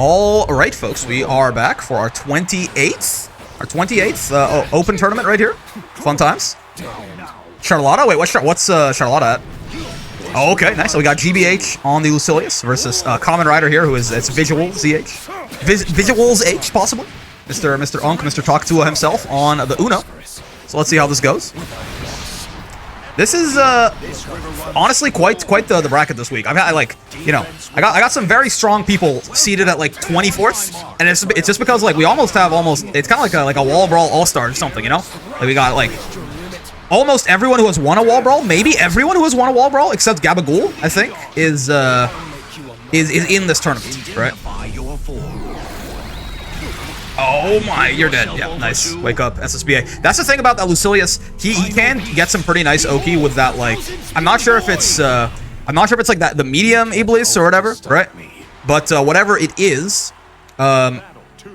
All right, folks, we are back for our 28th open tournament right here. Fun times. Charlotta? Wait, what's Charlotta at? Oh, okay, nice. So we got GBH on the Lucilius versus Common Rider here, who is Visualzh, Visualzh, possibly. Mr. Unk, Mr. Talkatua himself on the Uno. So let's see how this goes. This is honestly quite the bracket this week. I got some very strong people seated at like 24th, and it's just because like we almost have it's kind of like a Wall Brawl All-Star or something, you know? Like we got like almost everyone who has won a Wall Brawl, maybe everyone who has won a Wall Brawl except Gabagool, I think, is in this tournament, right? Oh my, you're dead. Yeah, nice. Wake up, SSBA. That's the thing about that Lucilius. He can get some pretty nice Oki with that, like, I'm not sure if it's like that the medium Iblis or whatever, right? But whatever it is,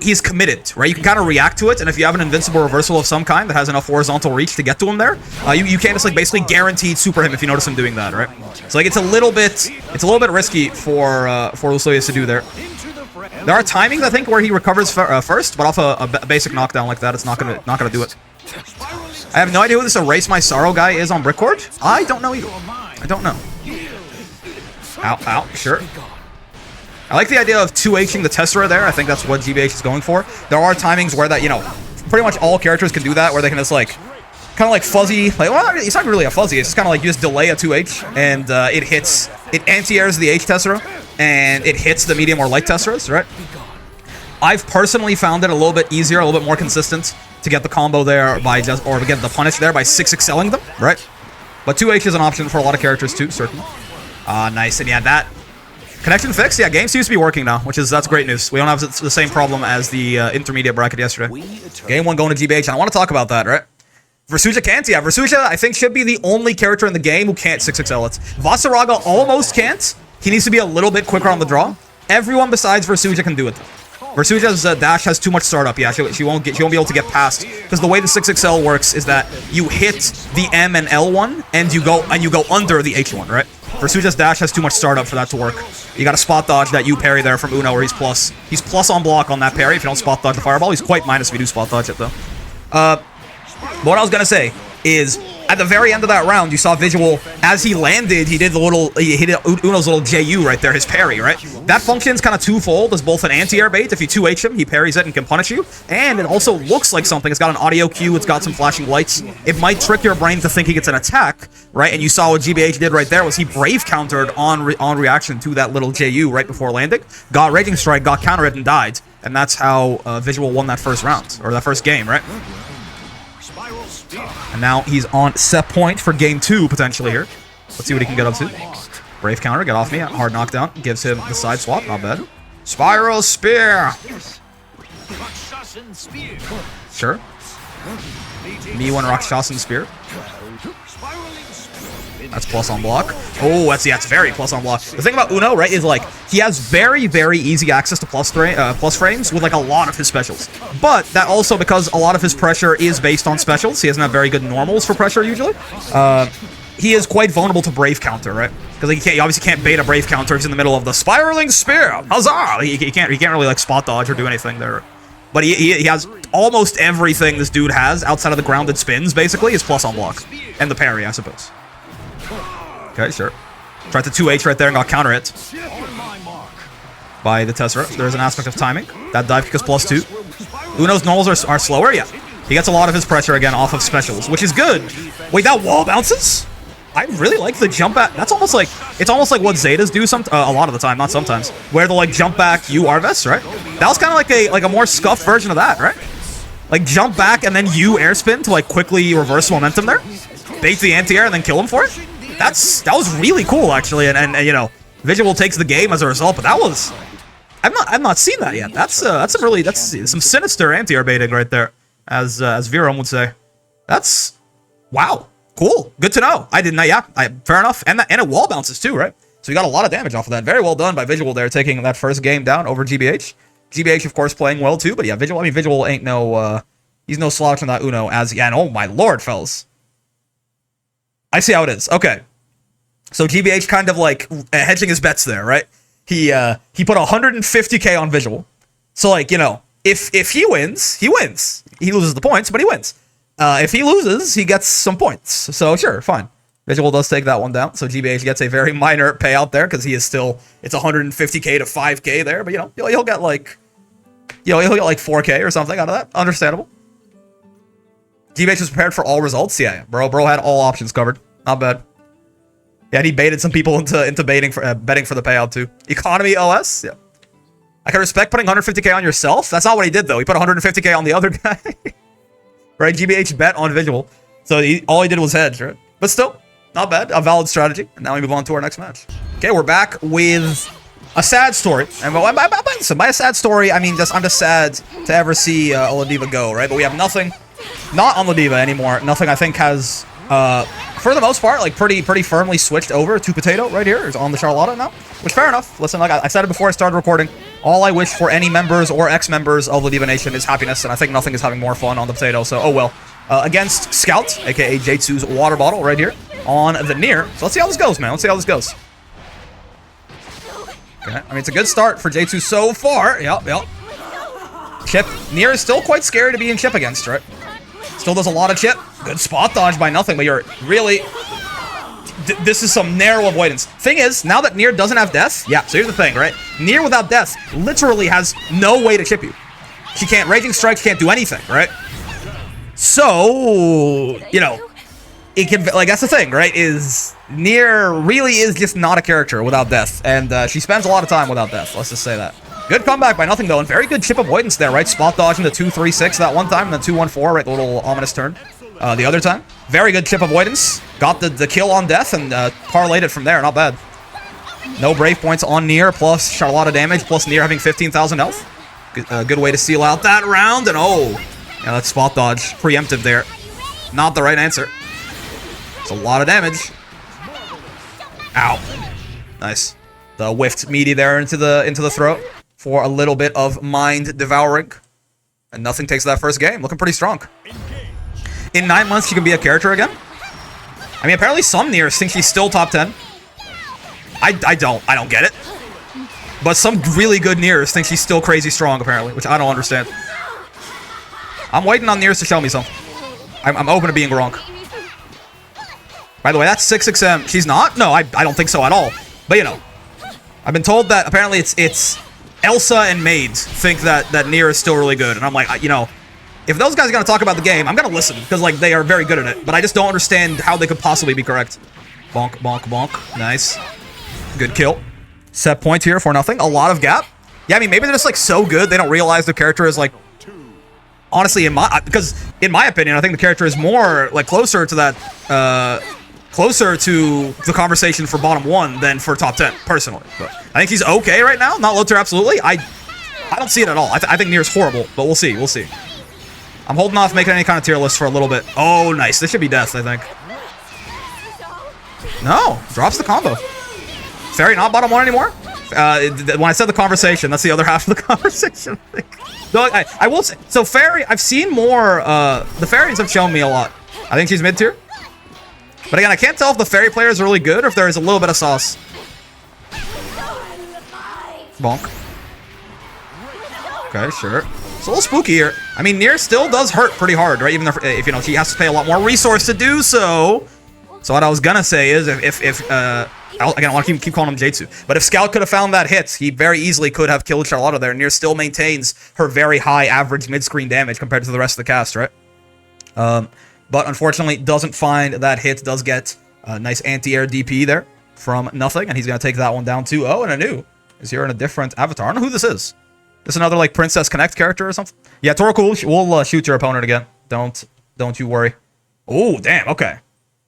he's committed, right? You can kind of react to it, and if you have an invincible reversal of some kind that has enough horizontal reach to get to him there, you can't just like basically guaranteed super him if you notice him doing that, right? So like it's a little bit risky for Lucilius to do there. There are timings, I think, where he recovers first, but off a basic knockdown like that, it's not gonna do it. I have no idea who this Erase My Sorrow guy is on Brickcord. I don't know either. I don't know. Ow, ow, sure. I like the idea of 2H'ing the Tessera there. I think that's what GBH is going for. There are timings where that, you know, pretty much all characters can do that, where they can just like, kind of like fuzzy, like, well, it's not really a fuzzy, it's just kind of like you just delay a 2H, and it anti-airs the H Tessera, and it hits the medium or light Tesseras, right? I've personally found it a little bit easier, a little bit more consistent to get the combo there by just, or to get the punish there by 6XLing them, right? But 2H is an option for a lot of characters too, certainly. Nice, and yeah, that connection fixed. Yeah, game seems to be working now, that's great news. We don't have the same problem as the intermediate bracket yesterday. Game 1 going to GBH, and I want to talk about that, right? Versuja can't, yeah. Versuja, I think, should be the only character in the game who can't 6XL it. Vaseraga almost can't. He needs to be a little bit quicker on the draw. Everyone besides Versuja can do it. Versuja's dash has too much startup. Yeah, she won't be able to get past, because the way the 6XL works is that you hit the M and L one, and you go under the H one, right? Versuja's dash has too much startup for that to work. You got to spot dodge that U parry there from Uno, where he's plus. He's plus on block on that parry if you don't spot dodge the fireball. He's quite minus if you do spot dodge it though. But what I was gonna say is, at the very end of that round, you saw Visual, as he landed, he hit Uno's little JU right there, his parry, right? That functions kind of twofold as both an anti-air bait. If you 2H him, he parries it and can punish you. And it also looks like something. It's got an audio cue, it's got some flashing lights. It might trick your brain to think he gets an attack, right? And you saw what GBH did right there was he brave countered on reaction to that little JU right before landing. Got Raging Strike, got counter it, and died. And that's how Visual won that first round, or that first game, right? And now he's on set point for game 2, potentially here. Let's see what he can get up to. Brave counter, get off me. Hard knockdown. Gives him the side swap, not bad. Spiral Spear! Sure. Me1 Rakshashan Spear. That's plus on block. Oh, that's very plus on block. The thing about Uno, right, is like he has very easy access to plus frames with like a lot of his specials. But that also because a lot of his pressure is based on specials. He doesn't have very good normals for pressure usually. He is quite vulnerable to Brave counter, right? Because he obviously can't bait a Brave counter. He's in the middle of the Spiraling Spear. Huzzah! He can't really like spot dodge or do anything there. But he has almost everything this dude has outside of the grounded spins. Basically, is plus on block and the parry, I suppose. Okay, sure. Tried to 2H right there and got counter hit by the Tessera. There's an aspect of timing. That dive kick is +2. Uno's normals are slower, yeah. He gets a lot of his pressure again off of specials, which is good. Wait, that wall bounces? I really like the jump back. That's almost like, it's almost like what Zetas do a lot of the time, not sometimes, where they'll like jump back U Arves, right? That was kind of like a more scuffed version of that, right? Like jump back and then U air spin to like quickly reverse momentum there. Bait the anti-air and then kill him for it. That was really cool actually, and you know, Visual takes the game as a result. But that was, I've not seen that yet. That's some sinister anti-air baiting right there, as Viram would say. That's wow, cool, good to know. I didn't know. Yeah, fair enough. And it wall bounces too, right? So you got a lot of damage off of that. Very well done by Visual there, taking that first game down over GBH. GBH of course playing well too, but yeah, Visual. I mean, Visual ain't no he's no slouch on that Uno. As yeah, and oh my lord, fellas. I see how it is. Okay. So GBH kind of like hedging his bets there, right? he put 150k on Visual. So like, you know, if he wins, he wins. He loses the points, but he wins. If he loses, he gets some points. So sure, fine. Visual does take that one down. So GBH gets a very minor payout there because he is still, it's 150k to 5k there. But you know, he'll get like, you know, he'll get like 4k or something out of that. Understandable. GBH was prepared for all results. Yeah, bro had all options covered. Not bad. Yeah, and he baited some people into betting for the payout too. Economy OS. Yeah. I can respect putting 150k on yourself. That's not what he did though. He put 150k on the other guy. Right? GBH bet on Visual. So all he did was hedge, right? But still, not bad. A valid strategy. And now we move on to our next match. Okay, we're back with a sad story. And by a sad story, I mean I'm just sad to ever see Oladiva go, right? But we have nothing, not on Oladiva anymore. Nothing I think has, for the most part, like pretty firmly switched over to Potato right here. It's on the Charlotta now, which fair enough. Listen, like I said it before I started recording, all I wish for any members or ex-members of the Diva Nation is happiness, and I think nothing is having more fun on the Potato, so oh well. Against Scout, aka J2's water bottle right here on the Nier. So let's see how this goes, man. Let's see how this goes. Okay, I mean, it's a good start for J2 so far. Yep. Chip. Nier is still quite scary to be in chip against, right? Still does a lot of chip. Good spot dodge by nothing, but you're really... this is some narrow avoidance. Thing is, now that Nier doesn't have death... Yeah, so here's the thing, right? Nier without death literally has no way to chip you. She can't Raging Strike, she can't do anything, right? So, you know, it can... Like, that's the thing, right? Is Nier really is just not a character without death. And she spends a lot of time without death, let's just say that. Good comeback by nothing, though, and very good chip avoidance there, right? Spot dodging the 2-3-6 that one time, and then 2-1-4, right? The little ominous turn the other time. Very good chip avoidance. Got the kill on death and parlayed it from there. Not bad. No Brave points on Nier, plus Charlotta damage, plus Nier having 15,000 health. Good way to seal out that round, and oh, yeah, that spot dodge. Preemptive there. Not the right answer. It's a lot of damage. Ow. Nice. The whiffed meaty there into the throat for a little bit of mind devouring. And nothing takes that first game. Looking pretty strong. In 9 months, she can be a character again? I mean, apparently some Niers think she's still top 10. I don't get it. But some really good Niers think she's still crazy strong, apparently, which I don't understand. I'm waiting on Niers to show me something. I'm open to being wrong. By the way, that's 6XM. She's not? No, I don't think so at all. But, you know, I've been told that apparently it's Elsa and Maids think that Nier is still really good. And I'm like, you know, if those guys are going to talk about the game, I'm going to listen. Because, like, they are very good at it. But I just don't understand how they could possibly be correct. Bonk, bonk, bonk. Nice. Good kill. Set point here for nothing. A lot of gap. Yeah, I mean, maybe they're just, like, so good they don't realize the character is, like... Honestly, because in my opinion, I think the character is more, like, closer to that... closer to the conversation for bottom 1 than for top 10, personally. But I think he's okay right now. Not low tier, absolutely. I don't see it at all. I think Nier's horrible, but we'll see. We'll see. I'm holding off making any kind of tier list for a little bit. Oh, nice. This should be death, I think. No. Drops the combo. Fairy not bottom 1 anymore? When I said the conversation, that's the other half of the conversation. No, I will say... So, Fairy, I've seen more... the Fairies have shown me a lot. I think she's mid-tier. But again, I can't tell if the Fairy player is really good or if there is a little bit of sauce. Bonk. Okay, sure. It's a little spooky here. I mean, Nier still does hurt pretty hard, right? Even if you know, she has to pay a lot more resource to do so. So what I was gonna say is, again, I want to keep calling him J2. But if Scout could have found that hit, he very easily could have killed Charlotta there. Nier still maintains her very high average mid-screen damage compared to the rest of the cast, right? But unfortunately, doesn't find that hit. Does get a nice anti-air DP there from nothing. And he's going to take that one down 2-0. And Anu is here in a different avatar. I don't know who this is. This another, like, Princess Connect character or something? Yeah, Torokul, we'll shoot your opponent again. Don't you worry. Oh, damn, okay.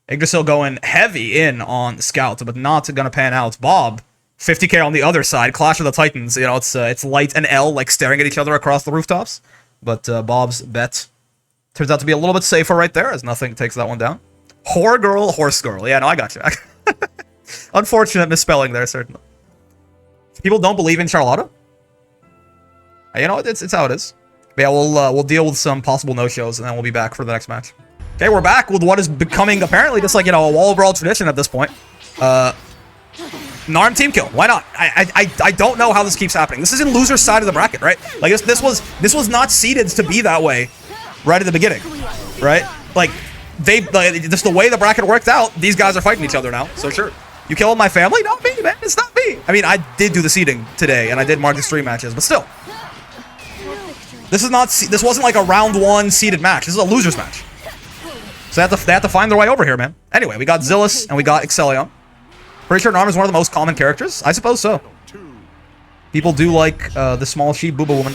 Yggdrasil going heavy in on Scout, but not going to pan out. Bob, 50k on the other side. Clash of the Titans. You know, it's Light and L, like, staring at each other across the rooftops. But Bob's bet... Turns out to be a little bit safer right there, as nothing takes that one down. Whore girl, horse girl. Yeah, no, I got you. Unfortunate misspelling there, certainly. People don't believe in Charlotta. You know, it's how it is. But yeah, we'll deal with some possible no-shows, and then we'll be back for the next match. Okay, we're back with what is becoming, apparently, just like, you know, a wall brawl tradition at this point. Narm team kill. Why not? I don't know how this keeps happening. This is in loser's side of the bracket, right? Like this was not seeded to be that way right at the beginning, right? Like just the way the bracket worked out, these guys are fighting each other now. So sure. You killed my family? Not me, man. It's not me. I mean, I did do the seeding today, and I did mark the stream matches, but still. This wasn't like a round 1 seeded match. This is a loser's match. So they have to find their way over here, man. Anyway, we got Zillis, and we got Exelion. Pretty sure Narm is one of the most common characters. I suppose so. People do like the small sheep booba woman.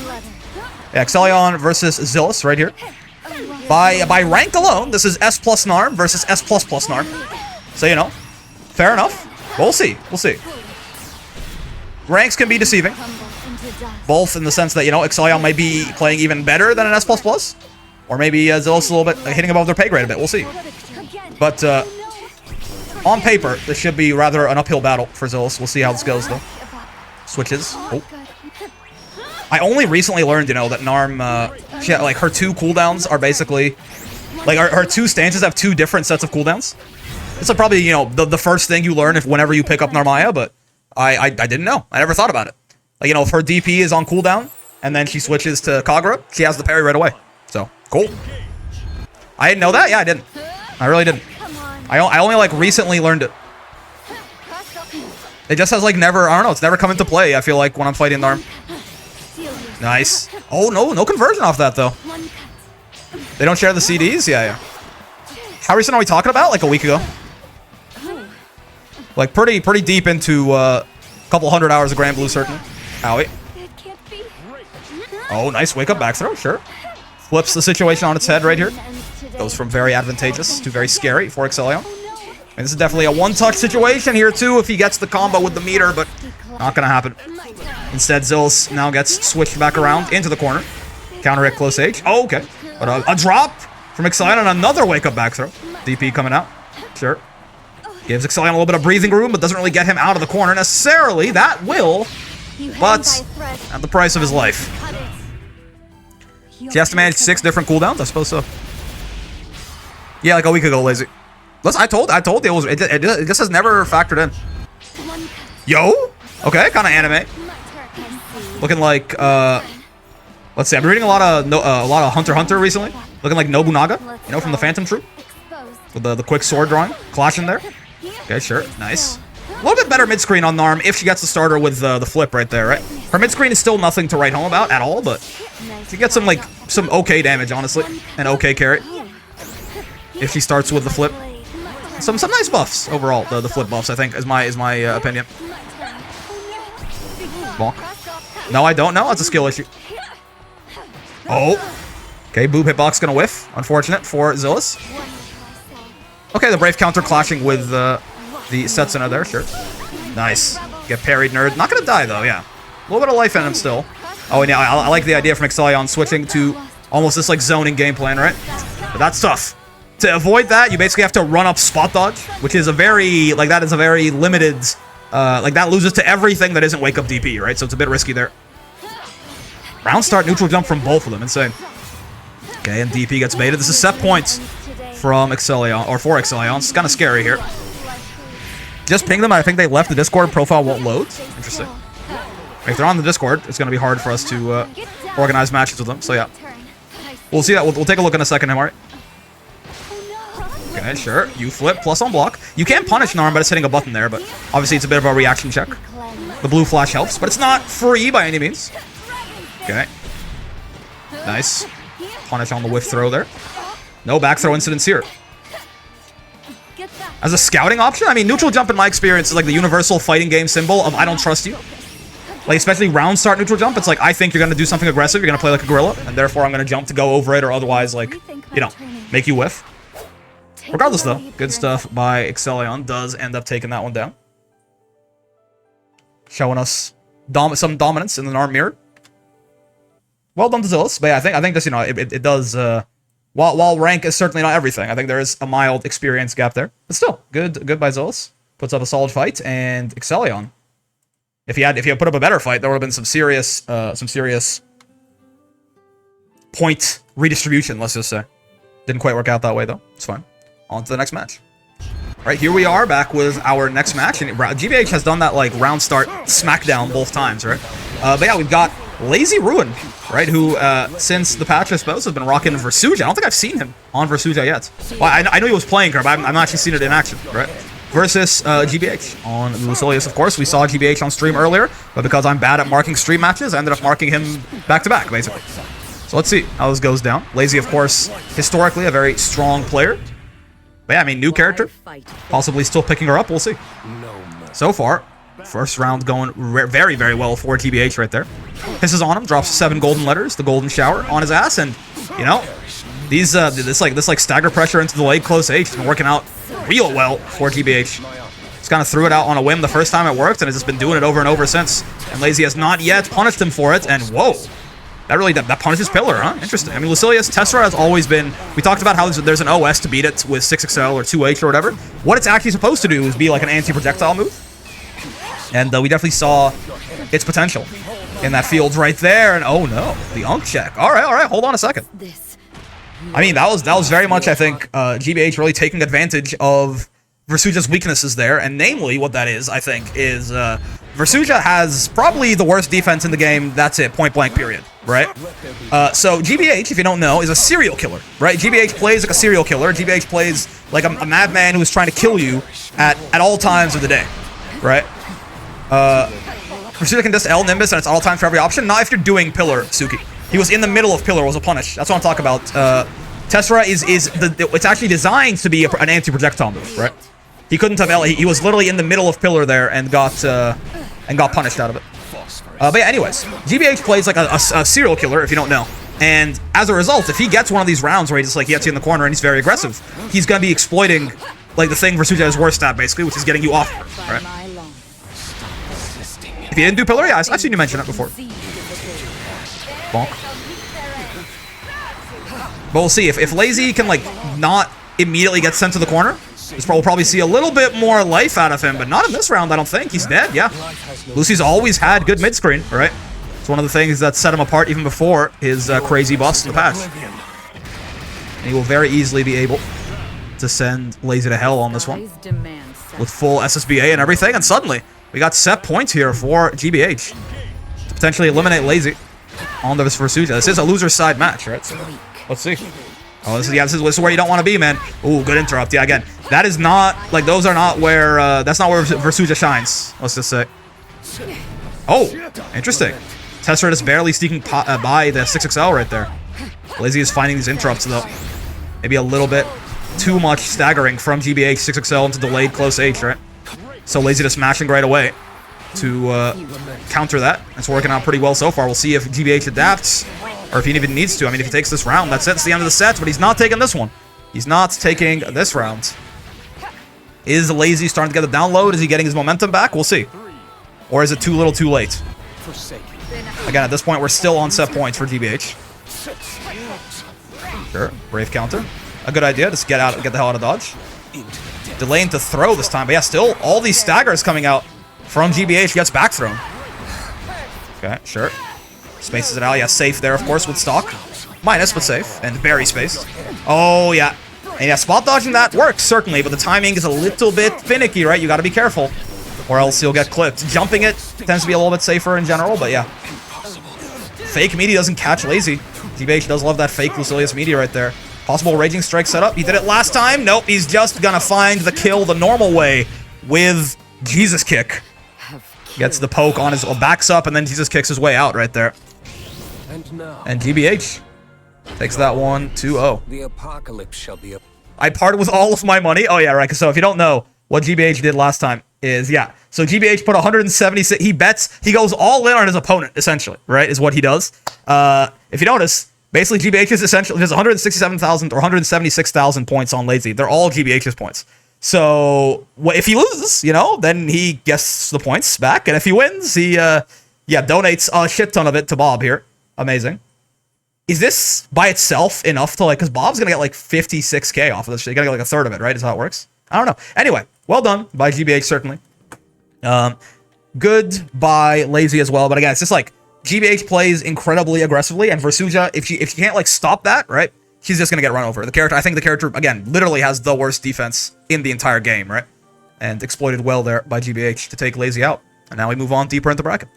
Yeah, Exelion versus Zillis right here. By rank alone, this is S plus Narm versus S plus Narm. So, you know, fair enough. We'll see. We'll see. Ranks can be deceiving. Both in the sense that, you know, Exelion might be playing even better than an S++. Or maybe Zillis is a little bit hitting above their pay grade a bit. We'll see. But on paper, this should be rather an uphill battle for Zillis. We'll see how this goes, though. Switches. Oh. I only recently learned, you know, that Narm, like, her 2 cooldowns are basically... Like, her 2 stances have 2 different sets of cooldowns. This is probably, you know, the first thing you learn whenever you pick up Narmaya, but I didn't know. I never thought about it. Like, you know, if her DP is on cooldown, and then she switches to Kagura, she has the parry right away. So, cool. I didn't know that? Yeah, I didn't. I really didn't. I only, like, recently learned it. It just has, like, never, I don't know, it's never come into play, I feel like, when I'm fighting Narm. Nice. Oh, no conversion off that, though. They don't share the CDs? Yeah. How recent are we talking about? Like a week ago. Like, pretty deep into, a couple hundred hours of Grand Blue, certainly. Owie. Oh, nice wake up back throw, sure. Flips the situation on its head right here. Goes from very advantageous to very scary for Exelion. And this is definitely a one-touch situation here, too, if he gets the combo with the meter, but not gonna happen. Instead, Zillis now gets switched back around into the corner. Counter hit close age. Oh, okay. But a drop from Exelion and another wake-up back throw. DP coming out. Sure. Gives Exelion a little bit of breathing room, but doesn't really get him out of the corner necessarily. That will, but at the price of his life. She has to manage 6 different cooldowns? I suppose so. Yeah, like a week ago, lazy. Listen, I told you it just has never factored in. Yo? Okay, kind of anime. Looking like, let's see, I've been reading a lot of Hunter x Hunter recently. Looking like Nobunaga, you know, from the Phantom Troop. With the quick sword drawing. Clashing there. Okay, sure. Nice. A little bit better mid-screen on Narm if she gets the starter with the flip right there, right? Her mid-screen is still nothing to write home about at all, but she gets some, like, some okay damage, honestly. And okay carry. If she starts with the flip. Some nice buffs overall, the flip buffs, I think, is my opinion. Bonk. No, I don't know. It's a skill issue. Oh. Okay, boob hitbox gonna whiff. Unfortunate for Zillis. Okay, the Brave counter clashing with the Setsuna there, sure. Nice. Get parried, nerd. Not gonna die, though, yeah. A little bit of life in him still. Oh, and yeah, I like the idea from Exelion switching to almost this, like, zoning game plan, right? But that's tough. To avoid that, you basically have to run up spot dodge, which is a very, like, that is a very limited, like, that loses to everything that isn't wake up DP, right? So it's a bit risky there. Round start, neutral jump from both of them. Insane. Okay, and DP gets baited. This is set points from Exelion, or for Exelion. It's kind of scary here. Just ping them. I think they left. The Discord profile won't load. Interesting. If they're on the Discord, it's going to be hard for us to organize matches with them. So, yeah. We'll see that. We'll take a look in a second, Himari. Okay, sure. You flip, plus on block. You can punish Narm, but it's hitting a button there, but obviously it's a bit of a reaction check. The blue flash helps, but it's not free by any means. Okay. Nice. Punish on the whiff throw there. No back throw incidents here. As a scouting option, I mean, neutral jump in my experience is like the universal fighting game symbol of I don't trust you. Like, especially round start neutral jump, it's like, I think you're going to do something aggressive, you're going to play like a gorilla, and therefore I'm going to jump to go over it, or otherwise, like, you know, make you whiff. Regardless, though, good stuff by Exelion. Does end up taking that one down. Showing us some dominance in the Narm mirror. Well done to Zillis, but yeah, I think this, you know, it does, while rank is certainly not everything, I think there is a mild experience gap there. But still, good by Zillis. Puts up a solid fight, and Exelion. If he had put up a better fight, there would have been some serious point redistribution, let's just say. Didn't quite work out that way, though. It's fine. On to the next match. Right, here we are back with our next match, and GBH has done that like round start smackdown both times, right? But yeah, we've got Lazy Ruin, right, who since the patch I suppose has been rocking Visualzh. I don't think I've seen him on Visualzh yet. Well, I know he was playing her, but I've not actually seen it in action, right? Versus GBH on Zillis, of course. We saw GBH on stream earlier, but because I'm bad at marking stream matches, I ended up marking him back-to-back, basically. So let's see how this goes down. Lazy, of course, historically a very strong player. But yeah, I mean, new character. Possibly still picking her up. We'll see. So far, first round going very, very well for GBH right there. Pisses on him, drops 7 golden letters, the golden shower, on his ass. And, you know, these this stagger pressure into the late close H has been working out real well for GBH. Just kind of threw it out on a whim the first time it worked, and has just been doing it over and over since. And Lazy has not yet punished him for it. And whoa. That punishes Pillar, huh? Interesting. I mean, Lucilius, Tessera has always been... We talked about how there's an OS to beat it with 6XL or 2H or whatever. What it's actually supposed to do is be like an anti-projectile move. And we definitely saw its potential in that field right there. And oh no, the Unk check. All right, hold on a second. I mean, that was very much, I think, GBH really taking advantage of Visualzh's weaknesses there. And namely, what that is, I think, is... Visualzh has probably the worst defense in the game. That's it, point blank, period, right? So GBH, if you don't know, is a serial killer, right? GBH plays like a serial killer. GBH plays like a madman who is trying to kill you at all times of the day, right? Visualzh can just L Nimbus and it's all times for every option. Not if you're doing Pillar, Suki. He was in the middle of Pillar, was a punish. That's what I'm talking about. Tessera it's actually designed to be an anti-projectile move, right? He couldn't have L. He was literally in the middle of Pillar there and got punished out of it. But yeah, anyways, GBH plays like a serial killer, if you don't know. And as a result, if he gets one of these rounds where he just like gets you in the corner and he's very aggressive, he's gonna be exploiting like the thing Visualzh is worst at, basically, which is getting you off, right? If you didn't do Pillar, yeah, I've seen you mention it before. Bonk. But we'll see if Lazy can like not immediately get sent to the corner. We'll probably see a little bit more life out of him, but not in this round, I don't think. He's dead, yeah. Lucy's always had good mid-screen, right? It's one of the things that set him apart even before his crazy bust in the patch. And he will very easily be able to send Lazy to hell on this one. With full SSBA and everything, and suddenly, we got set points here for GBH. To potentially eliminate Lazy on this Visualzh. This is a loser's side match, right? So, let's see. Oh, this is where you don't want to be, man. Ooh, good interrupt. Yeah, again, that is not, like, those are not where, that's not where Visualzh shines, let's just say. Oh, interesting. Tessera is barely sneaking by the 6XL right there. Lazy is finding these interrupts, though. Maybe a little bit too much staggering from GBH 6XL into delayed close H, right? So Lazy to smashing right away to counter that. It's working out pretty well so far. We'll see if GBH adapts. Or if he even needs to. I mean, if he takes this round, that's it. It's the end of the set, but he's not taking this one. He's not taking this round. Is Lazy starting to get the download? Is he getting his momentum back? We'll see. Or is it too little too late? Again, at this point, we're still on set points for GBH. Sure, Brave counter. A good idea. Just get the hell out of dodge. Delaying to throw this time. But yeah, still, all these staggers coming out from GBH. Gets back thrown. Okay, sure. Spaces it out. Yeah, safe there, of course, with stock. Minus, but safe. And very spaced. Oh, yeah. And yeah, spot dodging that works, certainly, but the timing is a little bit finicky, right? You gotta be careful, or else you'll get clipped. Jumping it tends to be a little bit safer in general, but yeah. Fake media doesn't catch Lazy. GBH does love that fake Lucilius media right there. Possible Raging Strike setup. He did it last time. Nope, he's just gonna find the kill the normal way with Jesus Kick. Gets the poke on his... backs up, and then Jesus kicks his way out right there. And GBH takes that one 2-0. The apocalypse shall be I parted with all of my money. Oh, yeah, right. So if you don't know, what GBH did last time is, yeah. So GBH put 176... He bets... He goes all in on his opponent, essentially, right? Is what he does. If you notice, basically GBH is essentially... There's 167,000 or 176,000 points on Lazy. They're all GBH's points. So if he loses, you know, then he gets the points back. And if he wins, he, donates a shit ton of it to Bob here. Amazing. Is this by itself enough to, like, because Bob's going to get, like, 56k off of this shit. You're going to get, like, a third of it, right? Is how it works? I don't know. Anyway, well done by GBH, certainly. Good by Lazy as well. But again, it's just, like, GBH plays incredibly aggressively. And Visualzh, if you can't, like, stop that, right? she's just gonna get run over. The character, I think the character, again, literally has the worst defense in the entire game, right? And exploited well there by GBH to take Lazy out. And now we move on deeper into the bracket.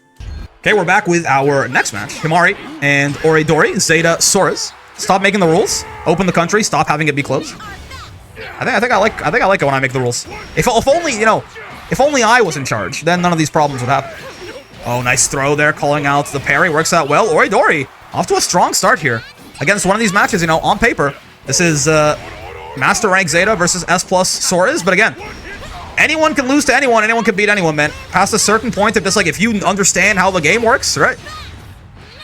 Okay, we're back with our next match. Himari and Ori Dori, Zeta, Soras. Stop making the rules. Open the country. Stop having it be closed. I think I like it when I make the rules. If only, you know, if only I was in charge, then none of these problems would happen. Oh, nice throw there, calling out the parry. Works out well. Ori Dori off to a strong start here against one of these matches. You know, on paper, this is Master Rank Zeta versus S+ Soras. But again, anyone can lose to anyone. Anyone can beat anyone, man. Past a certain point of just like, if you understand how the game works, right?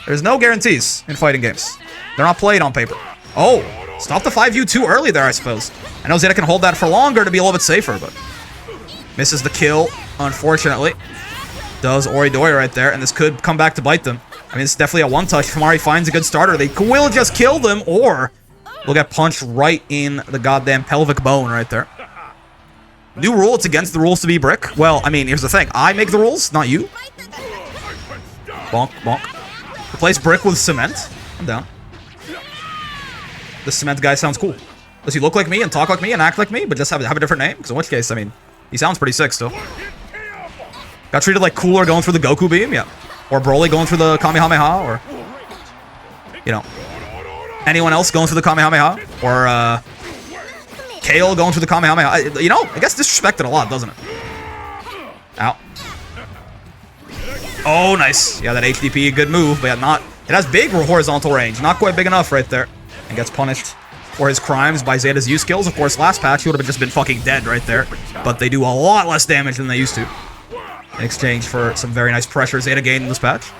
There's no guarantees in fighting games. They're not played on paper. Oh, stop the 5U too early there, I suppose. I know Zeta can hold that for longer to be a little bit safer, but misses the kill, unfortunately. Does Ori Dori right there, and this could come back to bite them. I mean, it's definitely a one-touch. Himari finds a good starter. They will just kill them, or will get punched right in the goddamn pelvic bone right there. New rule, it's against the rules to be brick. Well, I mean, here's the thing. I make the rules, not you. Bonk, bonk. Replace brick with cement. I'm down. The cement guy sounds cool. Does he look like me and talk like me and act like me, but just have a different name? Because in which case, I mean, he sounds pretty sick still. Got treated like Cooler going through the Goku beam, yeah. Or Broly going through the Kamehameha, or, you know, anyone else going through the Kamehameha, or Kale going through the Kamehameha. You know, it gets disrespected a lot, doesn't it? Ow. Oh, nice. Yeah, that HDP, good move, but yeah, not. It has big horizontal range, not quite big enough right there, and gets punished for his crimes by Zeta's U skills. Of course, last patch he would have just been fucking dead right there, but they do a lot less damage than they used to. In exchange for some very nice pressure Zeta gained in this patch.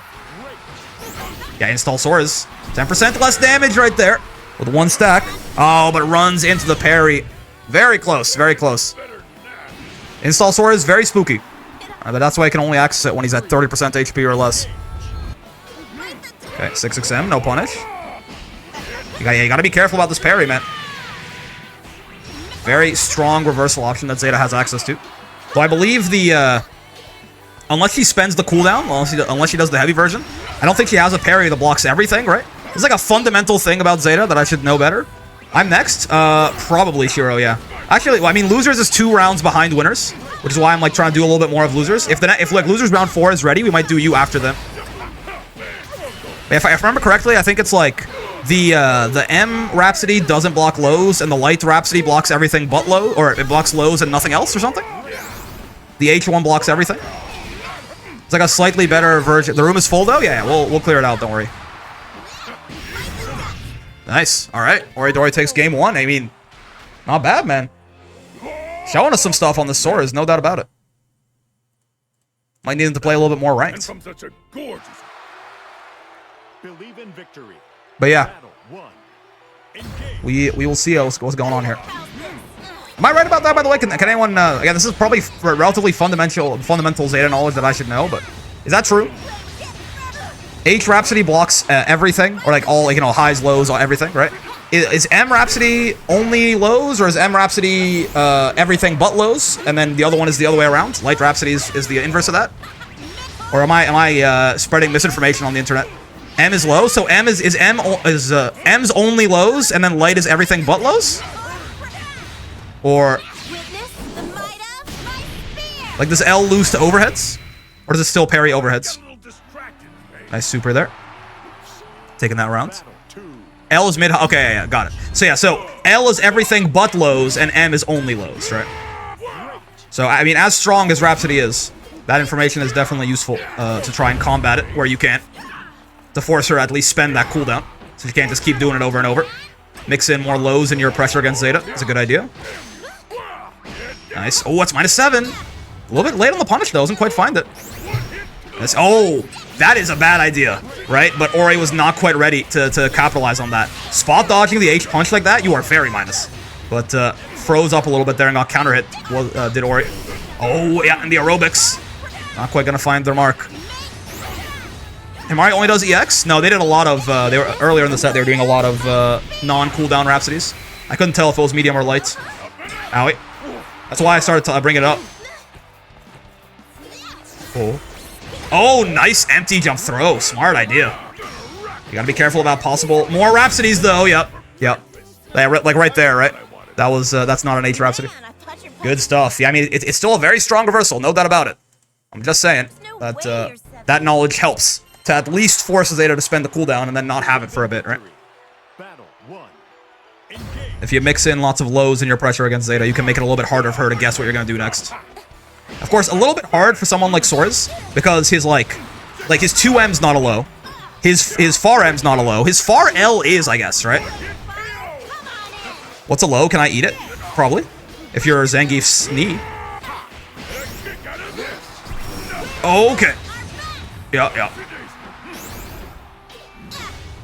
Yeah, install Soras. 10% less damage right there with one stack. Oh, but runs into the parry. Very close, very close. Install Soras, very spooky. But that's why I can only access it when he's at 30% HP or less. Okay, 6XM, no punish. You gotta be careful about this parry, man. Very strong reversal option that Zeta has access to. Though I believe the, unless she spends the cooldown, unless she does the heavy version, I don't think she has a parry that blocks everything, right? It's like a fundamental thing about Zeta that I should know better. I'm next. Probably Shiro, yeah. Actually, well, I mean, losers is 2 rounds behind winners, which is why I'm like trying to do a little bit more of losers. If like losers round 4 is ready, we might do you after them. If I remember correctly, I think it's like the M Rhapsody doesn't block lows, and the Light Rhapsody blocks everything but low, or it blocks lows and nothing else or something. The H1 blocks everything. It's like a slightly better version. The room is full though? Yeah, we'll clear it out, don't worry. Nice. Alright. Ori Dori takes game 1. I mean, not bad, man. Showing us some stuff on the Soras, no doubt about it. Might need him to play a little bit more ranked. But yeah. We will see what's going on here. Am I right about that, by the way? Can anyone, again, this is probably relatively fundamental Zeta knowledge that I should know, but is that true? H Rhapsody blocks everything, or like all, like, you know, highs, lows, everything, right? Is M Rhapsody only lows, or is M Rhapsody everything but lows, and then the other one is the other way around? Light Rhapsody is the inverse of that? Or am I spreading misinformation on the internet? M is low, so M is M's only lows, and then light is everything but lows? Or like, does L lose to overheads? Or does it still parry overheads? Nice super there. Taking that round. L is mid. Okay, yeah, got it. So yeah, so L is everything but lows, and M is only lows, right? So, I mean, as strong as Rhapsody is, that information is definitely useful to try and combat it where you can. To force her to at least spend that cooldown, so you can't just keep doing it over and over. Mix in more lows in your pressure against Zeta. It's a good idea. Nice. Oh, it's -7. A little bit late on the punish, though. Doesn't quite find it. That's, oh, that is a bad idea, right? But Ori was not quite ready to capitalize on that. Spot dodging the H punch like that, you are very minus. But froze up a little bit there and got counter hit, did Ori. Oh, yeah, and the aerobics. Not quite going to find their mark. Himari only does EX? No, they did a lot of, they were earlier in the set, they were doing a lot of non-cooldown Rhapsodies. I couldn't tell if it was medium or light. Owie. That's why I started to bring it up. Oh. Oh, nice empty jump throw. Smart idea. You gotta be careful about possible more Rhapsodies, though. Yep. Yep. Like right there, right? That was, that's not an H Rhapsody. Good stuff. Yeah, I mean, it's still a very strong reversal, no doubt about it. I'm just saying that, that knowledge helps to at least force Zeta to spend the cooldown and then not have it for a bit, right? If you mix in lots of lows in your pressure against Zeta, you can make it a little bit harder for her to guess what you're gonna do next. Of course, a little bit hard for someone like Soares, because his, like his 2M's not a low. His far M's not a low. His far L is, I guess, right? What's a low? Can I eat it? Probably. If you're Zangief's knee. Okay. Yeah.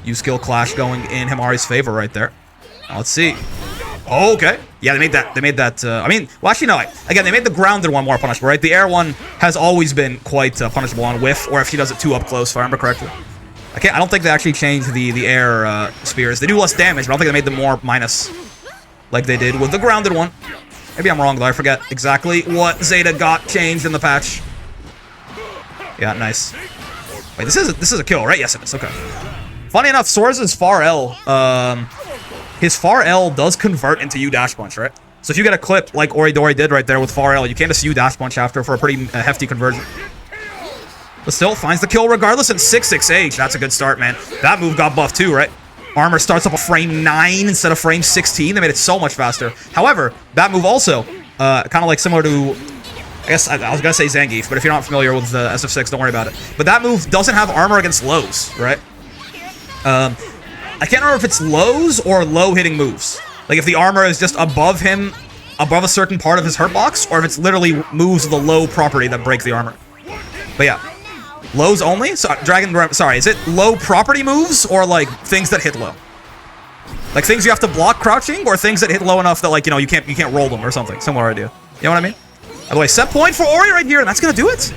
U-skill clash going in Himari's favor right there. Now, let's see. Okay. Yeah, they made that, I mean, well, actually, no. Again, they made the grounded one more punishable, right? The air one has always been quite punishable on whiff, or if she does it too up close, if I remember correctly. I don't think they actually changed the air spears. They do less damage, but I don't think they made them more minus like they did with the grounded one. Maybe I'm wrong, though. I forget exactly what Zeta got changed in the patch. Yeah, nice. Wait, this is a kill, right? Yes, it is. Okay. Funny enough, Soares' far L, his far L does convert into U dash punch, right? So if you get a clip like Ori Dori did right there with far L, you can't just U dash punch after for a pretty hefty conversion. But still, finds the kill regardless in 6-6H. That's a good start, man. That move got buffed too, right? Armor starts up a frame 9 instead of frame 16. They made it so much faster. However, that move also, kind of like similar to, I guess, I was going to say Zangief, but if you're not familiar with the SF6, don't worry about it. But that move doesn't have armor against lows, right? I can't remember if it's lows or low-hitting moves. Like, if the armor is just above him, above a certain part of his hurt box, or if it's literally moves with a low property that break the armor. But yeah. Lows only? So, sorry, is it low property moves or, like, things that hit low? Like, things you have to block crouching or things that hit low enough that, like, you know, you can't roll them or something. Similar idea. You know what I mean? By the way, set point for Ori right here, and that's gonna do it.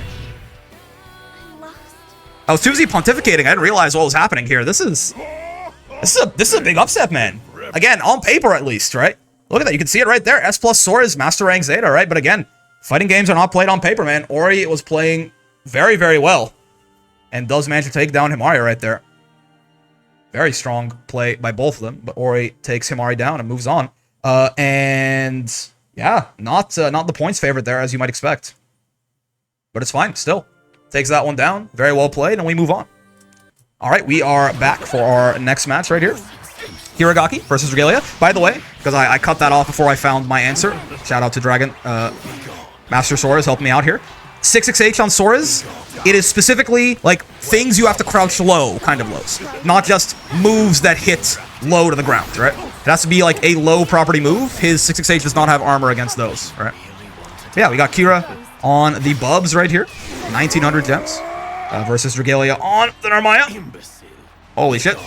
I was too busy pontificating. I didn't realize what was happening here. This is a big upset, man. Again, on paper at least, right? Look at that. You can see it right there. S plus Soares, Master Rank Zeta, right? But again, fighting games are not played on paper, man. Ori was playing very, very well. And does manage to take down Himari right there. Very strong play by both of them. But Ori takes Himari down and moves on. And yeah, not the points favorite there, as you might expect. But it's fine, still. Takes that one down. Very well played, and we move on. All right, we are back for our next match right here. Kiragaki versus Regalia. By the way, because I cut that off before I found my answer. Shout out to Dragon. Master Soares helped me out here. 6-6H on Soares. It is specifically, like, things you have to crouch low kind of lows. Not just moves that hit low to the ground, right? It has to be, like, a low property move. His 6-6H does not have armor against those, right? So yeah, we got Kira on the Bubs right here. 1900 gems. Versus Regalia on the Narmaya. Holy shit.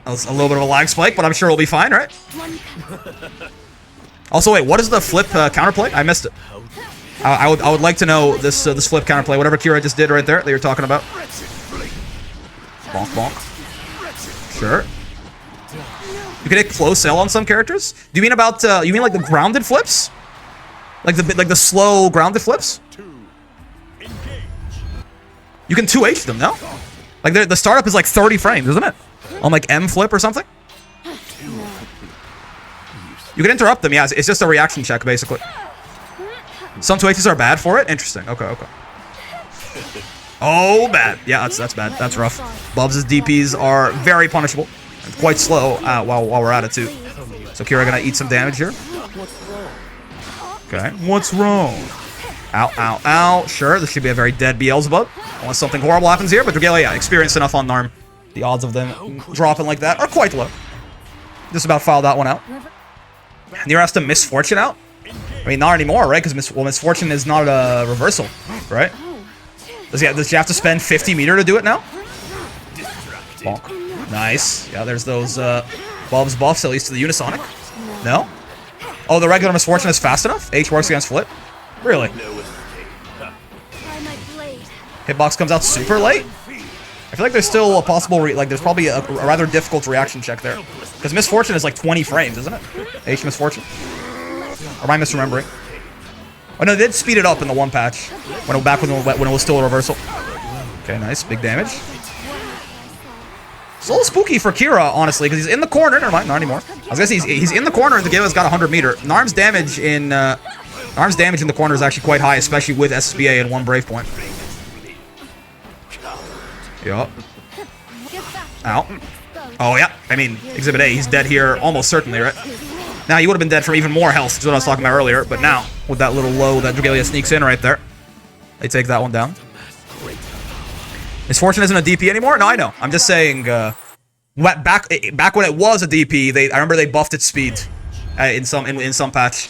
That was a little bit of a lag spike, but I'm sure we'll be fine, right? Also, wait, what is the flip counterplay? I missed it. I would like to know this this flip counterplay, whatever Kira just did right there that you're talking about. Bonk, bonk. Sure. You can hit close L on some characters. Do you mean about you mean like the grounded flips? Like the slow grounded flips? You can 2H them, no? Like the startup is like 30 frames, isn't it? On like M flip or something? You can interrupt them, yeah. It's just a reaction check, basically. Some 2Hs are bad for it? Interesting. Okay, okay. Oh, bad. Yeah, that's bad. That's rough. Bubs' DPs are very punishable. And quite slow while we're at it, too. So Kira gonna eat some damage here. Okay. What's wrong? Ow, ow, ow. Sure, this should be a very dead Beelzebub. Unless something horrible happens here, but Regalia, yeah, experienced enough on Narm. The odds of them dropping like that are quite low. Just about filed that one out. Near has to Misfortune out? I mean, not anymore, right? Because Misfortune is not a reversal, right? Does she have to spend 50 meter to do it now? Bonk. Nice. Yeah, there's those Bubs buffs, at least to the Unisonic. No? Oh, the regular Misfortune is fast enough? H works against Flip? Really? Hitbox comes out super late? I feel like there's still a possible, there's probably a rather difficult reaction check there. Because Misfortune is like 20 frames, isn't it? H Misfortune. Or am I misremembering? Oh no, they did speed it up in the one patch. When it was still a reversal. Okay, nice. Big damage. It's a little spooky for Kira, honestly, because he's in the corner. Never mind, not anymore. I was gonna say he's in the corner, and Regalia's got 100 meter. Narm's damage in the corner is actually quite high, especially with SSBA and 1 Brave point. Yup. Ow. Oh yeah. I mean, Exhibit A, he's dead here, almost certainly, right? Now he would have been dead from even more health, which is what I was talking about earlier. But now, with that little low that Regalia sneaks in right there, they take that one down. Misfortune isn't a DP anymore? No, I know. I'm just saying, back when it was a DP, I remember they buffed its speed in some patch.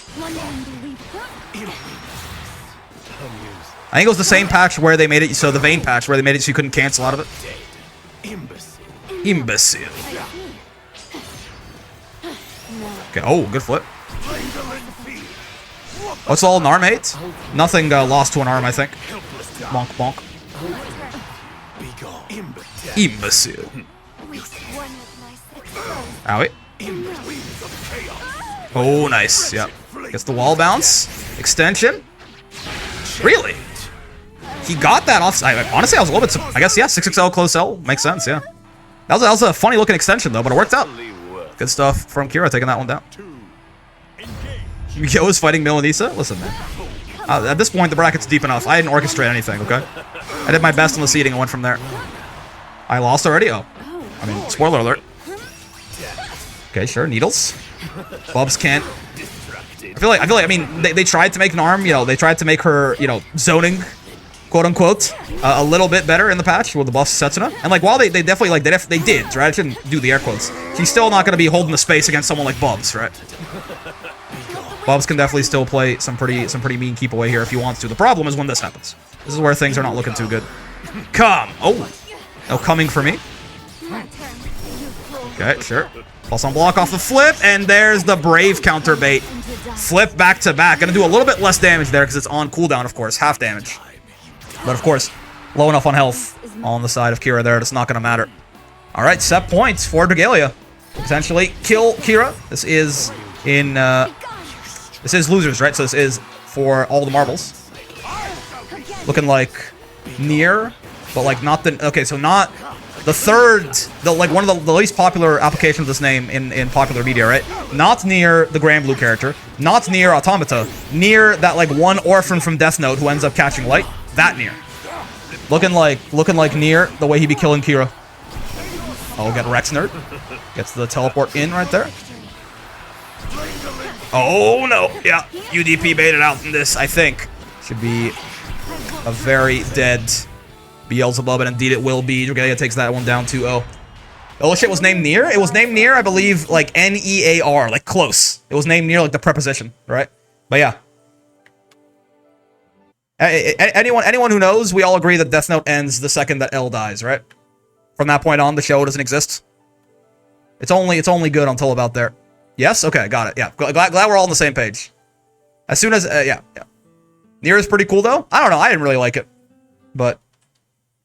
I think it was the same patch where they made it so the Vayne patch where they made it so you couldn't cancel out of it. Imbecile. Okay. Oh, good flip. What's all Narm hate? Nothing lost to an arm, I think. Bonk, bonk. Imbecile. Owie. Oh, nice. Yep. Gets the wall bounce. Extension. Really? He got that off. Honestly, I was a little bit. I guess, yeah, 6XL close L. Makes sense, yeah. That was a funny looking extension, though, but it worked out. Good stuff from Kira taking that one down. Yo is fighting Milanisa? Listen, man. At this point, the bracket's deep enough. I didn't orchestrate anything, okay? I did my best on the seeding and went from there. I lost already? Oh. I mean, spoiler alert. Okay, sure. Needles. Bubs can't. I feel like, I mean, they tried to make Narm, you know, they tried to make her, you know, zoning, quote unquote, a little bit better in the patch with the buffs Setsuna. And like, while they definitely, like, they did, right? I shouldn't do the air quotes. She's still not going to be holding the space against someone like Bubs, right? Bubs can definitely still play some pretty mean keep away here if he wants to. The problem is when this happens. This is where things are not looking too good. Come! Oh! No coming for me. Okay, sure. Plus on block off the flip, and there's the Brave counter bait. Flip back to back. Gonna do a little bit less damage there because it's on cooldown, of course. Half damage. But of course, low enough on health on the side of Kira there. It's not gonna matter. Alright, set points for Regalia. Potentially kill Kira. This is in, this is losers, right? So this is for all the marbles. Looking like near, but like not the... Okay, so not... The third, like one of the least popular applications of this name in popular media, right? Not near the Grand Blue character, not near Automata, near that like one orphan from Death Note who ends up catching light. That near. Looking like near the way he'd be killing Kira. Oh, get Rex nerd. Gets the teleport in right there. Oh no, yeah, UDP baited out in this, I think. Should be a very dead Beelzebub, and indeed it will be. Regalia takes that one down 2-0. Oh shit, was named near? It was named near, I believe, like N-E-A-R, like close. It was named near, like the preposition, right? But yeah. Anyone who knows, we all agree that Death Note ends the second that L dies, right? From that point on, the show doesn't exist. It's only good until about there. Yes? Okay, got it. Yeah, glad we're all on the same page. As soon as, yeah. Near is pretty cool, though. I don't know, I didn't really like it. But...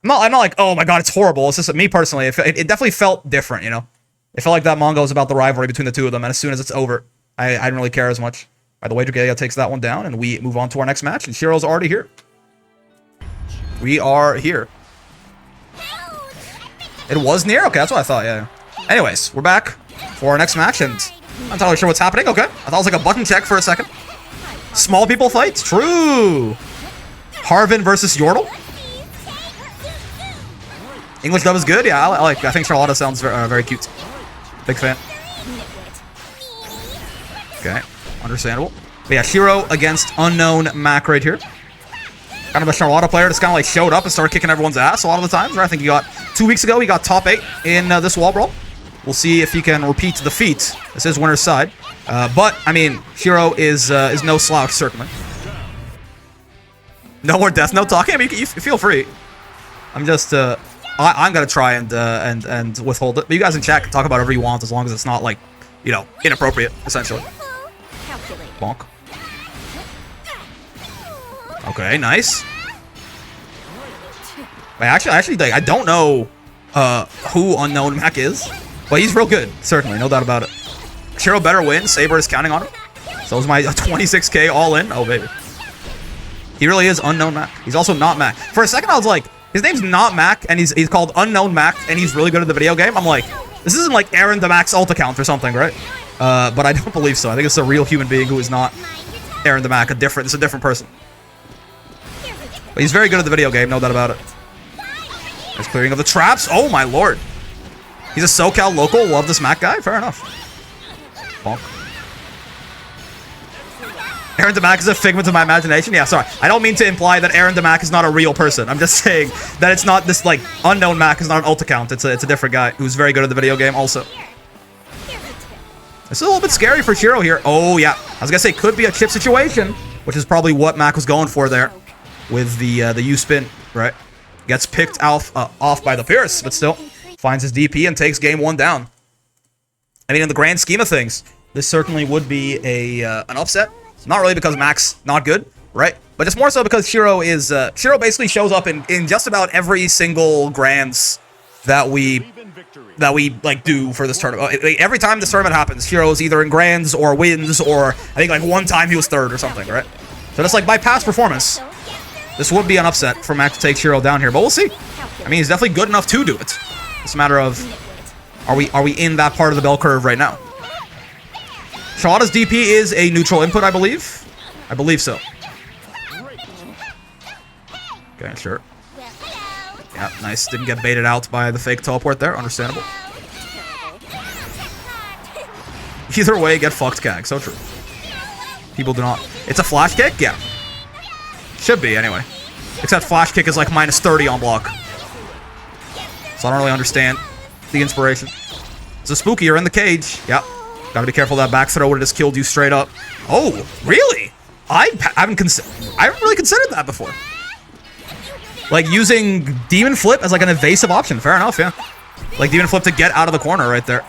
I'm not like, oh my god, it's horrible. It's just that me personally, it definitely felt different, you know? It felt like that manga was about the rivalry between the two of them, and as soon as it's over, I didn't really care as much. By the way, Regalia takes that one down, and we move on to our next match, and Shiro's already here. We are here. It was near? Okay, that's what I thought, yeah. Anyways, we're back for our next match, and I'm not entirely sure what's happening. Okay, I thought it was like a button check for a second. Small people fights? True! Harvin versus Yordle? English dub is good? Yeah, I think Charlotta sounds very cute. Big fan. Okay, understandable. But yeah, Shiro against unknown Mac right here. Kind of a Charlotta player that's kind of like showed up and started kicking everyone's ass a lot of the times. Right? I think he got 2 weeks ago, he got top 8 in this wall brawl. We'll see if he can repeat the feat. This is winner's side. But, I mean, Shiro is no slouch, certainly. No more Death Note talking? I mean, you feel free. I'm just, I'm gonna try and withhold it. But you guys in chat can talk about whatever you want as long as it's not, like, you know, inappropriate, essentially. Bonk. Okay, nice. Actually, like, I don't know who Unknown Mac is, but he's real good, certainly, no doubt about it. Shiro better win. Saber is counting on him. So is my 26k all in. Oh, baby. He really is Unknown Mac. He's also not Mac. For a second, I was like, his name's not Mac, and he's called Unknown Mac, and he's really good at the video game. I'm like, this isn't like Aaron the Mac's alt account or something, right? But I don't believe so. I think it's a real human being who is not Aaron the Mac. It's a different person. But he's very good at the video game, no doubt about it. Nice clearing of the traps. Oh my lord. He's a SoCal local. Love this Mac guy. Fair enough. Bonk. Aaron DeMac is a figment of my imagination? Yeah, sorry. I don't mean to imply that Aaron DeMac is not a real person. I'm just saying that it's not this, like, unknown Mac is not an alt account. It's a different guy who's very good at the video game also. It's a little bit scary for Shiro here. Oh, yeah. I was gonna say, could be a chip situation, which is probably what Mac was going for there with the U-spin, right? Gets picked off by the Pierce, but still finds his DP and takes game 1 down. I mean, in the grand scheme of things, this certainly would be an upset. Not really because Mac's not good, right? But it's more so because Shiro is Shiro basically shows up in just about every single grands that we like do for this tournament. Every time this tournament happens, Shiro's either in grands or wins, or I think like one time he was 3rd or something, right? So just like by past performance, this would be an upset for Mac to take Shiro down here, but we'll see. I mean, he's definitely good enough to do it. It's a matter of are we in that part of the bell curve right now? Shawada's DP is a neutral input, I believe. I believe so. Okay, sure. Yeah, nice. Didn't get baited out by the fake teleport there. Understandable. Either way, get fucked, Kag. So true. People do not. It's a flash kick? Yeah. Should be, anyway. Except flash kick is like minus 30 on block. So I don't really understand the inspiration. It's a spooky. You're in the cage. Yeah. Gotta be careful that back throw would have just killed you straight up. Oh, really? I haven't really considered that before. Like using Demon Flip as like an evasive option. Fair enough, yeah. Like Demon Flip to get out of the corner right there.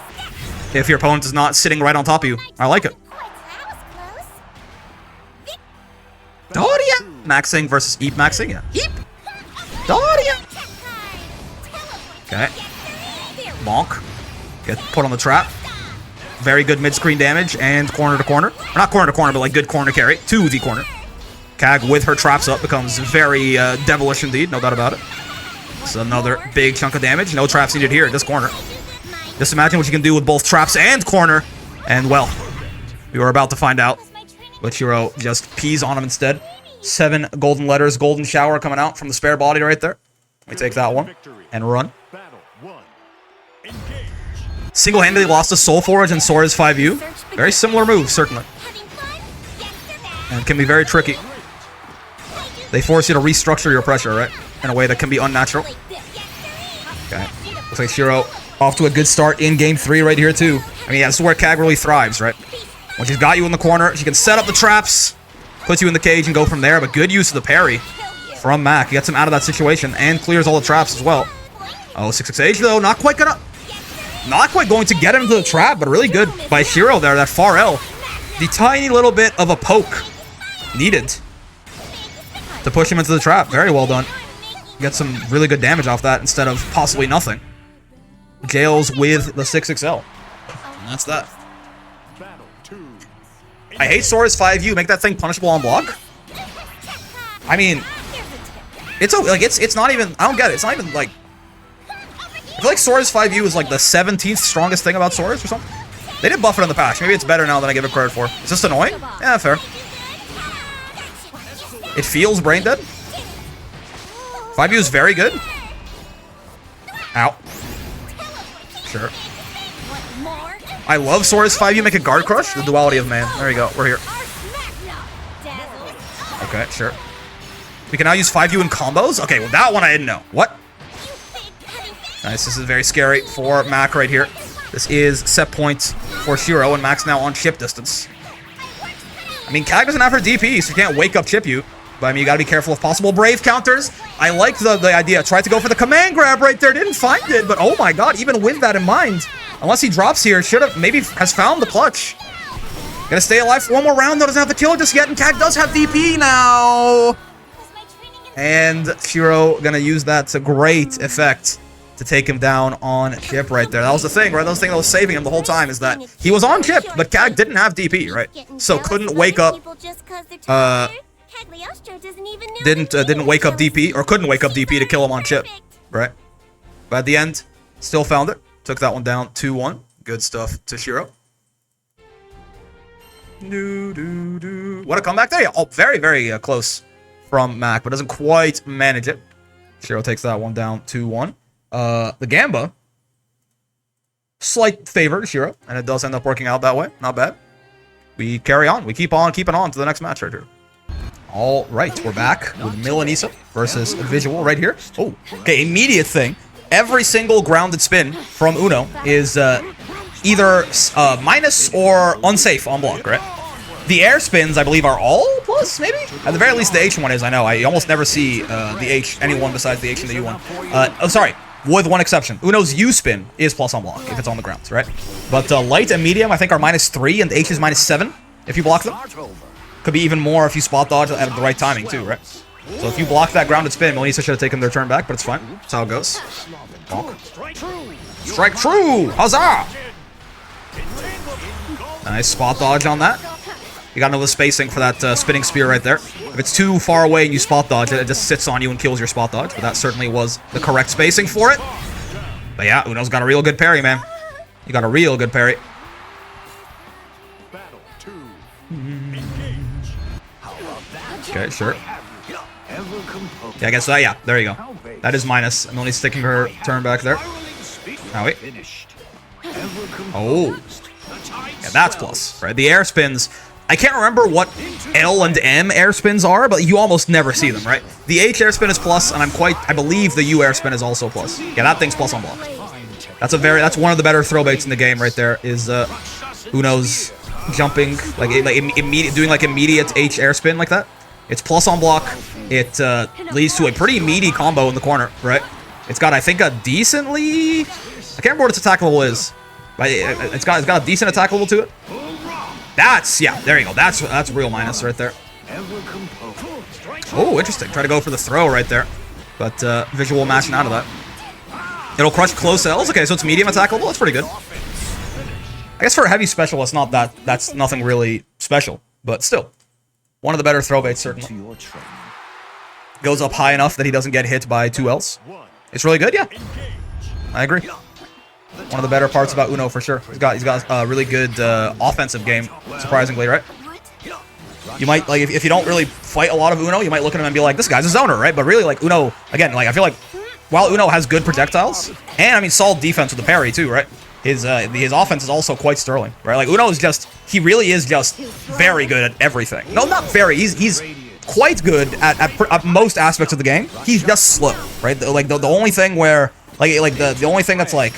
If your opponent is not sitting right on top of you. I like it. Doria! Maxing versus Eep Maxing, yeah. Eep! Doria! Okay. Bonk. Get put on the trap. Very good mid-screen damage and corner to corner. Or not corner to corner, but like good corner carry to the corner. Kag with her traps up becomes very devilish indeed, no doubt about it. So another big chunk of damage. No traps needed here at this corner. Just imagine what you can do with both traps and corner. And well, we were about to find out. But Shiro just pees on him instead. 7 golden letters, golden shower coming out from the spare body right there. We take that one and run. Single-handedly lost to Soul Forge and Sora's 5U. Very similar moves, certainly. And can be very tricky. They force you to restructure your pressure, right? In a way that can be unnatural. Okay. Looks like Shiro off to a good start in game 3 right here, too. I mean, yeah, this is where Kag really thrives, right? When she's got you in the corner, she can set up the traps, puts you in the cage, and go from there. But good use of the parry from Mac. Gets him out of that situation and clears all the traps as well. Oh, 6-6-H, though. Not quite going to get him to the trap, but really good by Shiro there, that far L. The tiny little bit of a poke needed to push him into the trap. Very well done. Get some really good damage off that instead of possibly nothing. Jails with the 6XL. And that's that. I hate Sora's 5U. Make that thing punishable on block. I mean, it's not even, I don't get it. It's not even like, I feel like Sora's 5U is like the 17th strongest thing about Sora's or something. They did buff it in the patch. Maybe it's better now than I give it credit for. It's just annoying? Yeah, fair. It feels brain dead. 5U is very good. Ow. Sure. I love Sora's 5U. Make a guard crush. The duality of man. There you go. We're here. Okay, sure. We can now use 5U in combos? Okay, well that one I didn't know. What? Nice. This is very scary for Mac right here. This is set point for Shiro, and Mac's now on chip distance. I mean, Kag doesn't have her DP, so you can't wake up chip you. But I mean, you gotta be careful of possible Brave counters. I like the idea. Tried to go for the command grab right there. Didn't find it, but oh my god, even with that in mind, unless he drops here, maybe has found the clutch. Gonna stay alive for one more round, though. Doesn't have the kill just yet, and Kag does have DP now. And Shiro gonna use that to great effect to take him down on chip right there. That was the thing, right? That was the thing that was saving him the whole time, is that he was on chip, but Kag didn't have DP, right? So couldn't wake up Didn't wake up DP, or couldn't wake up DP to kill him on chip, right? But at the end, still found it. Took that one down 2-1. Good stuff to Shiro. What a comeback there. Oh, very, very close from Mac, but doesn't quite manage it. Shiro takes that one down 2-1. The Gamba, slight favor to Shiro, and it does end up working out that way. Not bad. We carry on. We keep on keeping on to the next match right here. All right, we're back with Mila versus Visual right here. Oh, okay, immediate thing. Every single grounded spin from Uno is either minus or unsafe on block, right? The air spins, I believe, are all plus, maybe? At the very least, the H one is, I know. I almost never see the H, anyone besides the H and the U one. Oh, sorry, with one exception. Uno's U spin is plus on block, if it's on the ground, right? But light and medium, I think, are -3, and the H is -7 if you block them. Could be even more if you spot dodge at the right timing, too, right? So if you block that grounded spin, Melissa should have taken their turn back, but it's fine. That's how it goes. Bonk. Strike true! Huzzah! Nice spot dodge on that. You got another spacing for that spinning spear right there. If it's too far away and you spot dodge it, it just sits on you and kills your spot dodge. But that certainly was the correct spacing for it. But yeah, Uno's got a real good parry, man. You got a real good parry. Okay, sure. Yeah, I guess that, yeah, there you go. That is minus. I'm only sticking her turn back there. Oh, wait. Oh. Yeah, that's plus, right? The air spins, I can't remember what L and M air spins are, but you almost never see them, right? The H air spin is plus, and I believe the U air spin is also plus. Yeah, that thing's plus on block. That's one of the better throw baits in the game right there, is Uno's jumping, doing like immediate H air spin like that. It's plus on block. It leads to a pretty meaty combo in the corner, right? It's got, I think, a decently... I can't remember what its attack level is. But it's got a decent attack level to it. That's, yeah, there you go. That's real minus right there. Oh, interesting. Try to go for the throw right there. But Visual mashing out of that. It'll crush close L's. Okay, so it's medium attack level. That's pretty good. I guess for a heavy specialist, that's nothing really special. But still. One of the better throw baits, certainly. Goes up high enough that he doesn't get hit by 2 Ls. It's really good, yeah. I agree. One of the better parts about Uno, for sure. He's got a really good offensive game, surprisingly, right? You might, like, if you don't really fight a lot of Uno, you might look at him and be like, this guy's a zoner, right? But really, like, Uno, again, like, I feel like, while Uno has good projectiles, and, I mean, solid defense with the parry, too, right? His offense is also quite sterling, right? Like, Uno is just, he really is just very good at everything. No, not very, he's quite good at most aspects of the game. He's just slow, right? The only thing where, the only thing that's, like,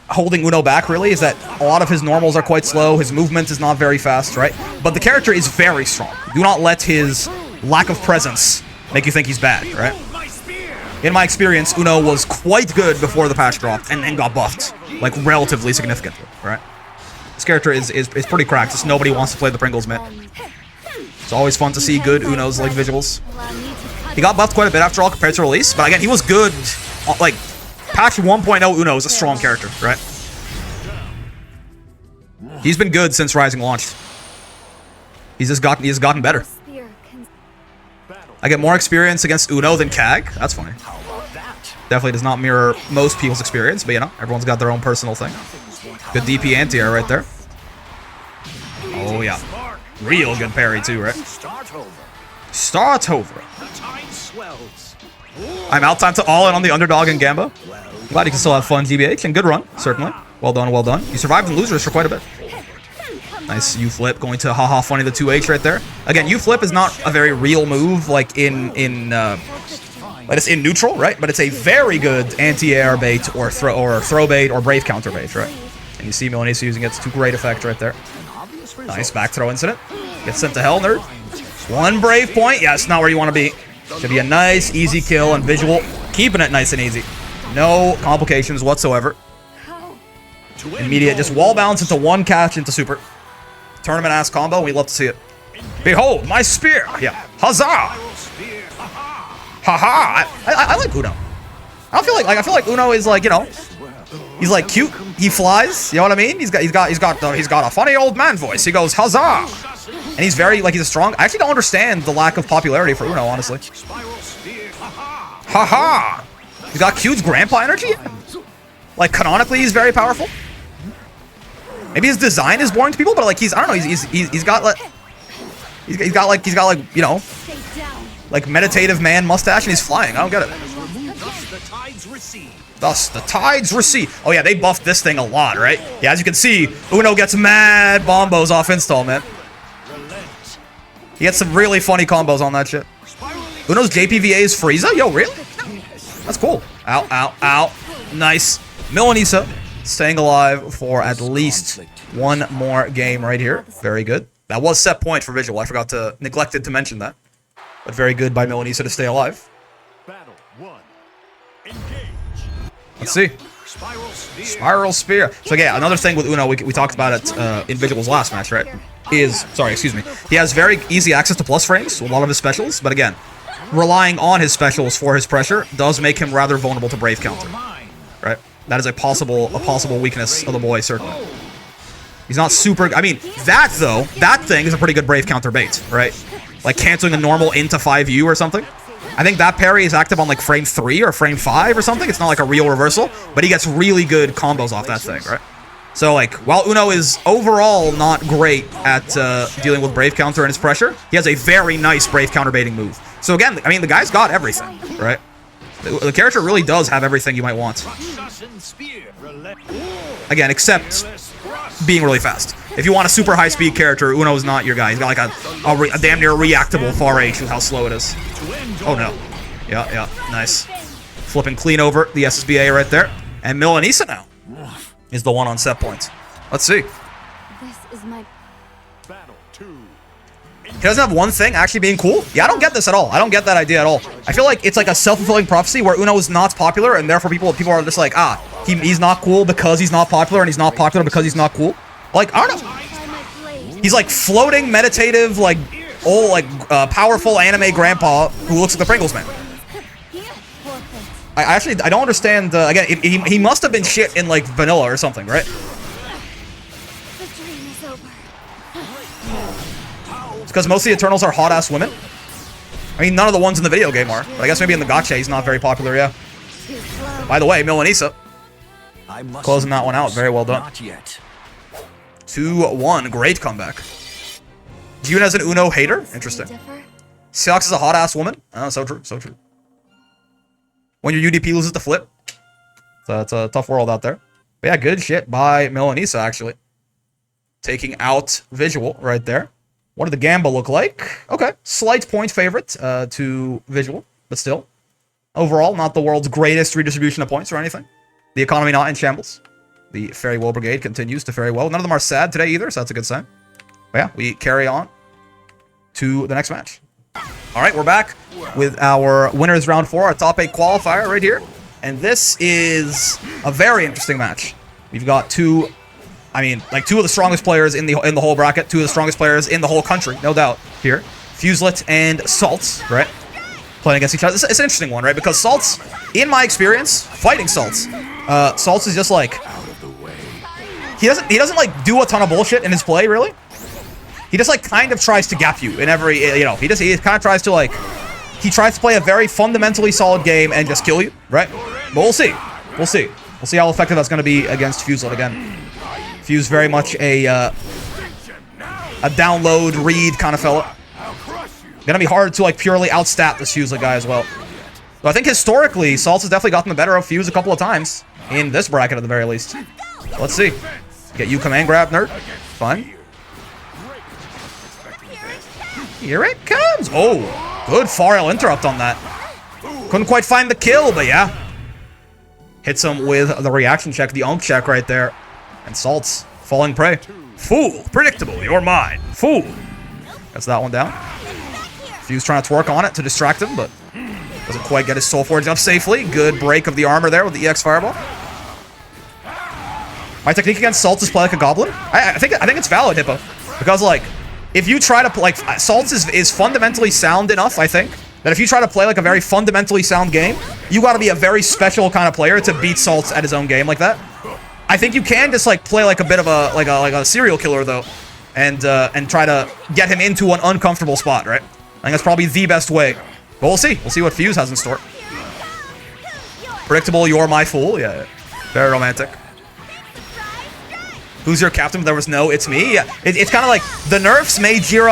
holding Uno back, really, is that a lot of his normals are quite slow, his movement is not very fast, right? But the character is very strong. Do not let his lack of presence make you think he's bad, right? In my experience, Uno was quite good before the patch dropped and got buffed, like, relatively significantly, right? This character is pretty cracked, just nobody wants to play the Pringles, man. It's always fun to see good Unos like Visuals. He got buffed quite a bit after all compared to release, but again, he was good, like, patch 1.0 Uno is a strong character, right? He's been good since Rising launched. He's gotten better. I get more experience against Uno than Kag. That's funny. Definitely does not mirror most people's experience, but you know, everyone's got their own personal thing. Good DP anti-air right there. Oh yeah. Real good parry too, right? Start over. I'm out time to all in on the underdog and Gamba. Glad you can still have fun, GBH, and good run, certainly. Well done, well done. You survived in losers for quite a bit. Nice U-flip, going to haha funny the 2H right there. Again, U-flip is not a very real move, like in neutral, right? But it's a very good anti-air bait or throw bait or brave counter bait, right? And you see Milanese using it to great effect right there. Nice back throw incident. Gets sent to hell, nerd. One brave point. Yeah, it's not where you want to be. Should be a nice, easy kill and Visual. Keeping it nice and easy. No complications whatsoever. Immediate, just wall bounce into one catch into super. Tournament ass combo, we'd love to see it. Behold, my spear! Yeah. Huzzah! Haha! I like Uno. I feel like Uno is like, you know, he's like cute. He flies. You know what I mean? He's got a funny old man voice. He goes huzzah, And he's very, like, he's strong. I actually don't understand the lack of popularity for Uno, honestly. Haha! He's got huge grandpa energy? Like, canonically, he's very powerful. Maybe his design is boring to people, but, like, I don't know, he's got, like... He's got like, you know, like meditative man mustache, and he's flying. I don't get it. Thus, the tides recede. Oh yeah, they buffed this thing a lot, right? Yeah, as you can see, Uno gets mad bombos off install, man. He gets some really funny combos on that shit. Uno's JPVA is Frieza? Yo, really? That's cool. Ow, ow, ow. Nice. Milanisa staying alive for at least one more game right here. Very good. That was set point for Visual. I forgot to neglected to mention that. But very good by Milanisa to stay alive. Battle 1. Engage. Let's see. Spiral Spear. So yeah, another thing with Uno, we talked about it in Visual's last match, right? Sorry, excuse me. He has very easy access to plus frames with a lot of his specials, but again, relying on his specials for his pressure does make him rather vulnerable to Brave counter. Right? That is a possible weakness of the boy, certainly. He's not super... I mean, that thing is a pretty good Brave counter bait, right? Like canceling a normal into 5U or something. I think that parry is active on like frame 3 or frame 5 or something. It's not like a real reversal, but he gets really good combos off that thing, right? So like, while Uno is overall not great at dealing with Brave counter and his pressure, he has a very nice Brave counter baiting move. So again, I mean, the guy's got everything, right? The character really does have everything you might want. Again, except being really fast. If you want a super high-speed character, Uno's not your guy. He's got like a damn near reactable far H with how slow it is. Oh no. Yeah, nice. Flipping clean over the SSBA right there. And Milanisa now is the one on set point. Let's see. This is my battle 2. He doesn't have one thing actually being cool? Yeah, I don't get this at all. I don't get that idea at all. I feel like it's like a self-fulfilling prophecy where Uno is not popular, and therefore people are just like, he's not cool because he's not popular, and he's not popular because he's not cool. Like, I don't know. He's like floating, meditative, like, old, like, powerful anime grandpa who looks like the Pringles man. I don't understand, again, he must have been shit in, like, vanilla or something, right? It's because most of the Eternals are hot-ass women. I mean, none of the ones in the video game are. But I guess maybe in the gacha he's not very popular, yeah. By the way, Milanisa closing that one out. Very well done. 2-1. Great comeback. June as an Uno hater? Interesting. Seox is a hot-ass woman? Oh, so true. So true. When your UDP loses the flip. So it's a tough world out there. But yeah, good shit by Milanisa, actually. Taking out Visual right there. What did the Gamba look like? Okay. Slight point favorite to Visual, but still. Overall, not the world's greatest redistribution of points or anything. The economy not in shambles. The Fairy Well Brigade continues to fare well. None of them are sad today either, so that's a good sign. But yeah, we carry on to the next match. All right, we're back with our winners round 4, our top 8 qualifier right here. And this is a very interesting match. We've got two of the strongest players in the whole bracket, 2 of the strongest players in the whole country, no doubt, here. Fuselet and Saltz, right? Playing against each other. It's an interesting one, right? Because Saltz, in my experience, fighting Saltz, Saltz is just like, he doesn't like do a ton of bullshit in his play, really. He just like kind of tries to gap you in every, he kind of tries to like, he tries to play a very fundamentally solid game and just kill you, right? But we'll see. We'll see. We'll see how effective that's going to be against Fuselet again. Fuse very much a download, read kind of fella. Gonna be hard to like purely outstat this Fuselet guy as well. But I think historically, Saltz has definitely gotten the better of Fuse a couple of times. In this bracket at the very least. So let's see. Get you command grab, nerd. Fun. Here it comes. Oh, good far L interrupt on that. Couldn't quite find the kill, but yeah. Hits him with the reaction check, the unk check right there. And Saltz falling prey. Fool. Predictable. You're mine. Fool. Gets that one down. Fuse trying to twerk on it to distract him, but doesn't quite get his Soul Forge up safely. Good break of the armor there with the EX Fireball. My technique against Saltz is play like a goblin. I think it's valid, Hippo. Because, like, if you try to, like, Saltz is fundamentally sound enough, I think, that if you try to play, like, a very fundamentally sound game, you gotta be a very special kind of player to beat Saltz at his own game like that. I think you can just, like, play like a bit of a, like a serial killer, though. and try to get him into an uncomfortable spot, right? I think that's probably the best way. But we'll see. We'll see what Fuse has in store. Predictable, you're my fool. Yeah, very romantic. Who's your captain? There was no, it's me. Yeah, it's kind of like the nerfs made Jita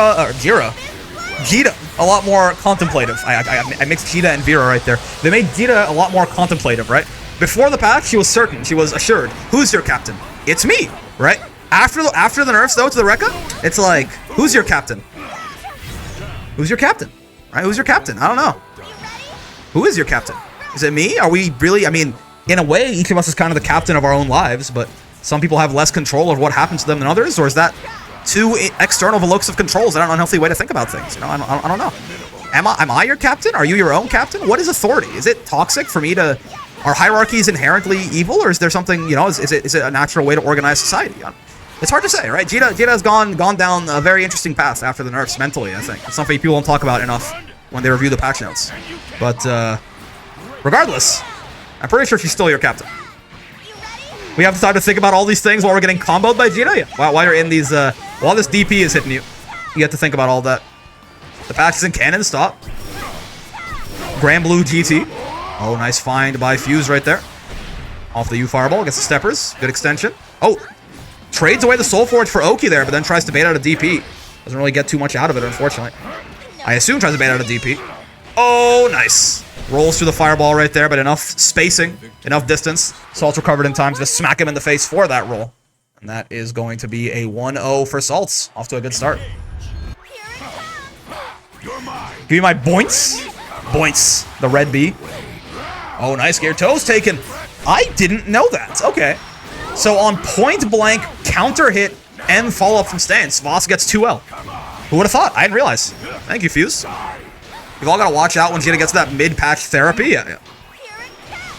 a lot more contemplative. I mixed Jita and Vera right there. They made Jita a lot more contemplative, right? Before the patch, she was certain, she was assured. Who's your captain? It's me, right? After the nerfs though to the Rekka, it's like, who's your captain? Who's your captain? Right? Who's your captain? I don't know. Who is your captain? Is it me? Are we really? I mean, in a way, each of us is kind of the captain of our own lives, but some people have less control of what happens to them than others, or is that too external of a locus of control? Is that an unhealthy way to think about things? You know, I don't know. Am I your captain? Are you your own captain? What is authority? Is it toxic for me to? Are hierarchies inherently evil, or is there something, you know, is it a natural way to organize society? It's hard to say, right? Jita has gone down a very interesting path after the nerfs mentally, I think. It's something people don't talk about enough when they review the patch notes. But regardless, I'm pretty sure she's still your captain. We have time to think about all these things while we're getting comboed by Jita? Yeah. While you're in these, while this DP is hitting you, you get to think about all that. The patch isn't canon, stop. Grand Blue GT. Oh, nice find by Fuse right there. Off the U Fireball, gets the steppers. Good extension. Oh, trades away the Soul Forge for Oki there, but then tries to bait out a DP. Doesn't really get too much out of it, unfortunately. I assume tries to bait out a DP. Oh, nice. Rolls through the Fireball right there, but enough spacing, enough distance. Saltz recovered in time to smack him in the face for that roll. And that is going to be a 1-0 for Saltz. Off to a good start. Give me my boints. Boints. The red B. Oh, nice. Gear toes taken. I didn't know that. Okay. So on point blank, counter hit, and follow up from stance, Voss gets 2L. Who would have thought? I didn't realize. Thank you, Fuse. You've all got to watch out when Jita gets that mid-patch therapy. Yeah.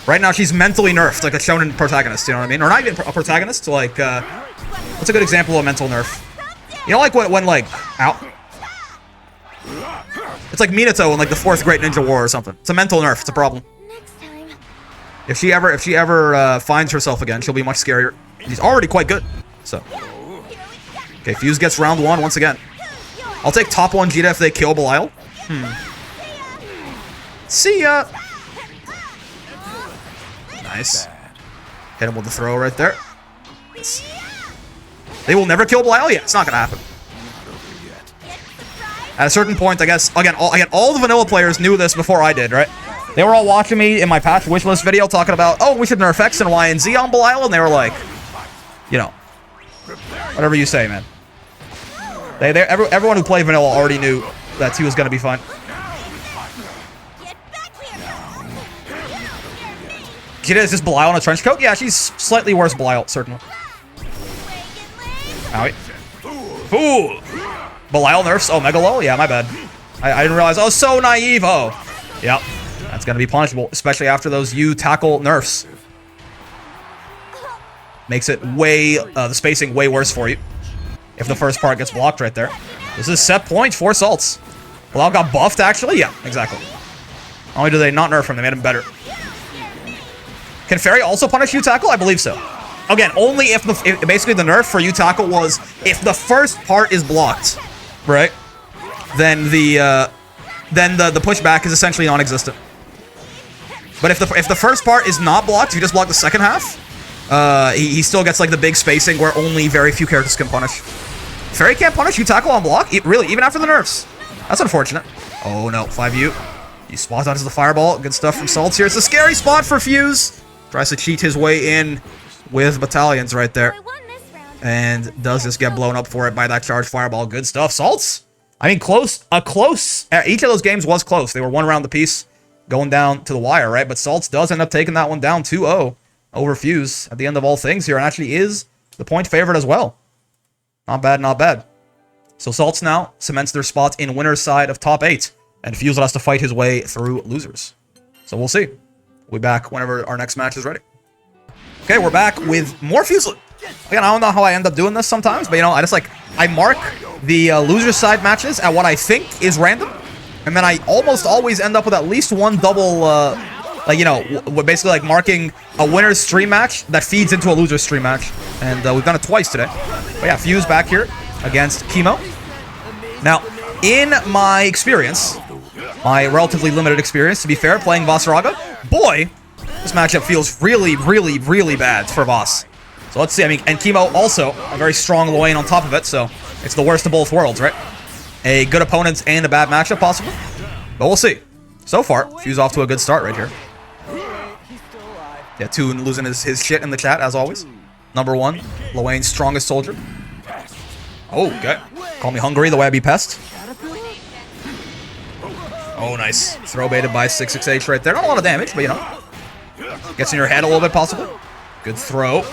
Right now, she's mentally nerfed, like a shonen protagonist, you know what I mean? Or not even a protagonist, like, what's a good example of a mental nerf? You know, like, when like, ow. It's like Minato in, like, the 4th Great Ninja War or something. It's a mental nerf, it's a problem. If she ever finds herself again, she'll be much scarier. She's already quite good, so. Okay, Fuse gets round 1 once again. I'll take top 1 Jita if they kill Belial. See ya! Nice. Hit him with the throw right there. They will never kill Belial? Yeah, it's not gonna happen. At a certain point, I guess, again, all the vanilla players knew this before I did, right? They were all watching me in my patch wishlist video talking about, oh, we should nerf X and Y and Z on Belial, and they were like, you know, whatever you say, man. Everyone who played vanilla already knew that he was gonna be fine. Jita is just Belial in a trench coat? Yeah, she's slightly worse Belial, certainly. Owie. Ooh! Belial nerfs? Oh, Megalo? Yeah, my bad. I didn't realize. Oh, so naive. Oh. Yep. That's gonna be punishable, especially after those U tackle nerfs. Makes it way, the spacing way worse for you. If the first part gets blocked right there. This is set point for Saltz. Belial got buffed, actually? Yeah, exactly. Not only do they not nerf him, they made him better. Can Fairy also punish U-Tackle? I believe so. Again, only if basically the nerf for U-Tackle was if the first part is blocked, right? Then the pushback is essentially non-existent. But if the first part is not blocked, you just block the second half. He still gets like the big spacing where only very few characters can punish. Fairy can't punish U-Tackle on block, really, even after the nerfs. That's unfortunate. Oh no, 5U. He spots onto the fireball. Good stuff from Saltz here. It's a scary spot for Fuse. Tries to cheat his way in with battalions right there. And does just get blown up for it by that charged fireball. Good stuff. Saltz. I mean, close. Each of those games was close. They were one round apiece going down to the wire, right? But Saltz does end up taking that one down 2-0 over Fuse at the end of all things here. And actually is the point favorite as well. Not bad, not bad. So Saltz now cements their spot in winner's side of top 8. And Fuse has to fight his way through losers. So we'll see. We'll be back whenever our next match is ready. Okay, we're back with more Fuse. Again, I don't know how I end up doing this sometimes, but you know, I mark the loser side matches at what I think is random, and then I almost always end up with at least one double, like, you know, basically like marking a winner's stream match that feeds into a loser's stream match, and we've done it twice today. But yeah, Fuse back here. against Kimo. Now, in my experience, my relatively limited experience, to be fair, playing Vaseraga, boy, this matchup feels really, really, really bad for Vas. So let's see. I mean, and Kimo also a very strong lane on top of it, so it's the worst of both worlds, right? A good opponent and a bad matchup, possibly. But we'll see. So far, Fuse off to a good start right here. Yeah, Toon losing his shit in the chat, as always. Number 1, Lowain's strongest soldier. Oh, okay. Call me hungry the way I be pest. Oh, nice. Throw baited by 668 right there. Not a lot of damage, but you know. Gets in your head a little bit, possibly. Good throw.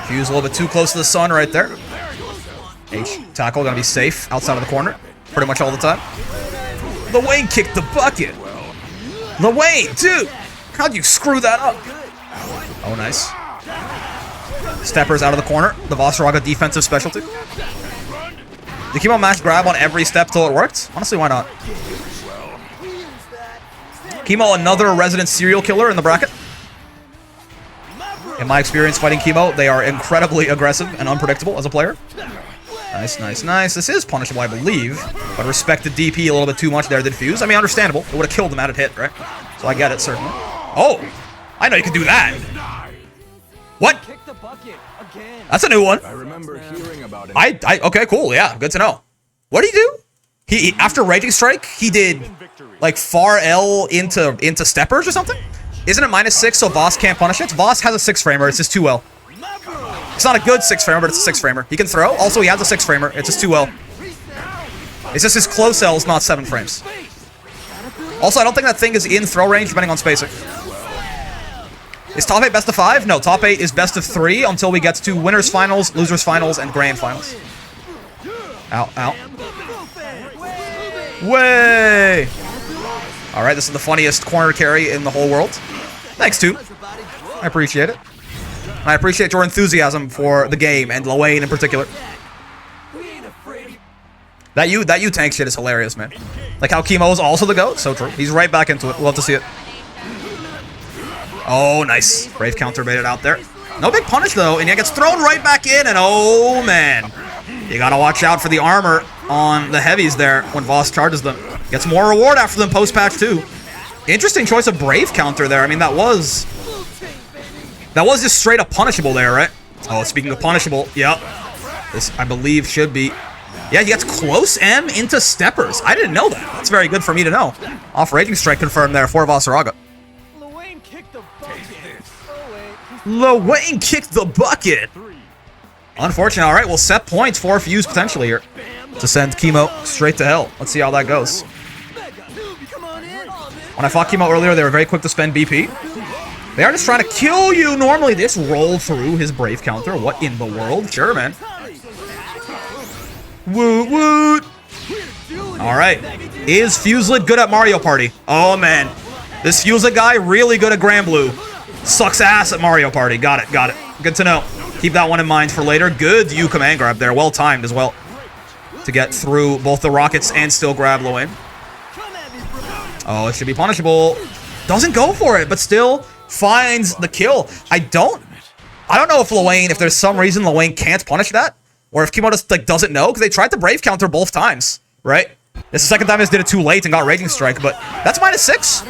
Fuse a little bit too close to the sun right there. H tackle, gotta be safe outside of the corner. Pretty much all the time. Lowain kicked the bucket. Lowain, dude. How'd you screw that up? Oh, nice. Steppers out of the corner. The Vaseraga defensive specialty. The Kimo mash grab on every step till it worked? Honestly, why not? Kimo, another resident serial killer in the bracket. In my experience fighting Kimo, they are incredibly aggressive and unpredictable as a player. Nice, nice, nice. This is punishable, I believe. But respect the DP a little bit too much there, did Fuse. I mean, understandable. It would have killed him had it hit, right? So I get it, certainly. Oh! I know you can do that. What? That's a new one. I remember hearing about it. Okay, cool. Yeah, good to know. What did he do? He after Raging Strike, he did like far L into steppers or something? Isn't it -6 so Voss can't punish it? Voss has a 6-framer, it's just 2L. It's not a good 6-framer, but it's a 6-framer. He can throw. Also, he has a 6-framer. It's just 2L. It's just his close L is not 7 frames. Also, I don't think that thing is in throw range, depending on spacing. Is top 8 best of 5? No, top 8 is best of 3 until we get to winners finals, losers finals, and grand finals. Ow, ow. Way! Alright, this is the funniest corner carry in the whole world. Thanks, Toon. I appreciate it. And I appreciate your enthusiasm for the game, and Lowain in particular. That you tank shit is hilarious, man. Like how Kimo is also the GOAT? So true. He's right back into it. We'll have to see it. Oh, nice. Brave counter baited out there. No big punish, though, and yet gets thrown right back in, and oh, man. You gotta watch out for the armor on the heavies there when Voss charges them. Gets more reward after them post-patch, too. Interesting choice of Brave counter there. I mean, that was just straight up punishable there, right? Oh, speaking of punishable, yep. This, I believe, should be... Yeah, he gets close M into steppers. I didn't know that. That's very good for me to know. Off Raging Strike confirmed there for Vaseraga. Lowain kicked the bucket. Lowain kicked the bucket. Unfortunate. All right, we'll set points for Fuse potentially here to send Kimo straight to hell. Let's see how that goes. When I fought Kimo earlier, they were very quick to spend BP. They are just trying to kill you normally. They just roll through his Brave counter. What in the world? Sure, man. Woot woot. All right. Is Fuselit good at Mario Party? Oh, man. This Fuselit guy really good at Grand Blue. Sucks ass at Mario Party. Got it, got it. Good to know. Keep that one in mind for later. Good U command grab there. Well timed as well. To get through both the rockets and still grab Lowain. Oh, it should be punishable. Doesn't go for it, but still finds the kill. I don't know if Lowain, if there's some reason Lowain can't punish that. Or if Kimo just like doesn't know, because they tried to Brave counter both times, right? This is the second time they just did it too late and got Raging Strike, but that's -6.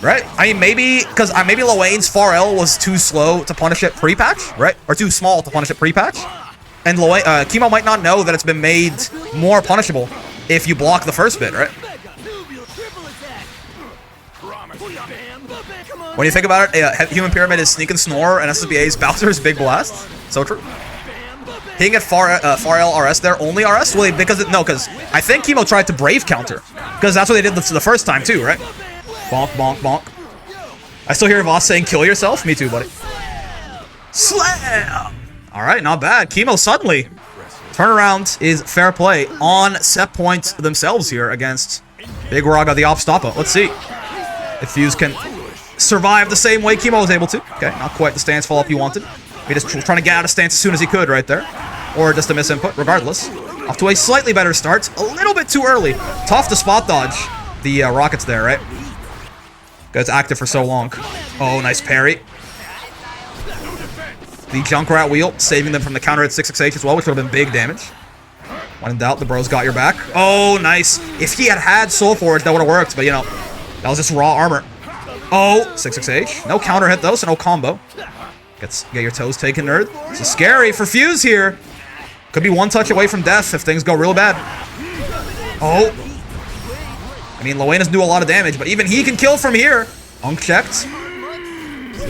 Right? I mean, maybe, because maybe Lowain's far L was too slow to punish it pre-patch, right? Or too small to punish it pre-patch. And Kimo might not know that it's been made more punishable if you block the first bit, right? When you think about it, Human Pyramid is Sneak and Snore, and SSBA's Bowser's Big Blast. So true. He can get far L RS there, only RS? Well, because I think Kimo tried to Brave counter. Because that's what they did the first time too, right? Bonk, bonk, bonk. I still hear Voss saying, kill yourself? Me too, buddy. Slam! Alright, not bad. Kimo suddenly. Turnaround is fair play on set points themselves here against Big Raga, the Opstopa. Let's see if Fuse can survive the same way Kimo was able to. Okay, not quite the stance follow-up you wanted. He just trying to get out of stance as soon as he could right there. Or just a misinput, regardless. Off to a slightly better start. A little bit too early. Tough to spot dodge the rockets there, right? Guy's active for so long. Oh, nice parry. the Junkrat wheel, saving them from the counter at 668 as well, which would have been big damage. When in doubt, the bro's got your back. Oh, nice. If he had had Soul Forge, that would have worked, but you know, that was just raw armor. Oh, 668. No counter hit though, so no combo. Get your toes taken, nerd. This is scary for Fuse here. Could be one touch away from death if things go real bad. Oh. I mean, Luena's do a lot of damage, but even he can kill from here. Unchecked.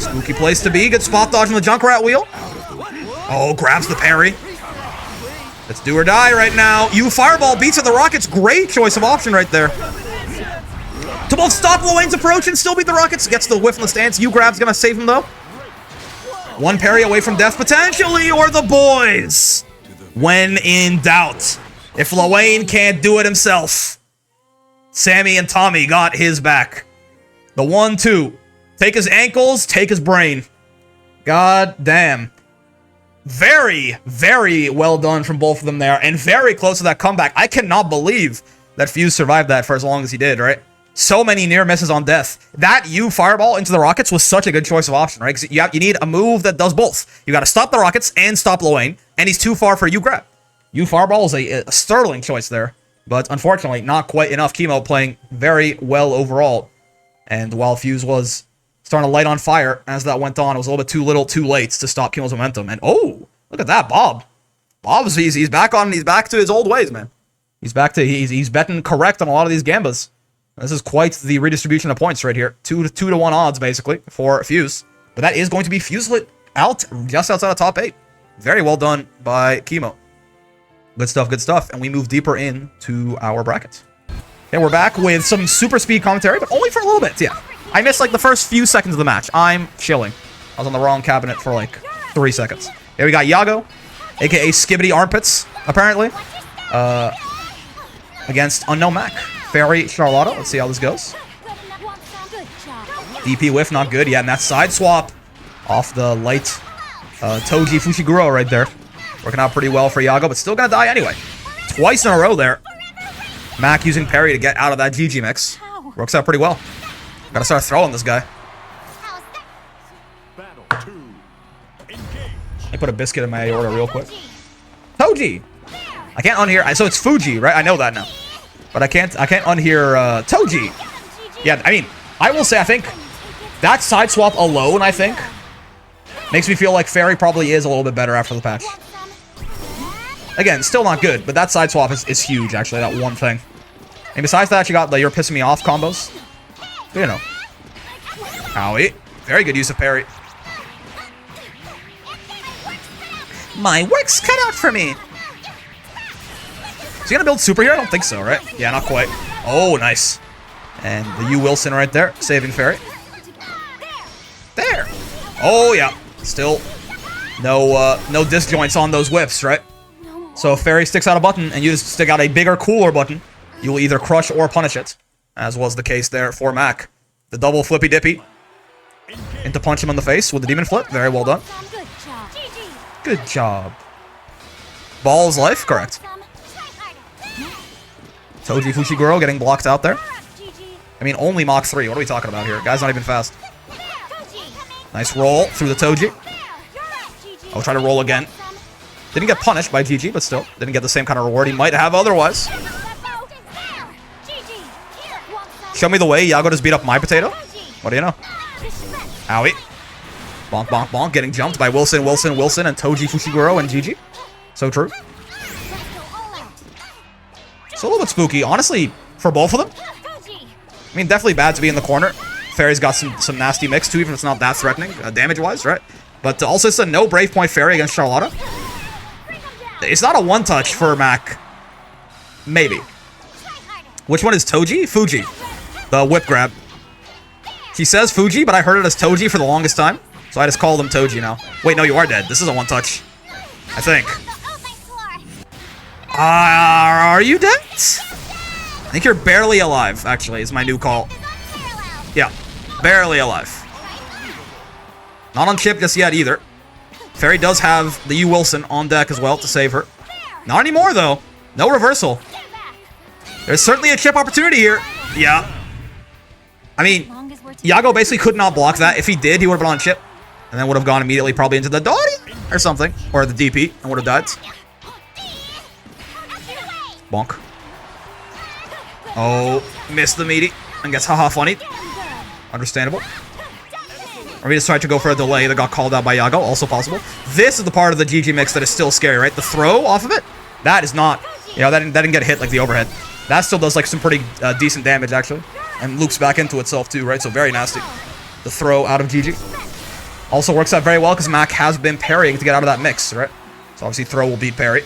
Spooky place to be. Good spot dodge on the Junkrat wheel. Oh, grabs the parry. Let's do or die right now. You Fireball beats the Rockets. Great choice of option right there. To both stop Luena's approach and still beat the Rockets. Gets the whiff in the stance. You grab's gonna save him though. One parry away from death potentially, or the boys. When in doubt. If Luena can't do it himself, Sammy and Tommy got his back. The 1-2. Take his ankles, take his brain. God damn. Very, very well done from both of them there, and very close to that comeback. I cannot believe that Fuse survived that for as long as he did, right? So many near misses on death. That you Fireball into the Rockets was such a good choice of option, right? Because you need a move that does both. You got to stop the Rockets and stop Luena, and he's too far for you grab. You Fireball is a sterling choice there, but unfortunately not quite enough. Kimo playing very well overall, and while Fuse was starting to light on fire as that went on, it was a little bit too little, too late to stop Kimo's momentum. And oh, look at that, Bob. Bob's he's back to his old ways, man. He's betting correct on a lot of these gambas. This is quite the redistribution of points right here. 2 to 1 odds basically for Fuse, but that is going to be Fuselet out just outside of top 8. Very well done by Kimo. Good stuff, good stuff. And we move deeper into our bracket. And we're back with some super speed commentary, but only for a little bit. Yeah, I missed like the first few seconds of the match. I'm chilling. I was on the wrong cabinet for like 3 seconds. Here we got Yago, aka Skibbity Armpits, apparently, against Unknown Mac. Fairy Charlotta. Let's see how this goes. DP whiff, not good. Yeah, and that side swap off the light Toji Fushiguro right there. Working out pretty well for Yago, but still gonna die anyway. Twice in a row there. Mac using parry to get out of that GG mix. Works out pretty well. Gotta start throwing this guy. Let me put a biscuit in my aorta real quick. Toji! I can't unhear. So it's Fuji, right? I know that now. But I can't unhear Toji. Yeah, I mean, I will say I think that side swap alone, I think, makes me feel like Fairy probably is a little bit better after the patch. Again, still not good, but that side swap is huge, actually, that one thing. And besides that, you got the you're pissing me off combos. You know. Owie. Very good use of parry. My work's cut out for me. Is he gonna build super here? I don't think so, right? Yeah, not quite. Oh, nice. And the U Wilson right there, saving Fairy. There. Oh, yeah. Still no disjoints on those whips, right? So if Fairy sticks out a button and you just stick out a bigger, cooler button, you will either crush or punish it, as was the case there for Mac. The double flippy dippy into punch him in the face with the demon flip. Very well done. Good job. Ball's life, correct. Toji Fushiguro getting blocked out there. I mean, only Mach 3. What are we talking about here? Guy's not even fast. Nice roll through the Toji. I'll try to roll again. Didn't get punished by GG, but still didn't get the same kind of reward he might have otherwise. Show me the way. Yago just beat up my potato. What do you know? Owie. Bonk, bonk, bonk. Getting jumped by Wilson, and Toji Fushiguro and GG. So true. It's a little bit spooky, honestly, for both of them. I mean, definitely bad to be in the corner. Fairy's got some nasty mix too, even if it's not that threatening, damage-wise, right? But also, it's a no Brave Point Fairy against Charlotta. It's not a one-touch for Mac. Maybe. Which one is Toji? Fuji. The whip grab. He says Fuji, but I heard it as Toji for the longest time. So I just call them Toji now. Wait, no, you are dead. This is a one-touch. I think. Are you dead? I think you're barely alive, actually, is my new call. Yeah, barely alive. Not on chip just yet, either. Fairy does have the U Wilson on deck as well to save her. Not anymore, though. No reversal. There's certainly a chip opportunity here. Yeah. I mean, Yago basically could not block that. If he did, he would have been on chip. And then would have gone immediately probably into the Dori. or something. Or the DP and would have died. Bonk. Oh, missed the meaty and gets haha funny. Understandable. Or we just tried to go for a delay that got called out by Yago. Also possible. This is the part of the GG mix that is still scary, right? The throw off of it? That is not... You know, that didn't get hit like the overhead. That still does like some pretty decent damage, actually. And loops back into itself too, right? So very nasty. The throw out of GG. Also works out very well because Mac has been parrying to get out of that mix, right? So obviously throw will beat parry.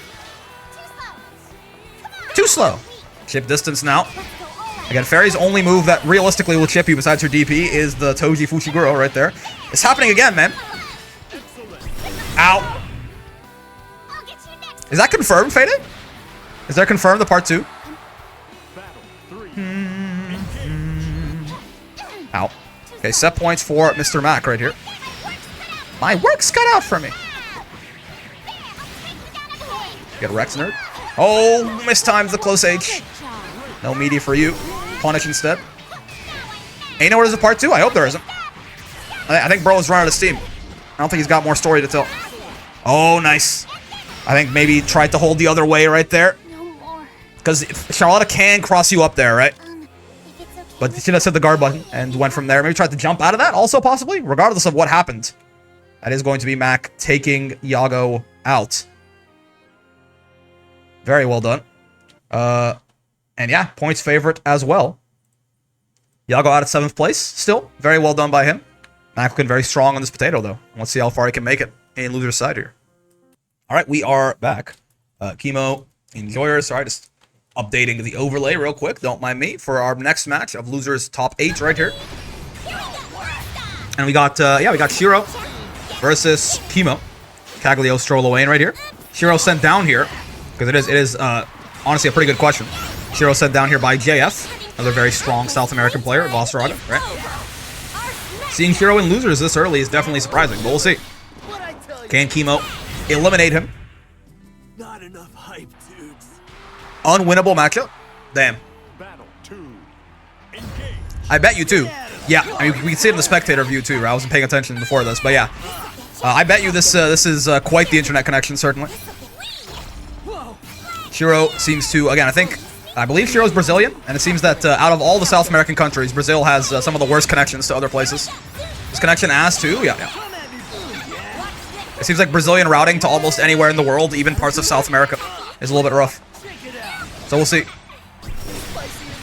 Too slow. Chip distance now. Again, Fairy's only move that realistically will chip you besides her DP is the Toji Fushiguro right there. It's happening again, man. Ow. Is that confirmed, Faded? Is that confirmed, the part 2? Ow. Okay, set points for Mr. Mac right here. My work's cut out for me. Get Rex nerd. Oh, mistimed the close H. No media for you. Punish instead. Ain't nowhere there's a part 2? I hope there isn't. I think Bro is running out of steam. I don't think he's got more story to tell. Oh, nice. I think maybe tried to hold the other way right there. Because Charlotta can cross you up there, right? But she just hit the guard button and went from there. Maybe tried to jump out of that also, possibly. Regardless of what happened. That is going to be Mac taking Yago out. Very well done. And yeah, points favorite as well. Yago out at 7th place still. Very well done by him. Mac looking very strong on this potato, though. Let's see how far he can make it in loser's side here. All right, we are back. Kimo, enjoyers. Sorry, just updating the overlay real quick. Don't mind me for our next match of losers top 8 right here. And we got, we got Shiro versus Kimo. Caglio stroll away right here. Shiro sent down here because it is honestly a pretty good question. Shiro sent down here by JF, another very strong South American player, Vaseraga, right? Seeing Shiro in losers this early is definitely surprising, but we'll see. Can Kimo eliminate him? Not enough hype, dudes. Unwinnable matchup? Damn. I bet you too. Yeah, I mean, we can see it in the spectator view too, right? I wasn't paying attention before this, but yeah. I bet you this is quite the internet connection, certainly. Shiro seems to, again, I believe Shiro's Brazilian, and it seems that out of all the South American countries, Brazil has some of the worst connections to other places. His connection as too, yeah. It seems like Brazilian routing to almost anywhere in the world, even parts of South America, is a little bit rough. So we'll see.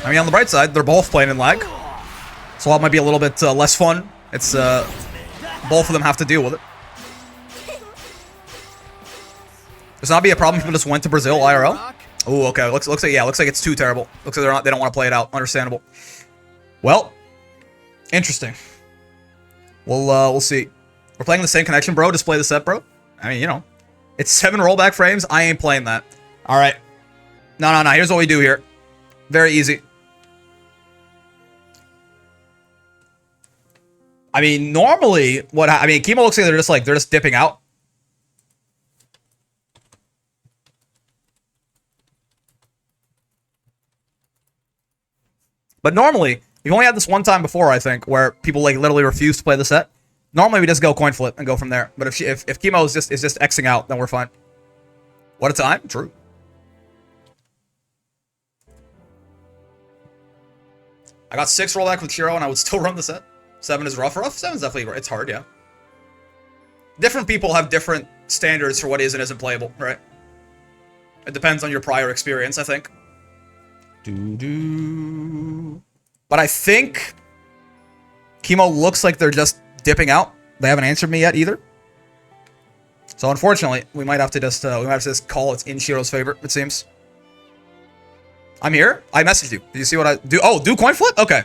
I mean, on the bright side, they're both playing in lag. So that might be a little bit less fun. It's, both of them have to deal with it. Does not be a problem if people just went to Brazil IRL? Oh, okay. Looks like it's too terrible. Looks like they don't want to play it out. Understandable. Well, interesting. We'll see. We're playing the same connection, bro. Just play the set, bro. I mean, you know, it's 7 rollback frames. I ain't playing that. All right. No. Here's what we do here. Very easy. I mean, normally, Kimo looks like they're just dipping out. But normally, we've only had this one time before, I think, where people like literally refuse to play the set. Normally, we just go coin flip and go from there. But if Kimo is just Xing out, then we're fine. What a time! True. I got 6 rollback with Shiro, and I would still run the set. 7 is rough. 7's definitely, it's hard, yeah. Different people have different standards for what is and isn't playable, right? It depends on your prior experience, I think. But I think Kimo looks like they're just dipping out. They haven't answered me yet either. So unfortunately, we might have to just call it in Shiro's favor, it seems. I'm here. I messaged you. Did you see what I do? Oh, do coin flip? Okay.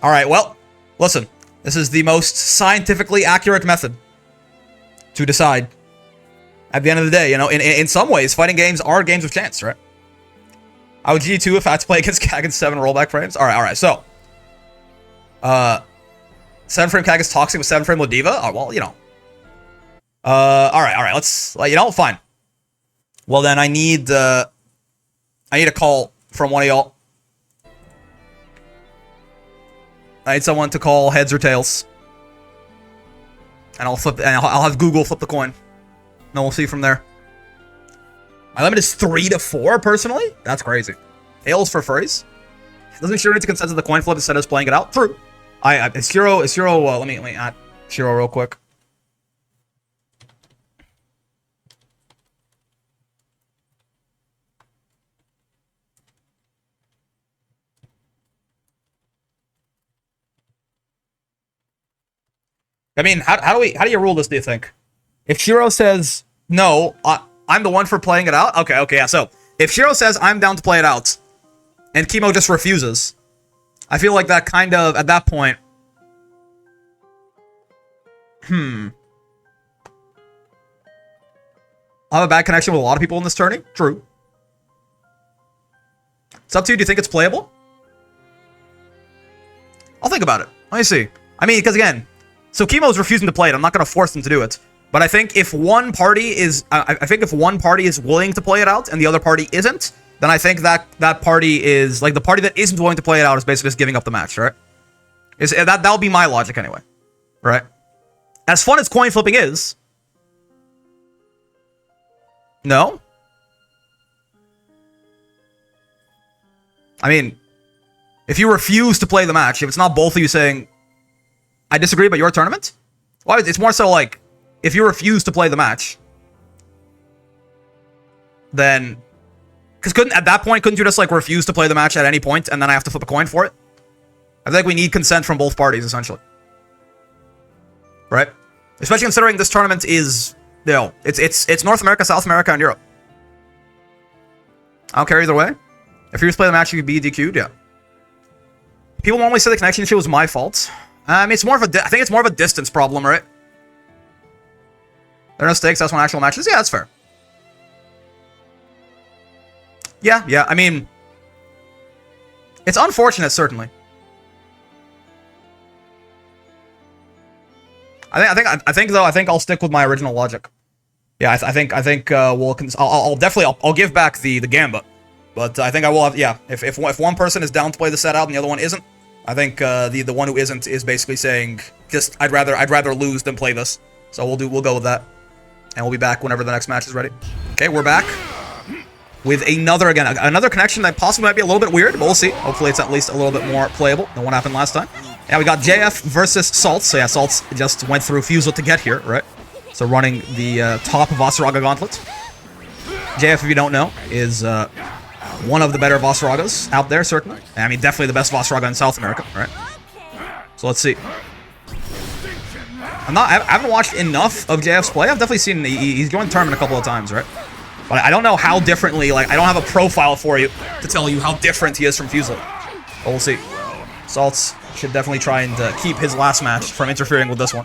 All right. Well, listen. This is the most scientifically accurate method to decide. At the end of the day, you know, in some ways, fighting games are games of chance, right? I would G2 if I had to play against Kagan's 7 rollback frames. All right. So, 7 frame Kagan's toxic with 7 frame Lodiva. Oh, well, you know. All right. Let's, you know, fine. Well, then I need a call from one of y'all. I need someone to call heads or tails. And I'll have Google flip the coin. No, we'll see from there. My limit is 3 to 4, personally? That's crazy. Tails for furries. Doesn't Shiro need to consent to the coin flip instead of us playing it out? True. Is Shiro, let me add Shiro real quick. I mean, how do you rule this, do you think? If Shiro says, no, I'm the one for playing it out? Okay, yeah, so, if Shiro says, I'm down to play it out, and Kimo just refuses, I feel like that kind of, at that point, I have a bad connection with a lot of people in this tourney. True. It's up to you. Do you think it's playable? I'll think about it. Let me see. I mean, because again, so Kimo's refusing to play it. I'm not going to force him to do it. But I think if one party is, if one party is willing to play it out and the other party isn't, then I think that party is, like, the party that isn't willing to play it out is basically just giving up the match, right? That'll be my logic anyway, right? As fun as coin flipping is, no? I mean, if you refuse to play the match, if it's not both of you saying, I disagree about your tournament, well, it's more so like, if you refuse to play the match, then, because at that point, couldn't you just, like, refuse to play the match at any point, and then I have to flip a coin for it? I think we need consent from both parties, essentially. Right? Especially considering this tournament is, you know, it's North America, South America, and Europe. I don't care either way. If you just play the match, you could be DQ'd, yeah. People normally say the connection issue was my fault. It's more of a, I think it's more of a distance problem, right? There are no stakes, that's one actual matches. Yeah, that's fair. Yeah, I mean, it's unfortunate, certainly. I think though, I'll stick with my original logic. Yeah, I think I'll give back the gambit, but I think I will have, yeah, if one person is down to play the set out and the other one isn't, I think the one who isn't is basically saying, just I'd rather lose than play this. So we'll go with that, and we'll be back whenever the next match is ready. Okay, we're back with another connection that possibly might be a little bit weird, but we'll see. Hopefully it's at least a little bit more playable than what happened last time. Yeah, we got JF versus Saltz. So yeah, Saltz just went through Fusel to get here, right? So running the top Vaseraga gauntlet. JF, if you don't know, is one of the better Vaseragas out there, certainly. I mean, definitely the best Vaseraga in South America, right? So let's see. I haven't watched enough of JF's play. I've definitely seen he's joined the tournament a couple of times, right? But I don't know how differently, like, I don't have a profile for you to tell you how different he is from Fusel. But we'll see. Saltz should definitely try and keep his last match from interfering with this one.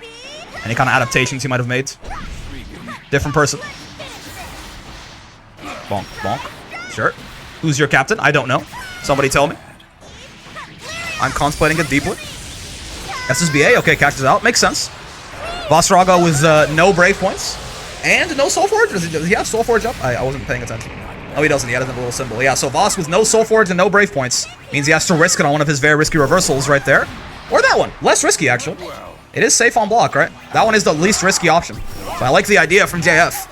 Any kind of adaptations he might have made. Different person. Bonk, bonk. Sure. Who's your captain? I don't know. Somebody tell me. I'm contemplating it deeply. SSBA, okay, catches out. Makes sense. Vaseraga with no Brave points. And no Soul Forge? Does he have Soul Forge up? I wasn't paying attention. No, he doesn't. He has a little symbol. Yeah, so Voss with no Soul Forge and no Brave points means he has to risk it on one of his very risky reversals right there. Or that one. Less risky, actually. It is safe on block, right? That one is the least risky option. So I like the idea from JF.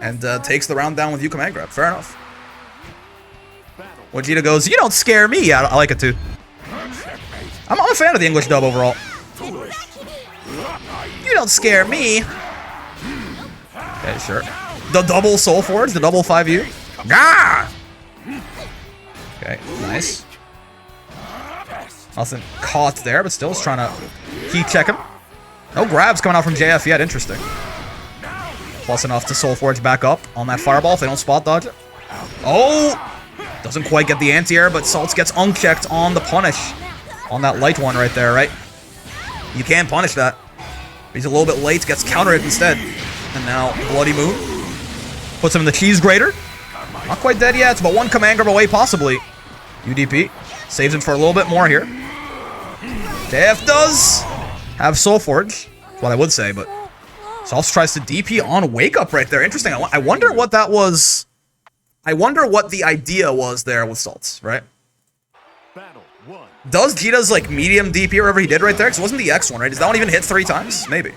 And takes the round down with command grab. Fair enough. Vegeta goes, you don't scare me. Yeah, I like it too. I'm a fan of the English dub overall. You don't scare me. Okay, sure. The double Soul Forge, the double 5U. Gah! Okay, nice. Nothing caught there, but still is trying to heat check him. No grabs coming out from JF yet. Interesting. Plus enough to Soul Forge back up on that fireball if they don't spot dodge it. Oh! Doesn't quite get the anti-air, but Saltz gets unchecked on the punish. On that light one right there, right? You can punish that. He's a little bit late, gets countered instead. And now, Bloody Moon. Puts him in the cheese grater. Not quite dead yet, but one command grab away, possibly. UDP. Saves him for a little bit more here. JF does have Soul Forge. That's what I would say, but Saltz tries to DP on Wake Up right there. Interesting. I wonder what that was. I wonder what the idea was there with Saltz, right? Does Jita's, like, medium DP or whatever he did right there? Because it wasn't the X one, right? Does that one even hit 3 times? Maybe.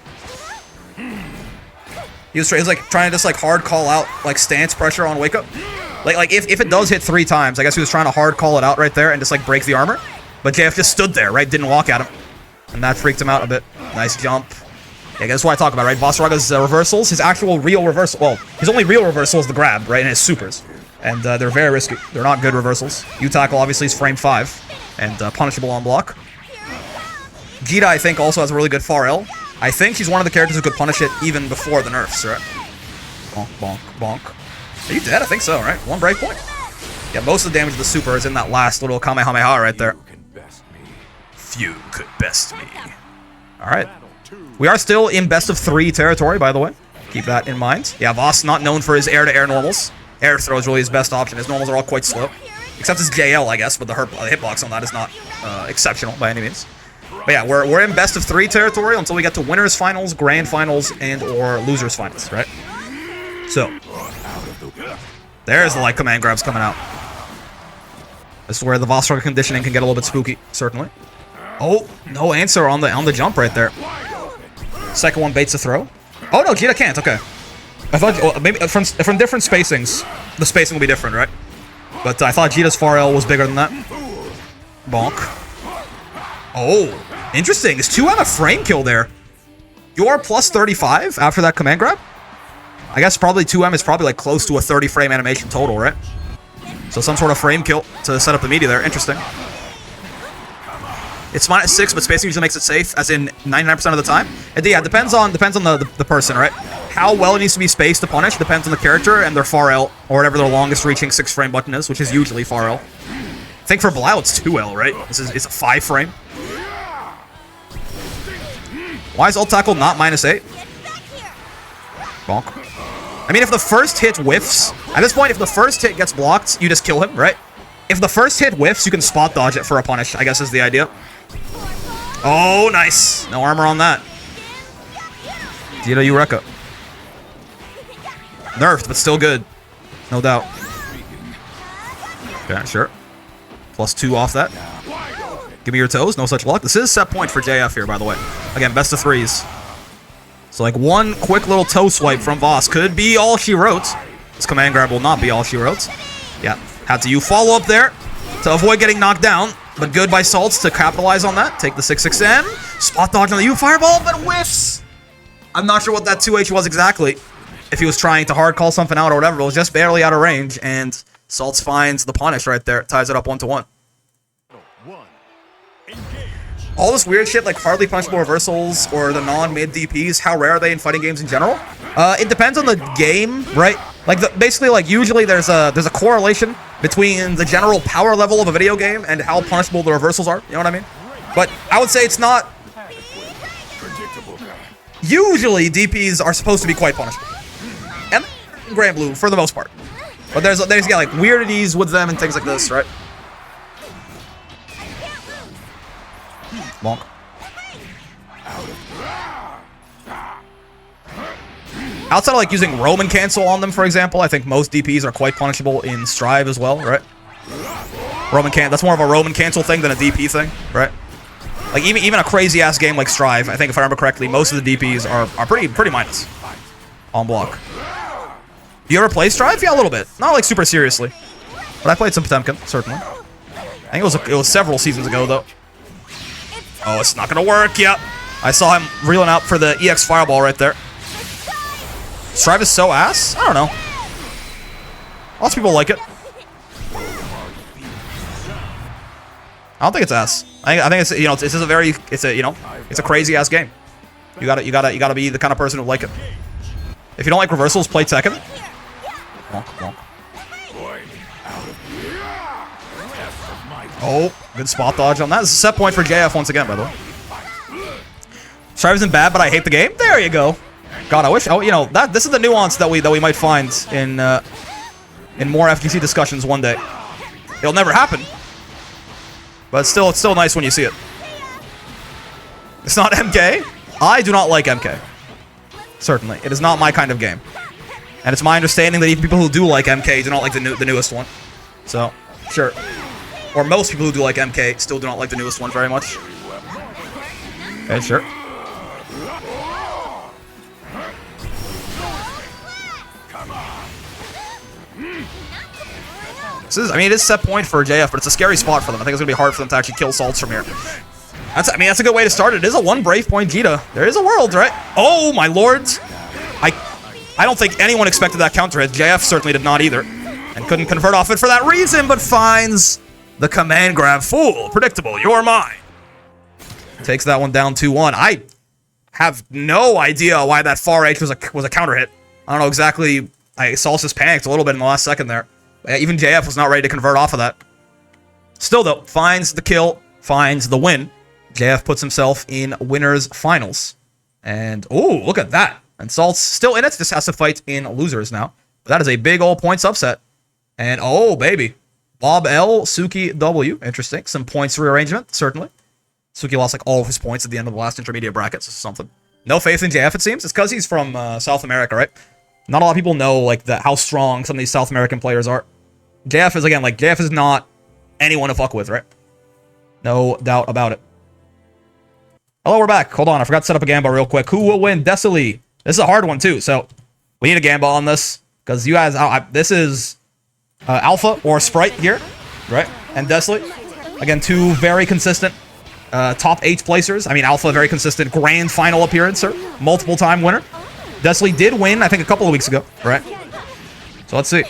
He was like trying to just like hard call out like stance pressure on wake up. Like if it does hit 3 times, I guess he was trying to hard call it out right there and just like break the armor. But JF just stood there, right? Didn't walk at him. And that freaked him out a bit. Nice jump. Yeah, that's what I talk about, right? Vasaraga's reversals, his actual real reversal. Well, his only real reversal is the grab, right? And his supers. And they're very risky. They're not good reversals. U-tackle obviously is frame 5 and punishable on block. Gita, I think, also has a really good far L. I think he's one of the characters who could punish it even before the nerfs, right? Bonk, bonk, bonk. Are you dead? I think so, right? 1 breakpoint. Yeah, most of the damage of the super is in that last little Kamehameha right there. Few could best me. Alright. We are still in best of 3 territory, by the way. Keep that in mind. Yeah, Voss not known for his air-to-air normals. Air throw is really his best option. His normals are all quite slow. Except his JL, I guess, but the hitbox on that is not exceptional by any means. But yeah, we're in best of 3 territory until we get to winners finals, grand finals, and or losers finals, right? So, there's the light command grabs coming out. This is where the Vaseraga conditioning can get a little bit spooky, certainly. Oh, no answer on the jump right there. Second one baits a throw. Oh no, Gita can't. Okay, I thought maybe from different spacings, the spacing will be different, right? But I thought Gita's far L was bigger than that. Bonk. Oh, interesting. Is 2M a frame kill there? You are plus 35 after that command grab? I guess probably 2M is probably like close to a 30 frame animation total, right? So some sort of frame kill to set up the media there. Interesting. It's -6, but spacing usually makes it safe, as in 99% of the time. And yeah, it depends on the person, right? How well it needs to be spaced to punish depends on the character and their far L, or whatever their longest reaching 6 frame button is, which is usually far L. I think for Blau it's 2L, right? It's a 5 frame. Why is ult tackle not -8? Bonk. I mean, if the first hit whiffs, at this point, if the first hit gets blocked, you just kill him, right? If the first hit whiffs, you can spot dodge it for a punish, I guess is the idea. Oh, nice. No armor on that. Gita Eureka. Nerfed, but still good. No doubt. Okay, sure. +2 off that. Give me your toes. No such luck. This is set point for JF here, by the way. Again, best of 3s. So, like, one quick little toe swipe from Voss could be all she wrote. This command grab will not be all she wrote. Yeah, had to follow up there to avoid getting knocked down. But good by Saltz to capitalize on that. Take the 6-6M. Spot dodge on the U fireball, but whiffs. I'm not sure what that 2H was exactly. If he was trying to hard call something out or whatever. It was just barely out of range. And Saltz finds the punish right there. Ties it up 1-1. All this weird shit like hardly punishable reversals or the non-mid DPs, how rare are they in fighting games in general? It depends on the game, right? Like basically, like usually there's a correlation between the general power level of a video game and how punishable the reversals are. You know what I mean? But I would say it's not. Usually DPs are supposed to be quite punishable, and Grand Blue for the most part. But there's yeah, like weirdities with them and things like this, right? Bonk. Outside of like using Roman cancel on them, for example, I think most DPs are quite punishable in Strive as well, right? That's more of a Roman cancel thing than a DP thing, right? Like even a crazy ass game like Strive, I think if I remember correctly, most of the DPs are pretty minus on block. You ever play Strive? Yeah, a little bit. Not like super seriously, but I played some Potemkin, certainly. I think it was several seasons ago though. Oh, it's not gonna work. Yep. I saw him reeling out for the EX fireball right there. Strive is so ass? I don't know. Lots of people like it. I don't think it's ass. I think it's, you know, it's a crazy ass game. You gotta be the kind of person who like it. If you don't like reversals, play Tekken. Bonk, bonk. Oh, good spot dodge on that. This is a set point for JF once again, by the way. Strive isn't bad, but I hate the game. There you go. God, I wish. Oh, you know that this is the nuance that we might find in more FGC discussions one day. It'll never happen, but it's still nice when you see it. It's not MK. I do not like MK. Certainly, it is not my kind of game, and it's my understanding that even people who do like MK do not like the newest one. So, sure. Or most people who do like MK still do not like the newest one very much. Okay, sure. This is, I mean, it is set point for JF, but it's a scary spot for them. I think it's gonna be hard for them to actually kill Saltz from here. I mean, that's a good way to start it. It is a 1 Brave point Vita. There is a world, right? Oh, my lords. I don't think anyone expected that counter hit. JF certainly did not either. And couldn't convert off it for that reason, but finds the command grab. Fool. Predictable. You're mine. Takes that one down 2-1. I have no idea why that far H was a counter hit. I don't know exactly. Saltz just panicked a little bit in the last second there. Even JF was not ready to convert off of that. Still, though, finds the kill, finds the win. JF puts himself in winners finals. And, oh, look at that. And Saltz still in it, just has to fight in losers now. But that is a big old points upset. And, oh, baby. Bob L, Suki W. Interesting. Some points rearrangement, certainly. Suki lost like all of his points at the end of the last intermediate brackets or something. No faith in JF, it seems. It's because he's from South America, right? Not a lot of people know like how strong some of these South American players are. JF is, again, like, JF is not anyone to fuck with, right? No doubt about it. Hello, we're back. Hold on, I forgot to set up a Gamba real quick. Who will win? Desili. This is a hard one, too, so we need a Gamba on this. Because you guys, this is Alpha or Sprite here, right? And Desili. Again, 2 very consistent top 8 placers. I mean, Alpha, very consistent grand final appearancer. Multiple time winner. Desili did win, I think, a couple of weeks ago, right? So let's see.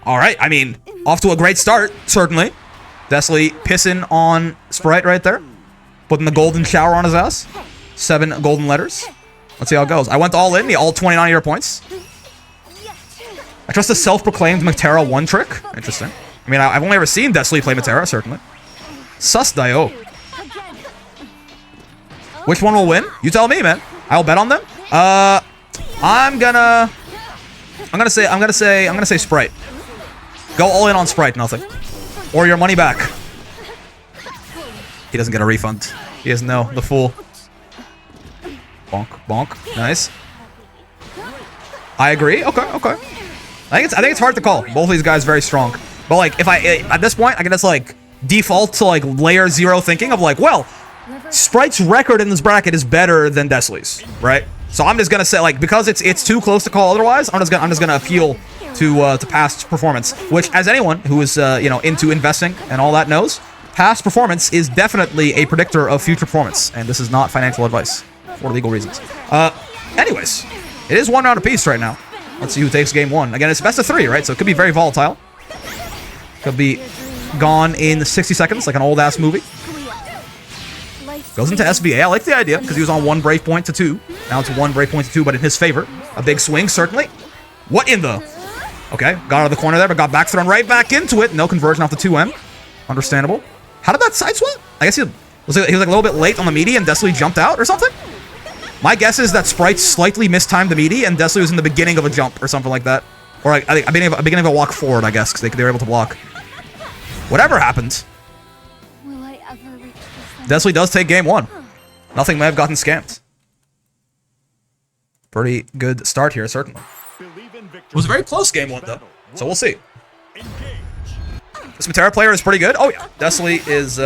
All right, I mean, off to a great start, certainly. Desili pissing on Sprite right there. Putting the golden shower on his ass. 7 golden letters. Let's see how it goes. I went all in, all 29 of your points. I trust the self-proclaimed Matera 1 trick. Interesting. I mean, I've only ever seen Desili play Matera, certainly. Sus Dio. Which one will win? You tell me, man. I'll bet on them. I'm gonna say Sprite. Go all in on Sprite, nothing. Or your money back. He doesn't get a refund. He is no, the fool. Bonk, bonk. Nice. I agree. Okay, okay. I think it's hard to call. Both of these guys very strong. But like, if at this point, I can just like default to like layer 0 thinking of like, well, Sprite's record in this bracket is better than Desili's, right? So I'm just gonna say like, because it's too close to call otherwise, I'm just gonna appeal to past performance, which, as anyone who is you know, into investing and all that knows, past performance is definitely a predictor of future performance, and this is not financial advice for legal reasons. Anyways, it is 1 round apiece right now. Let's see who takes game 1. Again, it's best of 3, right? So it could be very volatile. Could be gone in 60 seconds, like an old ass movie. Goes into SBA. I like the idea because he was on 1 Brave point to 2. Now it's 1 Brave point to 2, but in his favor. A big swing, certainly. What in the? Okay, got out of the corner there, but got back thrown right back into it. No conversion off the 2M. Understandable. How did that side swap? I guess he was like a little bit late on the meaty and Desili jumped out or something? My guess is that Sprite slightly mistimed the meaty and Desili was in the beginning of a jump or something like that. Or I think a beginning of a walk forward, I guess, because they were able to block. Whatever happened, Desili does take game 1. Nothing may have gotten scammed. Pretty good start here, certainly. It was a very close game 1, though, so we'll see. This Matera player is pretty good. Oh, yeah. Desili is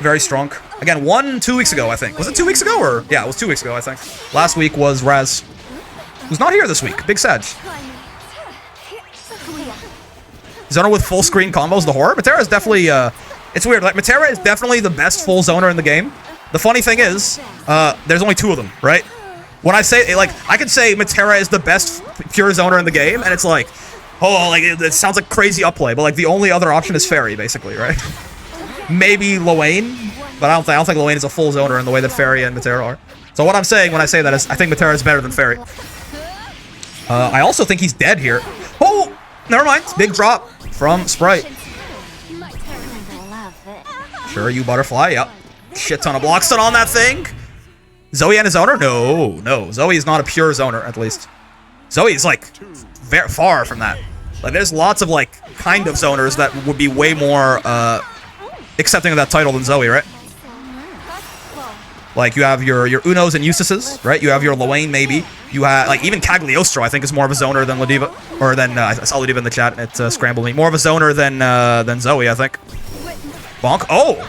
very strong. Again, 2 weeks ago, I think. Was it 2 weeks ago? Or yeah, it was 2 weeks ago, I think. Last week was Raz, who's not here this week. Big Sag. Zoner with full screen combos, the horror. Matera is definitely, it's weird. Like, Matera is definitely the best full zoner in the game. The funny thing is, there's only 2 of them, right? When I say, like, I could say Matera is the best pure zoner in the game, and it's like, oh, like, it sounds like crazy upplay, but like, the only other option is Fairy, basically, right? Maybe Loane, but I don't think Loane is a full zoner in the way that Fairy and Matera are. So what I'm saying when I say that is, I think Matera is better than Fairy. I also think he's dead here. Oh, never mind. Big drop from Sprite. Sure, you butterfly. Yep. Shit ton of blocks on that thing. Zoe and a zoner? No. Zoe is not a pure zoner, at least. Zoe is like very far from that. Like, there's lots of like kind of zoners that would be way more accepting of that title than Zoe, right? Like, you have your Unos and Eustaces, right? You have your Loane, maybe. You have, like, even Cagliostro, I think, is more of a zoner than Ladiva. Or than, I saw Ladiva in the chat, and it scrambled me. More of a zoner than Zoe, I think. Bonk. Oh!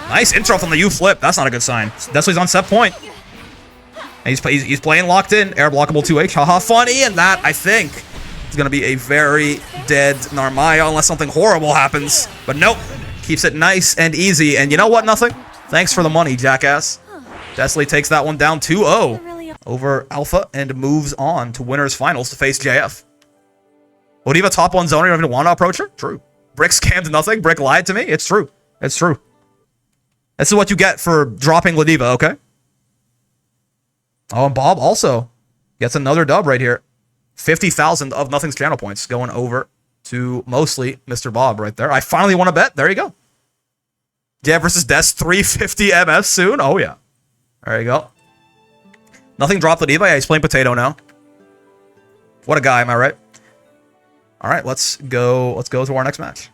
Nice intro from the U-flip. That's not a good sign. Desili's on set point. And he's playing locked in. Air blockable 2H. Haha, funny. And that, I think, It's going to be a very dead Narmaya unless something horrible happens. But nope. Keeps it nice and easy. And you know what? Nothing. Thanks for the money, jackass. Desley takes that one down 2-0 over Alpha and moves on to winners finals to face JF. Godiva top 1 zoner, you don't even want to approach her? True. Brick scammed nothing. Brick lied to me? It's true. It's true. This is what you get for dropping Godiva, okay? Oh, and Bob also gets another dub right here. 50,000 of Nothing's channel points going over to mostly Mr. Bob right there. I finally won a bet. There you go. JF versus Des 350 MF soon. Oh, yeah. There you go. Nothing dropped Godiva. Yeah, he's playing Potato now. What a guy, am I right? All right, let's go to our next match.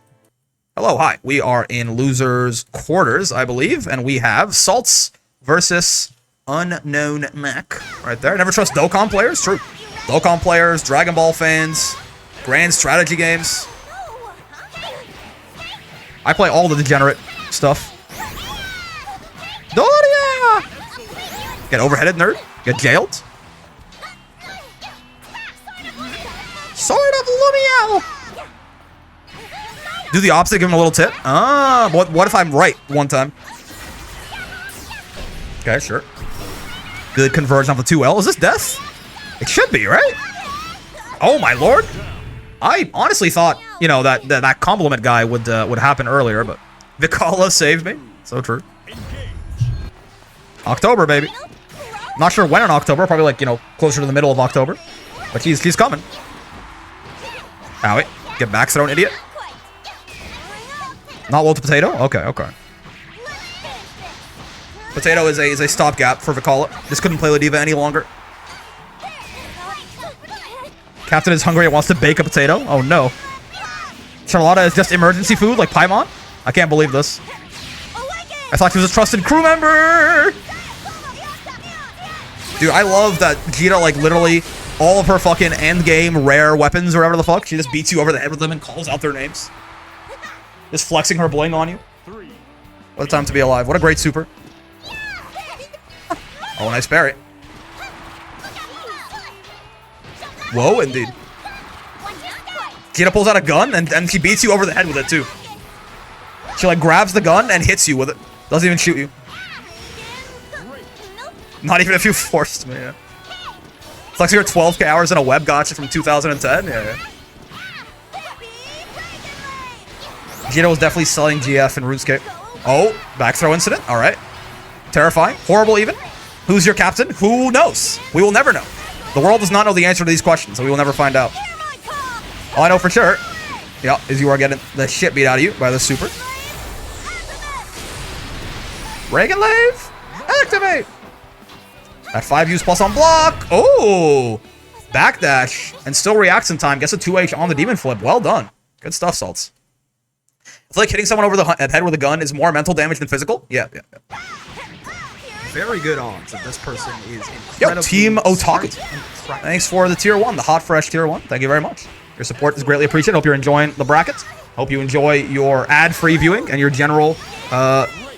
Hello, hi. We are in losers quarters, I believe, and we have Saltz versus Unknown Mech right there. Never trust Dokkan players. True. Dokkan players, Dragon Ball fans, grand strategy games. I play all the degenerate stuff. Doria! Get overheaded, nerd. Get jailed. Sword of Lumiel! Do the opposite, give him a little tip. Ah, what if I'm right one time? Okay, sure. Good conversion off the 2L. Is this death? It should be, right? Oh my lord! I honestly thought, you know, that compliment guy would happen earlier, but Vikala saved me. So true. October, baby. Not sure when in October. Probably like, you know, closer to the middle of October. But he's coming. Owie. Get back thrown, idiot. Not well to Potato? Okay, okay. Potato is a stopgap for Vikala. Just couldn't play Godiva any longer. Captain is hungry and wants to bake a potato. Oh no. Charlotta is just emergency food like Paimon? I can't believe this. I thought she was a trusted crew member! Dude, I love that Vegeta, like, literally all of her fucking endgame rare weapons or whatever the fuck, she just beats you over the head with them and calls out their names. Just flexing her bling on you. What a time to be alive. What a great super. Oh, nice parry. Whoa, indeed. Vegeta pulls out a gun and she beats you over the head with it, too. She, like, grabs the gun and hits you with it. Doesn't even shoot you. Not even if you forced me, yeah. Flexing her 12k hours in a web gotcha from 2010? Yeah. Vegeta was definitely selling GF in RuneScape. Oh, back throw incident. All right. Terrifying. Horrible even. Who's your captain? Who knows? We will never know. The world does not know the answer to these questions, so we will never find out. All I know for sure, yeah, is you are getting the shit beat out of you by the super. Regalia, activate! At 5 use plus on block. Oh! Backdash. And still reacts in time. Gets a 2H on the demon flip. Well done. Good stuff, Saltz. I feel like hitting someone over the head with a gun is more mental damage than physical. Yeah. Very good odds that this person is incredibly... Yo, Team Otaku. Thanks for the tier 1, the hot fresh tier 1. Thank you very much. Your support is greatly appreciated. Hope you're enjoying the brackets. Hope you enjoy your ad-free viewing and your general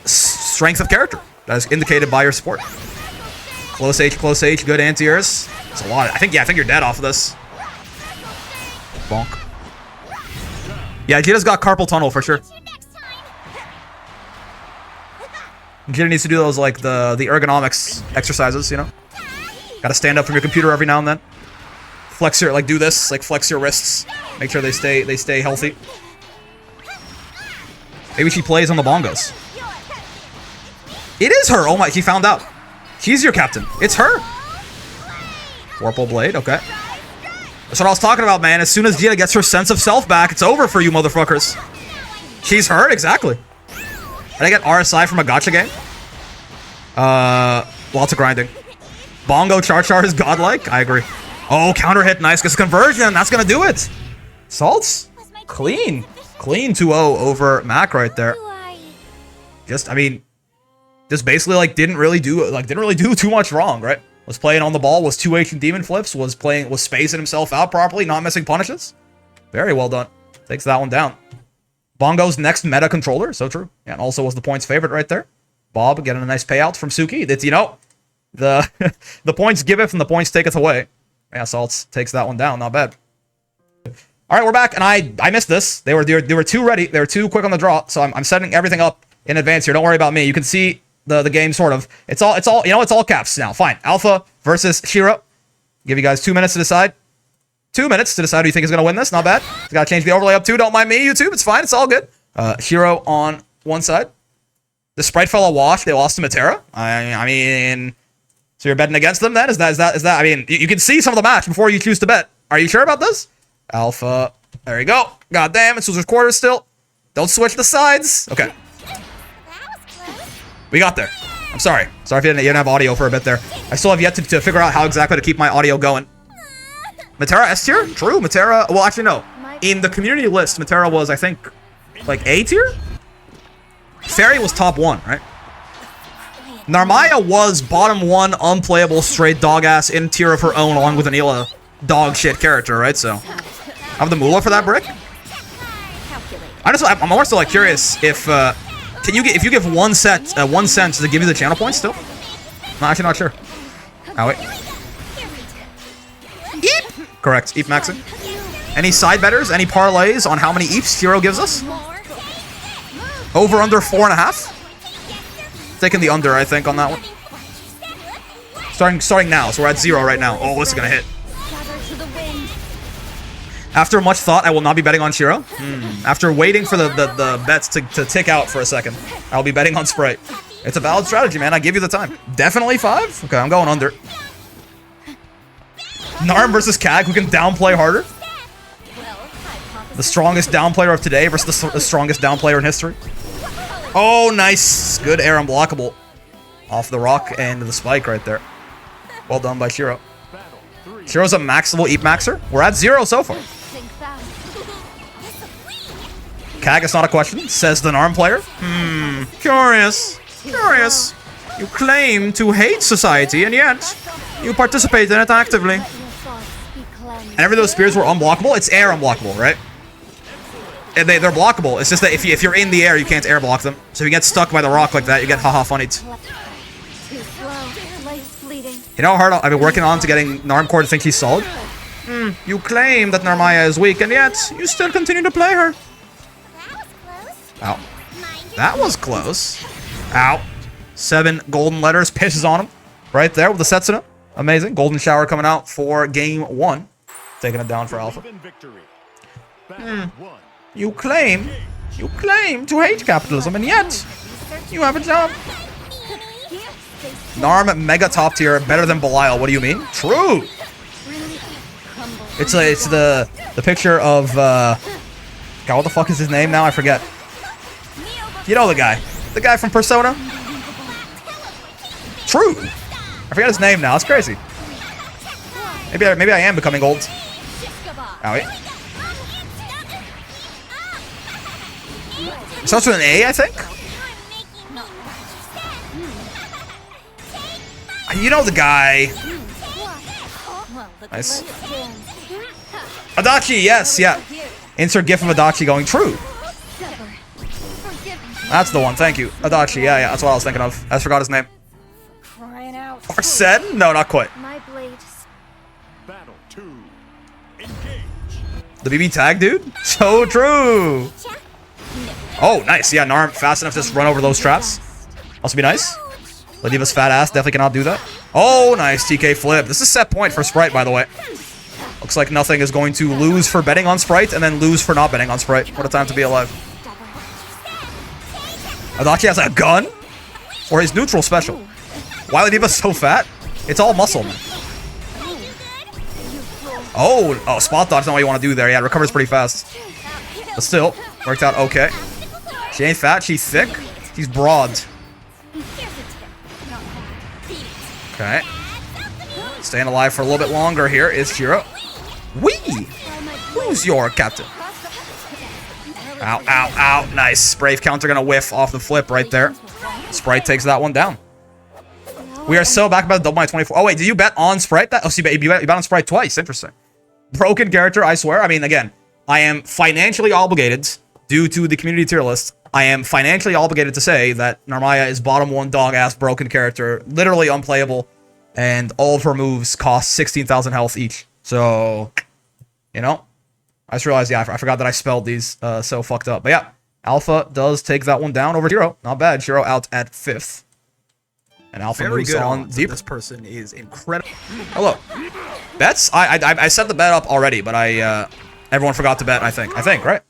strength of character as indicated by your support. Close H, good anti-airs. It's a lot. I think you're dead off of this. Bonk. Yeah, Vegeta's got carpal tunnel for sure. Vegeta needs to do those, like, the ergonomics exercises, you know? Gotta stand up from your computer every now and then. Flex your, like, do this, like, flex your wrists. Make sure they stay healthy. Maybe she plays on the bongos. It is her! Oh my, she found out. She's your captain. It's her. Warple Blade, okay. That's what I was talking about, man. As soon as Vegeta gets her sense of self back, it's over for you motherfuckers. She's hurt, exactly. Did I get RSI from a gacha game? Lots of grinding. Bongo Char is godlike. I agree. Oh, counter hit, nice. Gets conversion. That's gonna do it. Saltz, clean 2-0 over Mac right there. Just, I mean, just basically like didn't really do too much wrong, right? Was playing on the ball, was 2H and demon flips, was spacing himself out properly, not missing punishes. Very well done. Takes that one down. Bongo's next meta controller, so true. Yeah, and also was the points favorite right there. Bob getting a nice payout from Suki. That's, you know, the points giveth and the points taketh away. Yeah, Saltz takes that one down, not bad. All right, we're back, and I missed this. They were too ready. They were too quick on the draw. So I'm setting everything up in advance here. Don't worry about me. You can see the game sort of. It's all it's all caps now. Fine. Alpha versus Shiro. Give you guys 2 minutes to decide. 2 minutes to decide who you think is gonna win this. Not bad. Just gotta change the overlay up too. Don't mind me, YouTube. It's fine. It's all good. Shiro on one side. The sprite fell a wash. They lost to Matera. I mean, so you're betting against them then? Is that? I mean, you can see some of the match before you choose to bet. Are you sure about this? Alpha. There you go. God damn, it's losers quarters still. Don't switch the sides. Okay. We got there. I'm sorry. Sorry if you didn't have audio for a bit there. I still have yet to figure out how exactly to keep my audio going. Matera S tier? True. Matera. Well, actually, no. In the community list, Matera was, I think, like A tier? Fairy was top 1, right? Narmaya was bottom 1, unplayable, straight dog ass in tier of her own, along with Anila dog shit character, right? So, I have the Mula for that brick. Honestly, I'm also like curious if if you give 1 cent does it give you the channel points still? I'm actually not sure. Oh wait. Eep. Correct. Eep maxing. Any side betters? Any parlays on how many eeps Shiro gives us? Over under 4.5. Taking the under, I think, on that one. Starting now, so we're at 0 right now. Oh, this is gonna hit. After much thought, I will not be betting on Shiro. After waiting for the bets to tick out for a second, I'll be betting on Sprite. It's a valid strategy, man. I give you the time. Definitely 5? Okay, I'm going under. Narm versus Kag, who can downplay harder. The strongest down player of today versus the strongest down player in history. Oh, nice. Good air unblockable. Off the rock and the spike right there. Well done by Shiro. Shiro's a maxable Eep Maxer. We're at 0 so far. Kag, it's not a question, says the Narm player. Curious. Curious. You claim to hate society, and yet you participate in it actively. And every those spears were unblockable. It's air unblockable, right? And they're blockable. It's just that if you're in the air, you can't air block them. So if you get stuck by the rock like that, you get haha funny. You know how hard I've been working on to getting Narmcore to think he's solid? You claim that Narmaya is weak, and yet you still continue to play her. Ow. That was close. Ow. 7 golden letters pisses on him. Right there with the Setsuna. Amazing. Golden shower coming out for game 1. Taking it down for Alpha. You claim to hate capitalism, and yet you have a job. Narm mega top tier, better than Belial. What do you mean? True. It's the picture of God, what the fuck is his name now? I forget. You know the guy from Persona. True. I forget his name now. It's crazy. Maybe I am becoming old. Owie. It starts with an A, I think. You know the guy. Nice. Adachi, yes, yeah. Insert gif of Adachi going true. That's the one, thank you. Adachi, yeah, that's what I was thinking of. I just forgot his name. Arsene? No, not quite. The BB tag, dude? So true. Oh, nice. Yeah, Narm fast enough to just run over those traps. Must be nice. Ladiva's fat ass definitely cannot do that. Oh, nice TK flip. This is set point for Sprite, by the way. Looks like nothing is going to lose for betting on Sprite and then lose for not betting on Sprite. What a time to be alive. Adachi has a gun? Or his neutral special. Why Ladiva's so fat? It's all muscle, man. Oh, spot dodge is not what you want to do there. Yeah, it recovers pretty fast. But still, worked out okay. She ain't fat, she's thick. She's broad. Okay. Staying alive for a little bit longer here is Shiro. Whee! Who's your captain? Ow, ow, ow. Nice. Brave counter gonna whiff off the flip right there. Sprite takes that one down. We are so back about the double my 24. Oh, wait, did you bet on Sprite? Oh, so you bet on Sprite twice. Interesting. Broken character, I swear. I mean, again, I am financially obligated, due to the community tier list, I am financially obligated to say that Narmaya is bottom 1 dog-ass broken character, literally unplayable, and all of her moves cost 16,000 health each. So, you know, I just realized, yeah, I forgot that I spelled these so fucked up. But yeah, Alpha does take that one down over Shiro. Not bad. Shiro out at 5th. And Alpha Very moves good on deep. This person is incredible. Hello. Bets? I set the bet up already, but everyone forgot to bet, I think. Right?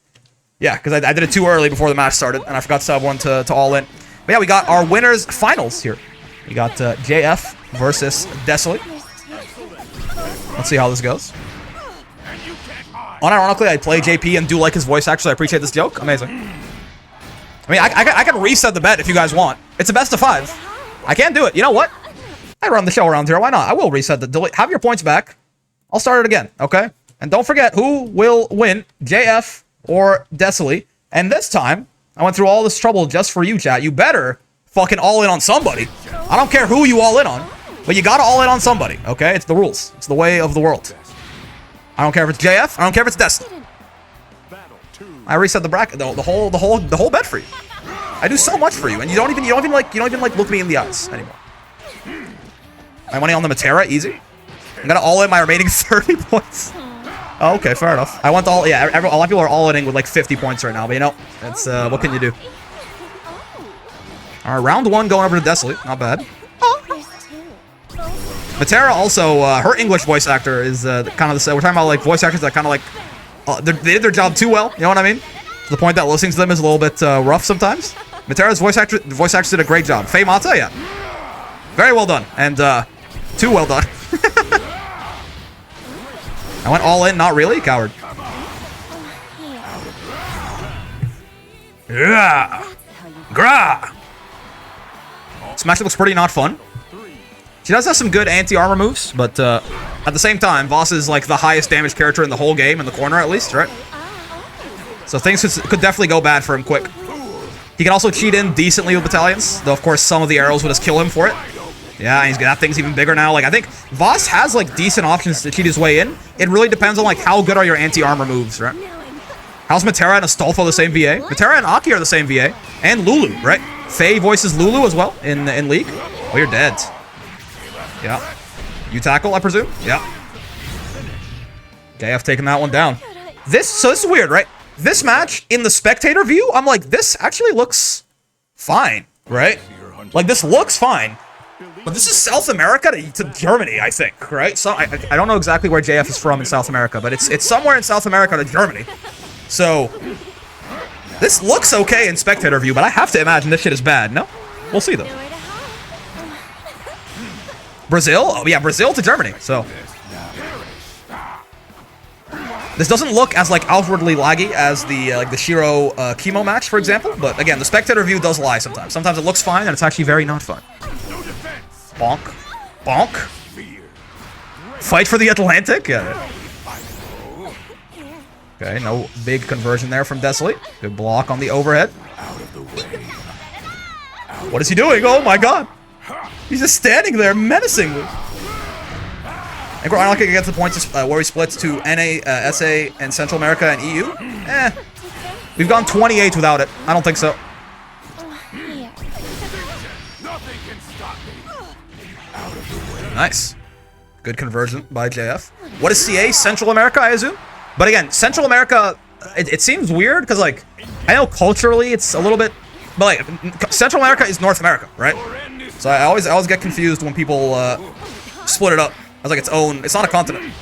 Yeah, because I did it too early before the match started, and I forgot to sub one to all in. But yeah, we got our winners finals here. We got JF versus Desolate. Let's see how this goes. Unironically, I play JP and do like his voice, actually. I appreciate this joke. Amazing. I mean, I can reset the bet if you guys want. It's a best of 5. I can do it. You know what? I run the show around here. Why not? I will reset the delete. Have your points back. I'll start it again, okay? And don't forget who will win, JF or Desolate. And this time, I went through all this trouble just for you, chat. You better fucking all in on somebody. I don't care who you all in on, but you gotta all in on somebody, okay? It's the rules. It's the way of the world. I don't care if it's JF. I don't care if it's Desolate. I reset the bracket, the whole bet for you. I do so much for you, and you don't even like look me in the eyes anymore. My money on the Matera, easy. I'm gonna all in my remaining 30 points. Oh, okay, fair enough. I went all, yeah, a lot of people are all in with like 50 points right now, but you know, it's, what can you do? Alright, round 1 going over to Desolate, not bad. Matera also, her English voice actor is kind of the same. We're talking about like voice actors that kind of like, they did their job too well, you know what I mean? To the point that listening to them is a little bit rough sometimes. Matera's voice actors did a great job. Faye Mata, yeah. Very well done, and too well done. I went all in, not really, coward. Yeah. Gra. Smash looks pretty not fun. She does have some good anti-armor moves, but at the same time, Voss is like the highest damage character in the whole game, in the corner at least, right? So things could definitely go bad for him quick. He can also cheat in decently with battalions, though of course some of the arrows would just kill him for it. Yeah, and that thing's even bigger now. Like, I think Voss has like decent options to cheat his way in. It really depends on like how good are your anti-armor moves, right? How's Matera and Astolfo the same VA? Matera and Aki are the same VA. And Lulu, right? Faye voices Lulu as well in League. Oh, you're dead. Yeah. You tackle, I presume? Yeah. JF taking that one down. So this is weird, right? This match, in the spectator view, I'm like, this actually looks fine, right? Like, this looks fine. But this is South America to Germany, I think, right? So I don't know exactly where JF is from in South America, but it's somewhere in South America to Germany. So this looks okay in spectator view, but I have to imagine this shit is bad. No? We'll see though. Brazil? Oh yeah, Brazil to Germany. So this doesn't look as like outwardly laggy as the like the Shiro Kimo match, for example. But again, the spectator view does lie sometimes. Sometimes it looks fine and it's actually very not fun. Bonk. Bonk. Fight for the Atlantic? Yeah. Okay, no big conversion there from Desolate. Good block on the overhead. What is he doing? Oh my god. He's just standing there menacingly. And I don't think it gets the points where he splits to NA, SA, and Central America and EU. We've gone 28 without it. I don't think so. Nice. Good conversion by JF. What is CA? Central America, I assume? But again, Central America, it seems weird because, like, I know culturally it's a little bit, but like, Central America is North America, right? So I always get confused when people split it up as like its own. It's not a continent.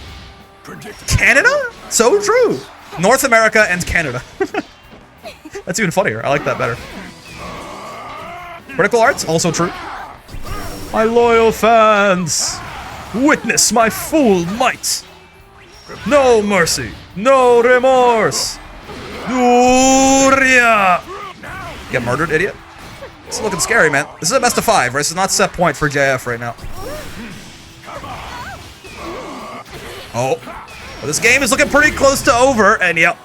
Canada? So true. North America and Canada. That's even funnier. I like that better. Critical arts, also true. My loyal fans, witness my full might. No mercy, no remorse. Duria. Get murdered, idiot. This is looking scary, man. This is a best of 5, right? This is not set point for JF right now. Oh. Well, this game is looking pretty close to over, and yep.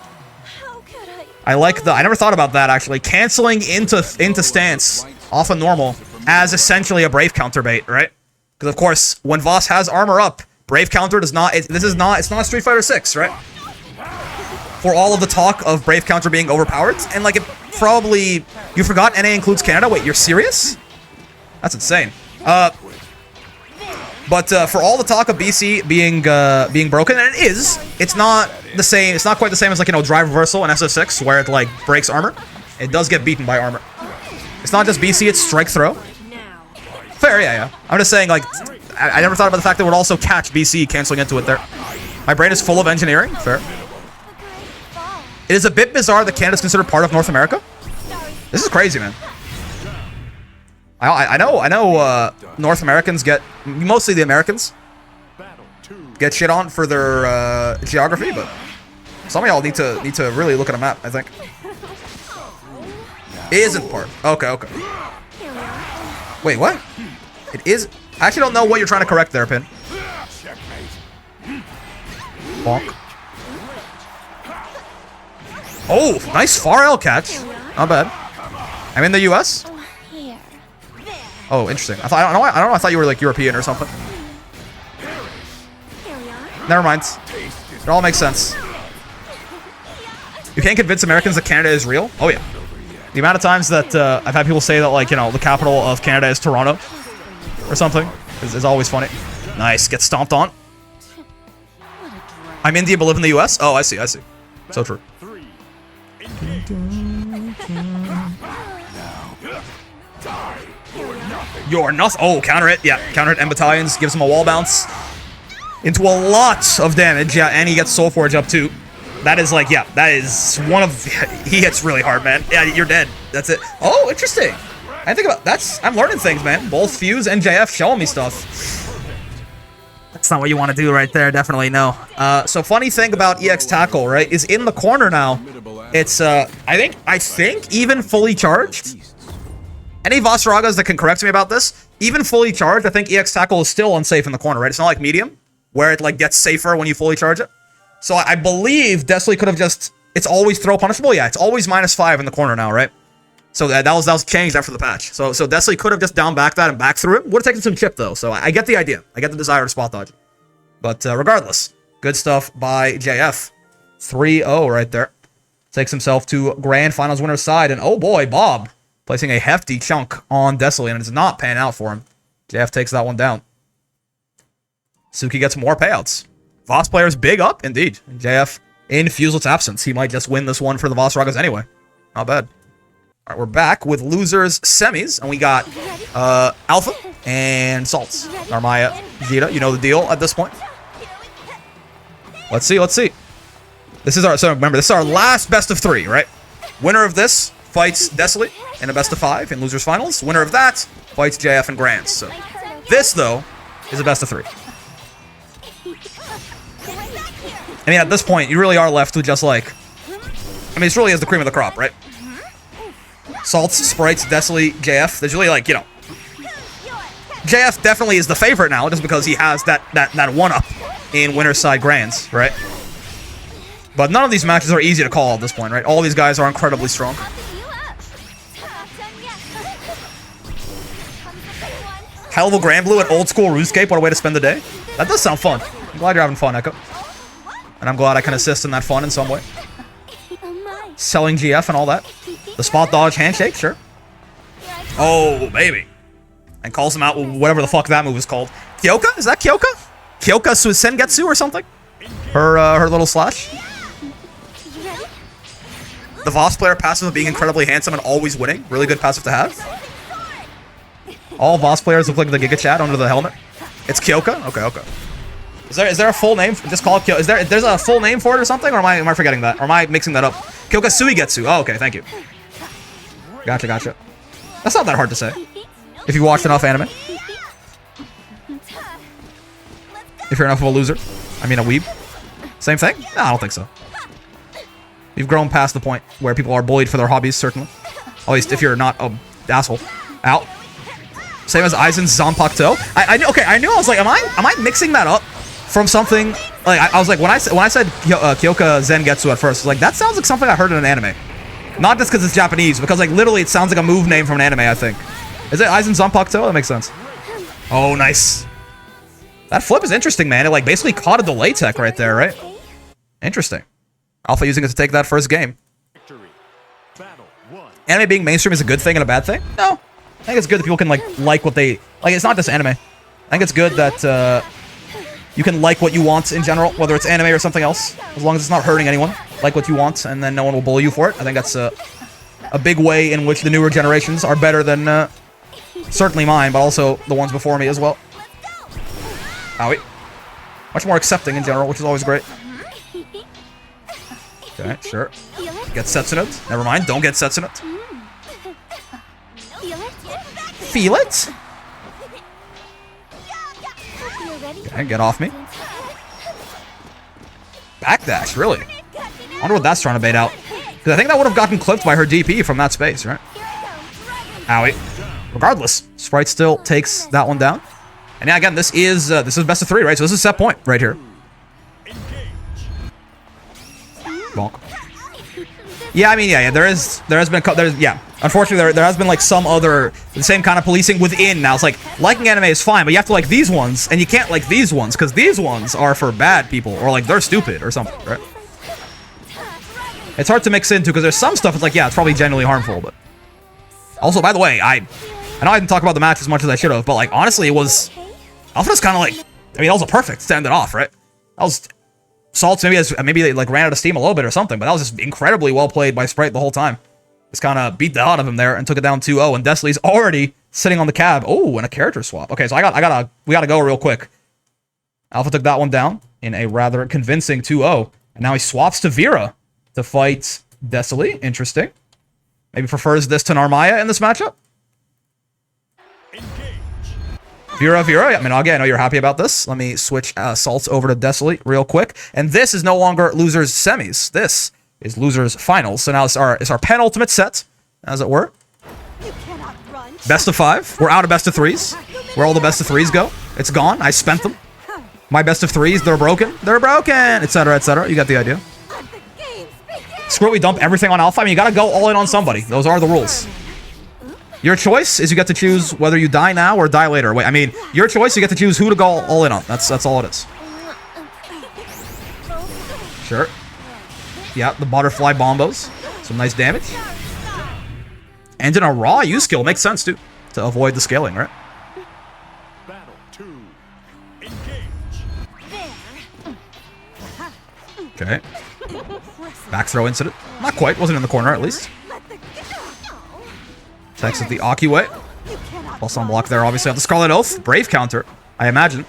I like the... I never thought about that, actually. Canceling into stance off of normal as essentially a Brave counter bait, right? Because, of course, when Voss has armor up, Brave counter does not... It's not Street Fighter 6, right? For all of the talk of Brave counter being overpowered, and, like, it probably... You forgot NA includes Canada? Wait, you're serious? That's insane. But for all the talk of BC being broken, and it is, it's not the same. It's not quite the same as like, you know, drive reversal in SF6 where it like breaks armor. It does get beaten by armor. It's not just BC, it's strike throw. Fair, yeah. I'm just saying, like, I never thought about the fact that it would also catch BC canceling into it there. My brain is full of engineering. Fair. It is a bit bizarre that Canada is considered part of North America. This is crazy, man. I know North Americans get, mostly the Americans, get shit on for their geography, but some of y'all need to really look at a map, I think. It isn't part. Okay. Wait, what? It is? I actually don't know what you're trying to correct there, Pin. Bonk. Oh, nice far L catch. Not bad. I'm in the US? Oh, interesting. I don't know. I thought you were like European or something. Never mind. It all makes sense. You can't convince Americans that Canada is real? Oh, yeah. The amount of times that I've had people say that, like, you know, the capital of Canada is Toronto or something is always funny. Nice. Get stomped on. I'm Indian but live in the US? Oh, I see. So true. You're nothing. Oh, counter it. Yeah, counter it. M battalions gives him a wall bounce into a lot of damage. Yeah, and he gets Soul Forge up too. That is like, yeah, that is one of. He hits really hard, man. Yeah, you're dead. That's it. Oh, interesting. I think about that's. I'm learning things, man. Both Fuse and JF showing me stuff. That's not what you want to do right there. Definitely no. So funny thing about EX Tackle, right, is in the corner now. It's I think even fully charged. Any Vaseragas that can correct me about this, even fully charged, I think EX Tackle is still unsafe in the corner, right? It's not like medium, where it like gets safer when you fully charge it. So I believe Desley could have just, it's always throw punishable. Yeah, it's always -5 in the corner now, right? So that was changed after the patch. So Desley could have just down back that and back through it. Would have taken some chip though. So I get the idea. I get the desire to spot dodge. But regardless, good stuff by JF. 3-0 right there. Takes himself to grand finals winner's side. And oh boy, Bob placing a hefty chunk on Desley, and it's not panning out for him. JF takes that one down. Suki gets more payouts. Voss players big up, indeed. JF, in Fusel's absence, he might just win this one for the Vaseragas anyway. Not bad. All right, we're back with losers semis, and we got Alpha and Saltz. Narmaya, Vita, you know the deal at this point. Let's see. This is our, so remember, this is our last best of 3, right? Winner of this fights Desley in a best of 5 in losers finals. Winner of that fights JF in grands. So this though is a best of 3. I mean, at this point, you really are left with just like, I mean, this really is the cream of the crop, right? Saltz, Sprites, Desley, JF. There's really like, you know, JF definitely is the favorite now, just because he has that one up in winner's side grands, right? But none of these matches are easy to call at this point, right? All these guys are incredibly strong. Hell of a Grand Blue and old school RuneScape. What a way to spend the day. That does sound fun. I'm glad you're having fun, Echo. And I'm glad I can assist in that fun in some way. Selling GF and all that. The spot dodge handshake, sure. Oh, baby. And calls him out with whatever the fuck that move is called. Kyoka? Is that Kyoka? Kyoka Sengetsu or something? Her little slash. The Voss player passive of being incredibly handsome and always winning. Really good passive to have. All Voss players look like the Giga Chat under the helmet. It's Kyoka? Okay. Is there a full name? Just call it Kyoka. There's a full name for it or something? Or am I forgetting that? Or am I mixing that up? Kyoka Suigetsu. Oh, okay, thank you. Gotcha. That's not that hard to say. If you watched enough anime. If you're enough of a loser. I mean a weeb. Same thing? No, I don't think so. You've grown past the point where people are bullied for their hobbies, certainly. At least if you're not an asshole. Out. Same as Aizen's Zanpakuto. I knew. I was like, am I mixing that up from something? Like I was like, when I said Kyoka Zengetsu at first, I was like, that sounds like something I heard in an anime. Not just because it's Japanese, because like literally it sounds like a move name from an anime, I think. Is it Aizen Zanpakuto? That makes sense. Oh, nice. That flip is interesting, man. It like basically caught a delay tech right there, right? Interesting. Alpha using it to take that first game. Anime being mainstream is a good thing and a bad thing? No. I think it's good that people can like what they like. It's not just anime. I think it's good that you can like what you want in general, whether it's anime or something else, as long as it's not hurting anyone. Like what you want, and then no one will bully you for it. I think that's a big way in which the newer generations are better than certainly mine, but also the ones before me as well. Owie. Much more accepting in general, which is always great. Okay, sure. Get Setsunut. Never mind, don't get Setsunut. Feel it? Okay, get off me. Backdash, really? I wonder what that's trying to bait out. Because I think that would have gotten clipped by her DP from that space, right? Owie. Regardless, Sprite still takes that one down. And yeah, again, this is best of 3, right? So this is set point right here. Bonk. Yeah, I mean, yeah, there has been, unfortunately, there has been like some other, the same kind of policing within. Now it's like, liking anime is fine, but you have to like these ones, and you can't like these ones, because these ones are for bad people, or like they're stupid or something, right? It's hard to mix into, because there's some stuff, it's like, yeah, it's probably genuinely harmful, but... Also, by the way, I know I didn't talk about the match as much as I should have, but like, honestly, it was... Alpha was kind of like, I mean, that was a perfect to end it off, right? That was... Saltz maybe they like ran out of steam a little bit or something, but that was just incredibly well played by Sprite the whole time. Just kind of beat the hell out of him there and took it down 2-0, and Desley's already sitting on the cab. Oh, and a character swap. Okay, so we gotta go real quick. Alpha took that one down in a rather convincing 2-0, and now he swaps to Vera to fight Desley. Interesting. Maybe prefers this to Narmaya in this matchup. Vera, yeah, I mean, again, I know you're happy about this. Let me switch Saltz over to Desley real quick. And this is no longer losers semis. This is losers finals. So now it's our penultimate set, as it were. Best of 5. We're out of best of 3s. Where all the best of 3s go. It's gone. I spent them. My best of 3s, they're broken. They're broken, etc., etc. You got the idea. Screw it, we dump everything on Alpha. I mean, you gotta go all in on somebody. Those are the rules. Your choice is you get to choose whether you die now or die later. Wait, I mean, your choice, you get to choose who to go all in on. That's all it is. Sure. Yeah, the butterfly bombos. Some nice damage. And in a raw use skill. Makes sense, too. To avoid the scaling, right? Okay. Back throw incident. Not quite. Wasn't in the corner, at least. Attacks at the Aki way. Plus on block there, obviously, on the Scarlet Oath. Brave counter, I imagine.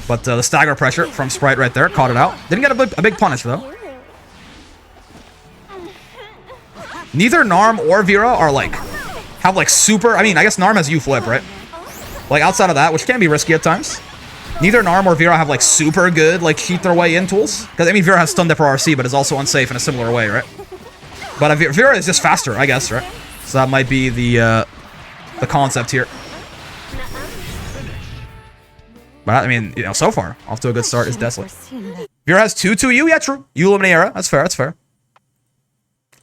But the stagger pressure from Sprite right there. Caught it out. Didn't get a big punish, though. Neither Narm or Vera are, like, have, like, super... I mean, I guess Narm has U-flip, right? Like, outside of that, which can be risky at times. Neither Narm or Vera have, like, super good, like, cheat their way in tools. Because, I mean, Vera has Stun Dip or RC, but is also unsafe in a similar way, right? But Vera is just faster, I guess, right? So that might be the concept here. But, I mean, you know, so far, off to a good start is Desolate. Vera has 2-2-U? Yeah, true. U Luminaria. That's fair, that's fair.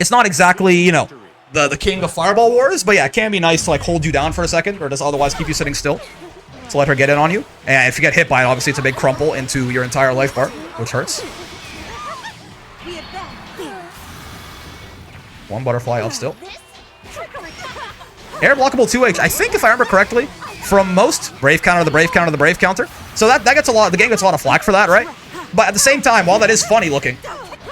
It's not exactly, you know, the king of Fireball Wars, but yeah, it can be nice to, like, hold you down for a second, or just otherwise keep you sitting still. To let her get in on you. And if you get hit by it, obviously it's a big crumple into your entire life bar, which hurts. One butterfly up still. Air blockable 2H. I think if I remember correctly, from most Brave counter, the Brave counter, the Brave counter. So that gets a lot, the game gets a lot of flack for that, right? But at the same time, while that is funny looking,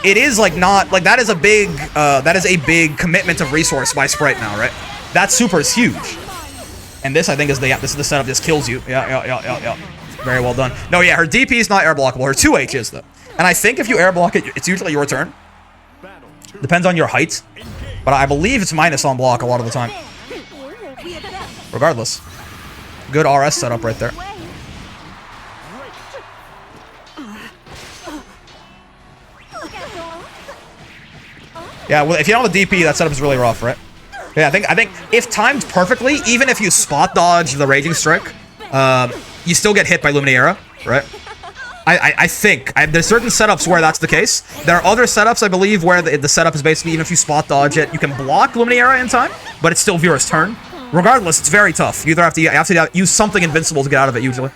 it is like not, like that is a big commitment of resource by Sprite now, right? That super is huge. And this, I think, is the setup. This kills you. Yeah. Very well done. No, yeah, her DP is not air blockable. Her 2H is, though. And I think if you air block it, it's usually your turn. Depends on your height. But I believe it's minus on block a lot of the time. Regardless. Good RS setup right there. Yeah, well, if you don't have a DP, that setup is really rough, right? Yeah, I think if timed perfectly, even if you spot dodge the Raging Strike, you still get hit by Luminaria, right? I think. There's certain setups where that's the case. There are other setups, I believe, where the setup is basically, even if you spot dodge it, you can block Luminaria in time, but it's still Vera's turn. Regardless, it's very tough. You either have to use something invincible to get out of it, usually.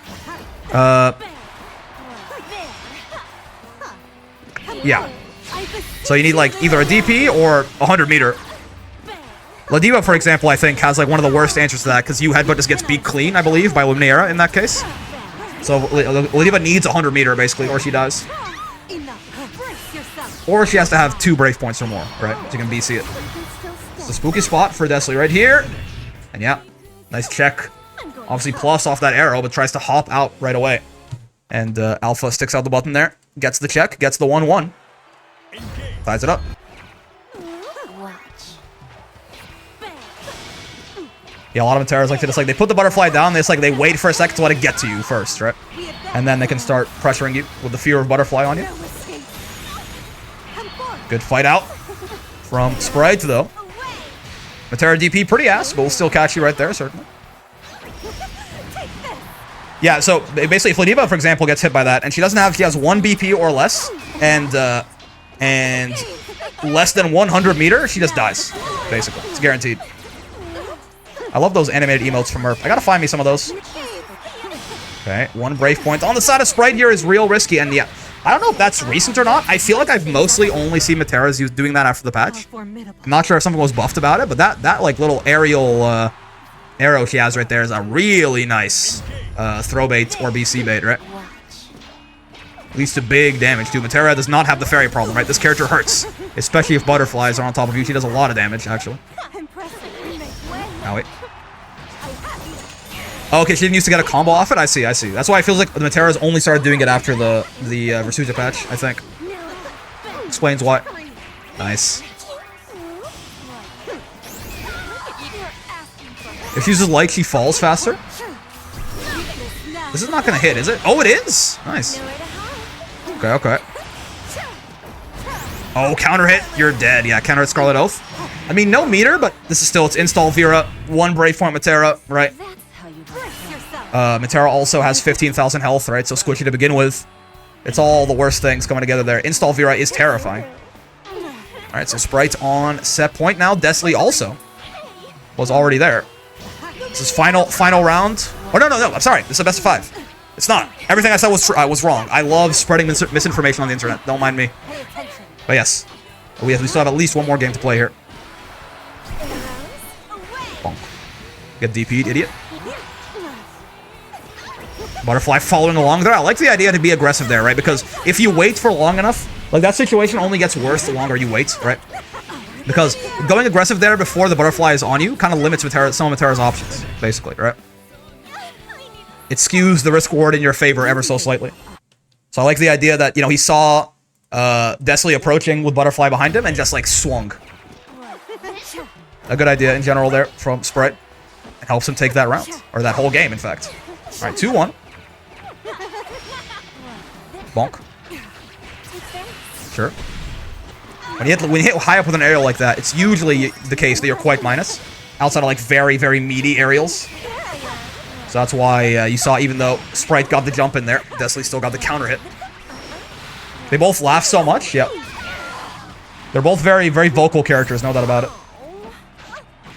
Yeah. So you need, like, either a DP or 100 meter. Ladiva, for example, I think, has, like, one of the worst answers to that, because you headbutt just gets beat clean, I believe, by Luminaria in that case. So Lediva needs 100 meter, basically, or she dies. Or she has to have 2 brave points or more, right? So you can BC it. It's a spooky spot for Desley right here. And yeah, nice check. Obviously plus off that arrow, but tries to hop out right away. And Alpha sticks out the button there. Gets the check, gets the 1-1. Ties it up. Yeah, a lot of Materas like to just they put the butterfly down, they wait for a second to let it get to you first, right? And then they can start pressuring you with the fear of butterfly on you. Good fight out from Sprite though. Matera DP pretty ass, but will still catch you right there, certainly. Yeah, so basically if Lediva, for example, gets hit by that, and she has 1 BP or less, and less than 100 meter, she just dies, basically. It's guaranteed. I love those animated emotes from Murph. I gotta find me some of those. Okay, 1 brave point on the side of Sprite here is real risky, and yeah, I don't know if that's recent or not. I feel like I've mostly only seen Materas doing that after the patch. I'm not sure if someone was buffed about it, but that little aerial arrow she has right there is a really nice throw bait or BC bait, right? Leads to big damage too. Matera does not have the fairy problem, right? This character hurts, especially if butterflies are on top of you. She does a lot of damage, actually. Oh, wait. Oh, okay, she didn't used to get a combo off it? I see. That's why it feels like the Matera's only started doing it after the Visualzh patch, I think. Explains why. Nice. If she uses like, she falls faster. This is not gonna hit, is it? Oh, it is! Nice. Okay. Oh, counter hit. You're dead. Yeah, counter hit Scarlet Oath. I mean, no meter, but this is still, it's install Vera, 1 brave point Matera, right? Matera also has 15,000 health, right? So squishy to begin with. It's all the worst things coming together there. Install Vera is terrifying. Alright, so Sprite on set point now. Desley also was already there. This is final round. Oh, no, I'm sorry. This is a best of 5. It's not. Everything I said was wrong. I love spreading misinformation on the internet. Don't mind me. But yes, we still have at least 1 more game to play here. Bonk. Get DP'd, idiot. Butterfly following along there. I like the idea to be aggressive there, right? Because if you wait for long enough, that situation only gets worse the longer you wait, right? Because going aggressive there before the butterfly is on you kind of limits some of Matera's options, basically, right? It skews the risk-reward in your favor ever so slightly. So I like the idea that, he saw Desley approaching with butterfly behind him and just, swung. A good idea in general there from Sprite. It helps him take that round. Or that whole game, in fact. Alright, 2-1. Bonk. Sure. When you hit high up with an aerial like that, it's usually the case that you're quite minus. Outside of, very, very meaty aerials. So that's why you saw, even though Sprite got the jump in there, Desley still got the counter hit. They both laugh so much, yep. They're both very, very vocal characters, no doubt about it.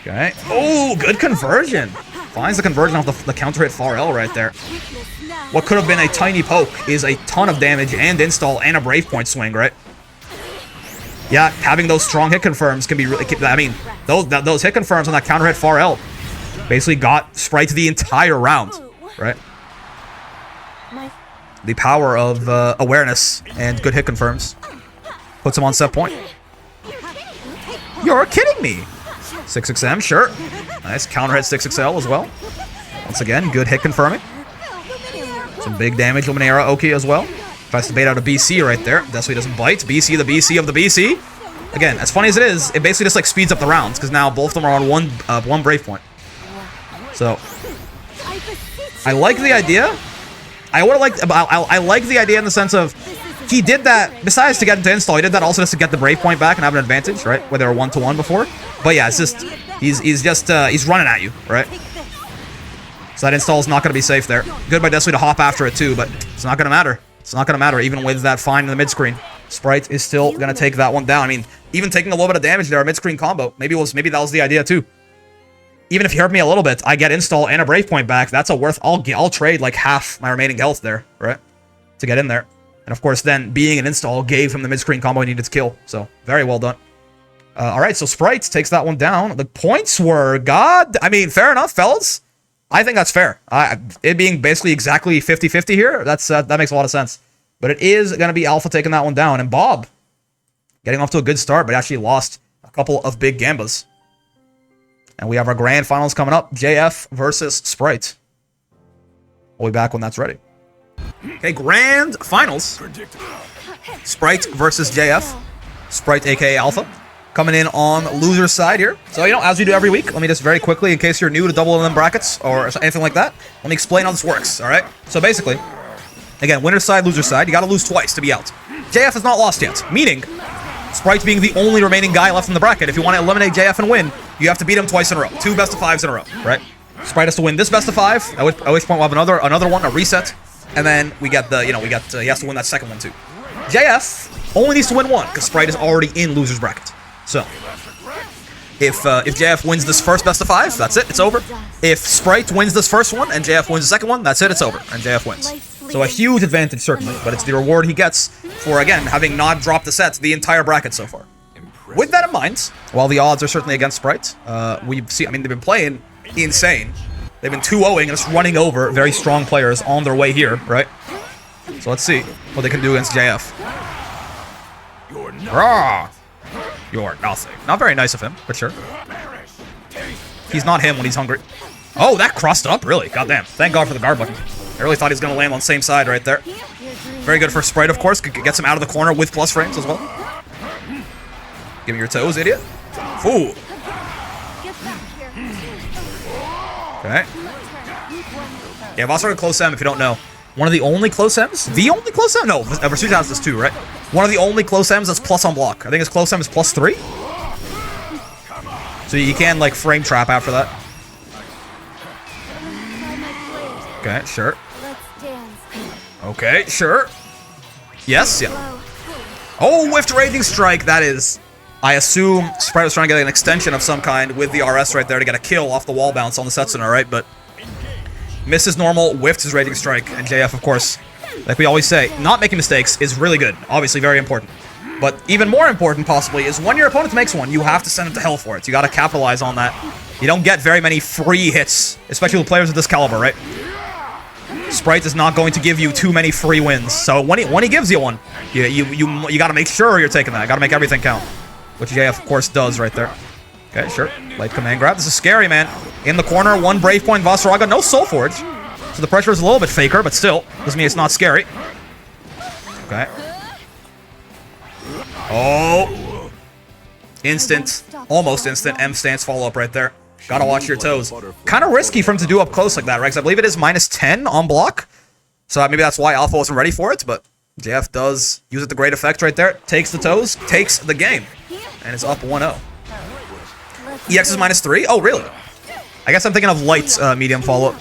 Okay. Oh, good conversion. Finds the conversion off the counter hit far L right there. What could have been a tiny poke is a ton of damage and install and a brave point swing, right? Yeah, having those strong hit confirms can be really... I mean, those hit confirms on that counter hit far L basically got Sprite the entire round, right? The power of awareness and good hit confirms puts him on set point. You're kidding me! 6XM, sure. Nice counter hit 6XL as well. Once again, good hit confirming. Some big damage Luminera Oki as well. Tries to bait out a BC right there. Desley doesn't bite. BC, the BC of the BC. Again, as funny as it is, it basically just speeds up the rounds because now both of them are on one brave point. So I like the idea. I like the idea in the sense of he did that besides to get into install. He did that also just to get the brave point back and have an advantage, right? Where they were 1-1 before. But yeah, it's just he's running at you, right? So that install is not going to be safe there. Good by Desley to hop after it too, but it's not going to matter. It's not going to matter even with that fine in the mid-screen. Sprite is still going to take that one down. I mean, even taking a little bit of damage there, a mid-screen combo. Maybe that was the idea too. Even if you hurt me a little bit, I get install and a brave point back. That's a worth. I'll trade half my remaining health there, right, to get in there. And of course, then being an install gave him the mid-screen combo he needed to kill. So very well done. All right, so Sprite takes that one down. The points were fair enough, fellas. I think that's fair. It being basically exactly 50-50 here, that makes a lot of sense. But it is going to be Alpha taking that one down. And Bob getting off to a good start, but actually lost a couple of big gambas. And we have our grand finals coming up. JF versus Sprite. We'll be back when that's ready. Okay, grand finals. Sprite versus JF. Sprite, aka Alpha. Coming in on loser's side here. So, as we do every week, let me just very quickly, in case you're new to double LM brackets or anything like that, let me explain how this works, alright? So basically, again, winner's side, loser's side, you gotta lose twice to be out. JF has not lost yet, meaning Sprite being the only remaining guy left in the bracket. If you want to eliminate JF and win, you have to beat him twice in a row. 2 best of 5s in a row, right? Sprite has to win this best of 5, at which point we'll have another one, a reset, and then we get the, he has to win that second one too. JF only needs to win one, because Sprite is already in loser's bracket. So, if JF wins this first best of 5, that's it, it's over. If Sprite wins this first one, and JF wins the second one, that's it, it's over, and JF wins. So a huge advantage, certainly, but it's the reward he gets for, again, having not dropped the sets the entire bracket so far. With that in mind, while the odds are certainly against Sprite, they've been playing insane. They've been 2-0ing and just running over very strong players on their way here, right? So let's see what they can do against JF. Rawr! You're nothing. Not very nice of him, but sure. He's not him when he's hungry. Oh, that crossed up, really? Goddamn. Thank God for the guard button. I really thought he was going to land on the same side right there. Very good for Sprite, of course. Gets him out of the corner with plus frames as well. Give me your toes, idiot. Ooh. Okay. Yeah, Vaseraga close M, if you don't know. One of the only close M's? The only close M? No, Visualzh has this too, right? One of the only close M's that's plus on block. I think his close M is +3. So you can, like, frame trap after that. Okay, sure. Okay, sure. Yes, yeah. Oh, whiffed Raging Strike. That is... I assume Sprite was trying to get an extension of some kind with the RS right there to get a kill off the wall bounce on the Setsuna, right? But misses normal, whiffed his Raging Strike, and JF, of course, like we always say, not making mistakes is really good. Obviously, very important. But even more important, possibly, is when your opponent makes one, you have to send him to hell for it. You gotta capitalize on that. You don't get very many free hits, especially with players of this caliber, right? Sprite is not going to give you too many free wins. So when he gives you one, you gotta make sure you're taking that. Gotta make everything count. Which JF, of course, does right there. Okay, sure. Light command grab. This is scary, man. In the corner, 1 Brave Point, Vaseraga. No Soul Forge. So the pressure is a little bit faker, but still. Doesn't mean it's not scary. Okay. Oh. Instant. Almost instant. M stance follow-up right there. Gotta watch your toes. Kind of risky for him to do up close like that, right? Because I believe it is -10 on block. So maybe that's why Alpha wasn't ready for it, but JF does use it to great effect right there. Takes the toes, takes the game. And is up 1-0. EX is -3? Oh, really? I guess I'm thinking of light medium follow-up.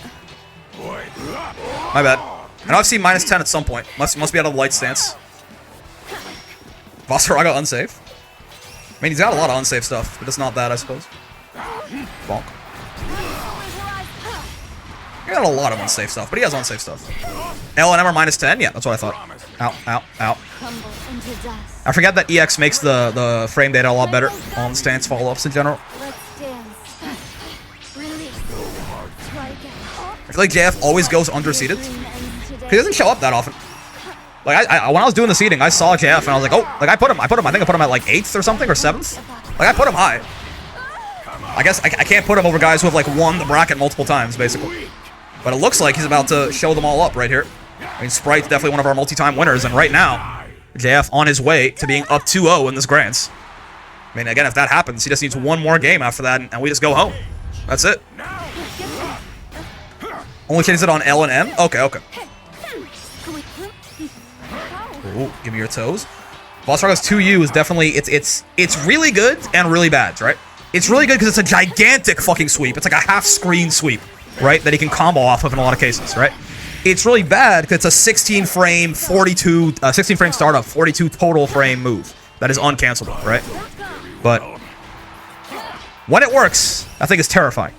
My bad. I know I've seen -10 at some point. Must be out of the light stance. Vaseraga unsafe. I mean, he's got a lot of unsafe stuff, but it's not that, I suppose. Bonk. He got a lot of unsafe stuff, but he has unsafe stuff. L and M are -10? Yeah, that's what I thought. Ow, ow, ow. I forget that EX makes the frame data a lot better on stance follow-ups in general. I feel like JF always goes underseated. He doesn't show up that often. Like, when I was doing the seeding, I saw JF and I was like, oh, like I think I put him at like 8th or something, or 7th. Like, I put him high. I guess I can't put him over guys who have like won the bracket multiple times, basically. But it looks like he's about to show them all up right here. I mean, Sprite's definitely one of our multi-time winners, and right now, JF on his way to being up 2-0 in this Grands. I mean, again, if that happens, he just needs one more game after that, and we just go home. That's it. Only changes it on L and M? Okay, okay. Ooh, give me your toes. Vasaraga's 2U is definitely, it's really good and really bad, right? It's really good because it's a gigantic fucking sweep. It's like a half-screen sweep, right? That he can combo off of in a lot of cases, right? It's really bad because it's a 16-frame, 16-frame startup, 42 total frame move that is uncancelable, right? But when it works, I think it's terrifying.